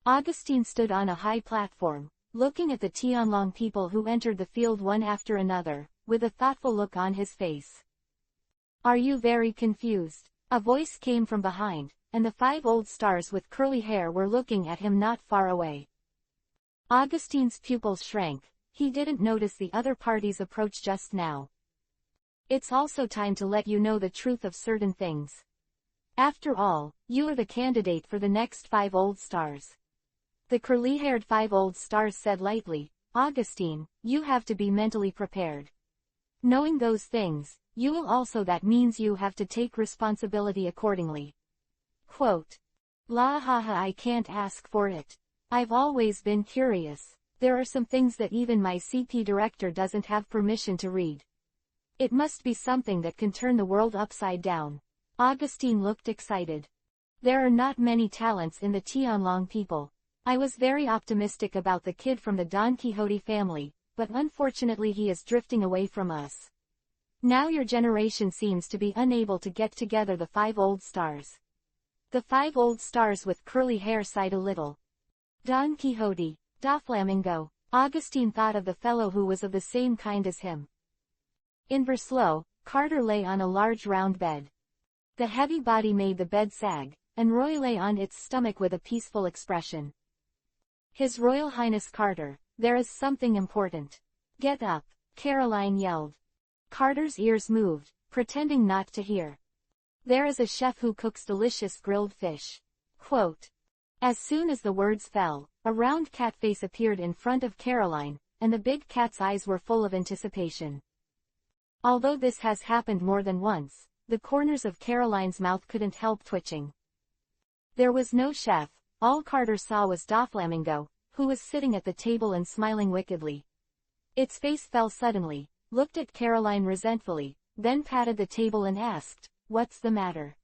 Augustine stood on a high platform, looking at the Tianlong people who entered the field one after another, with a thoughtful look on his face. Are you very confused? A voice came from behind, and the 5 old stars with curly hair were looking at him not far away. Augustine's pupils shrank, he didn't notice the other party's approach just now. It's also time to let you know the truth of certain things. After all, you are the candidate for the next 5 old stars. The curly-haired 5 old stars said lightly, Augustine, you have to be mentally prepared. Knowing those things, you will also that means you have to take responsibility accordingly. Quote. La ha ha, I can't ask for it. I've always been curious. There are some things that even my CP director doesn't have permission to read. It must be something that can turn the world upside down. Augustine looked excited. There are not many talents in the Tianlong people. I was very optimistic about the kid from the Don Quixote family, but unfortunately he is drifting away from us. Now your generation seems to be unable to get together the 5 old stars. The 5 old stars with curly hair sighed a little. Don Quixote, Doflamingo. Augustine thought of the fellow who was of the same kind as him. In Verslow, Carter lay on a large round bed. The heavy body made the bed sag, and Roy lay on its stomach with a peaceful expression. His Royal Highness Carter, there is something important. Get up, Caroline yelled. Carter's ears moved, pretending not to hear. There is a chef who cooks delicious grilled fish. Quote. As soon as the words fell, a round cat face appeared in front of Caroline, and the big cat's eyes were full of anticipation. Although this has happened more than once, the corners of Caroline's mouth couldn't help twitching. There was no chef, all Carter saw was Doflamingo, who was sitting at the table and smiling wickedly. Its face fell suddenly, looked at Caroline resentfully, then patted the table and asked, "What's the matter?"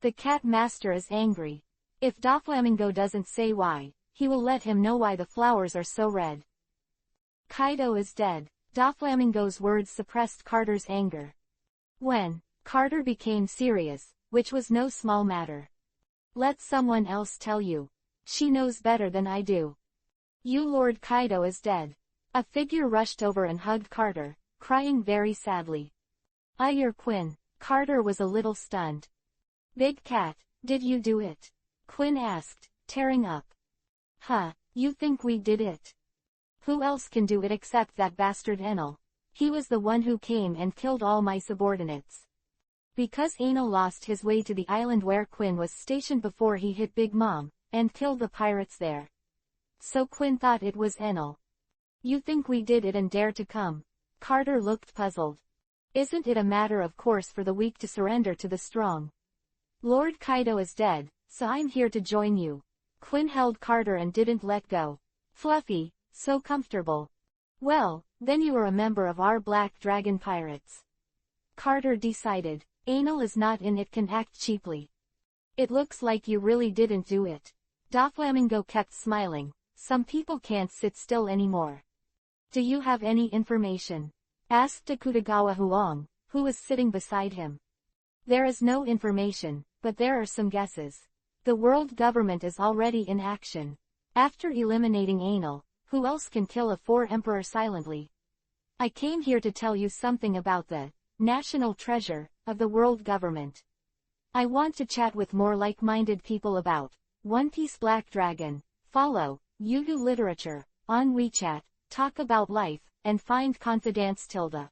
The cat master is angry. If Doflamingo doesn't say why, he will let him know why the flowers are so red. Kaido is dead. Doflamingo's words suppressed Carter's anger. When Carter became serious, which was no small matter. Let someone else tell you. She knows better than I do. You Lord Kaido is dead. A figure rushed over and hugged Carter, crying very sadly. Your Quinn. Carter was a little stunned. Big Cat, did you do it? Quinn asked, tearing up. Huh, you think we did it? Who else can do it except that bastard Enel? He was the one who came and killed all my subordinates. Because Enel lost his way to the island where Quinn was stationed before he hit Big Mom, and killed the pirates there. So Quinn thought it was Enel. You think we did it and dare to come? Carter looked puzzled. Isn't it a matter of course for the weak to surrender to the strong? Lord Kaido is dead, so I'm here to join you. Quinn held Carter and didn't let go. Fluffy, so comfortable. Well, then you are a member of our Black Dragon Pirates. Carter decided. Enel is not in it, can act cheaply. It looks like you really didn't do it. Doflamingo kept smiling. Some people can't sit still anymore. Do you have any information? Asked Akutagawa Huang, who was sitting beside him. There is no information, but there are some guesses. The world government is already in action. After eliminating Enel, who else can kill a 4-emperor silently? I came here to tell you something about the national treasure of the world government. I want to chat with more like-minded people about One Piece Black Dragon, follow Yugu literature on WeChat, talk about life, and find confidence tilde.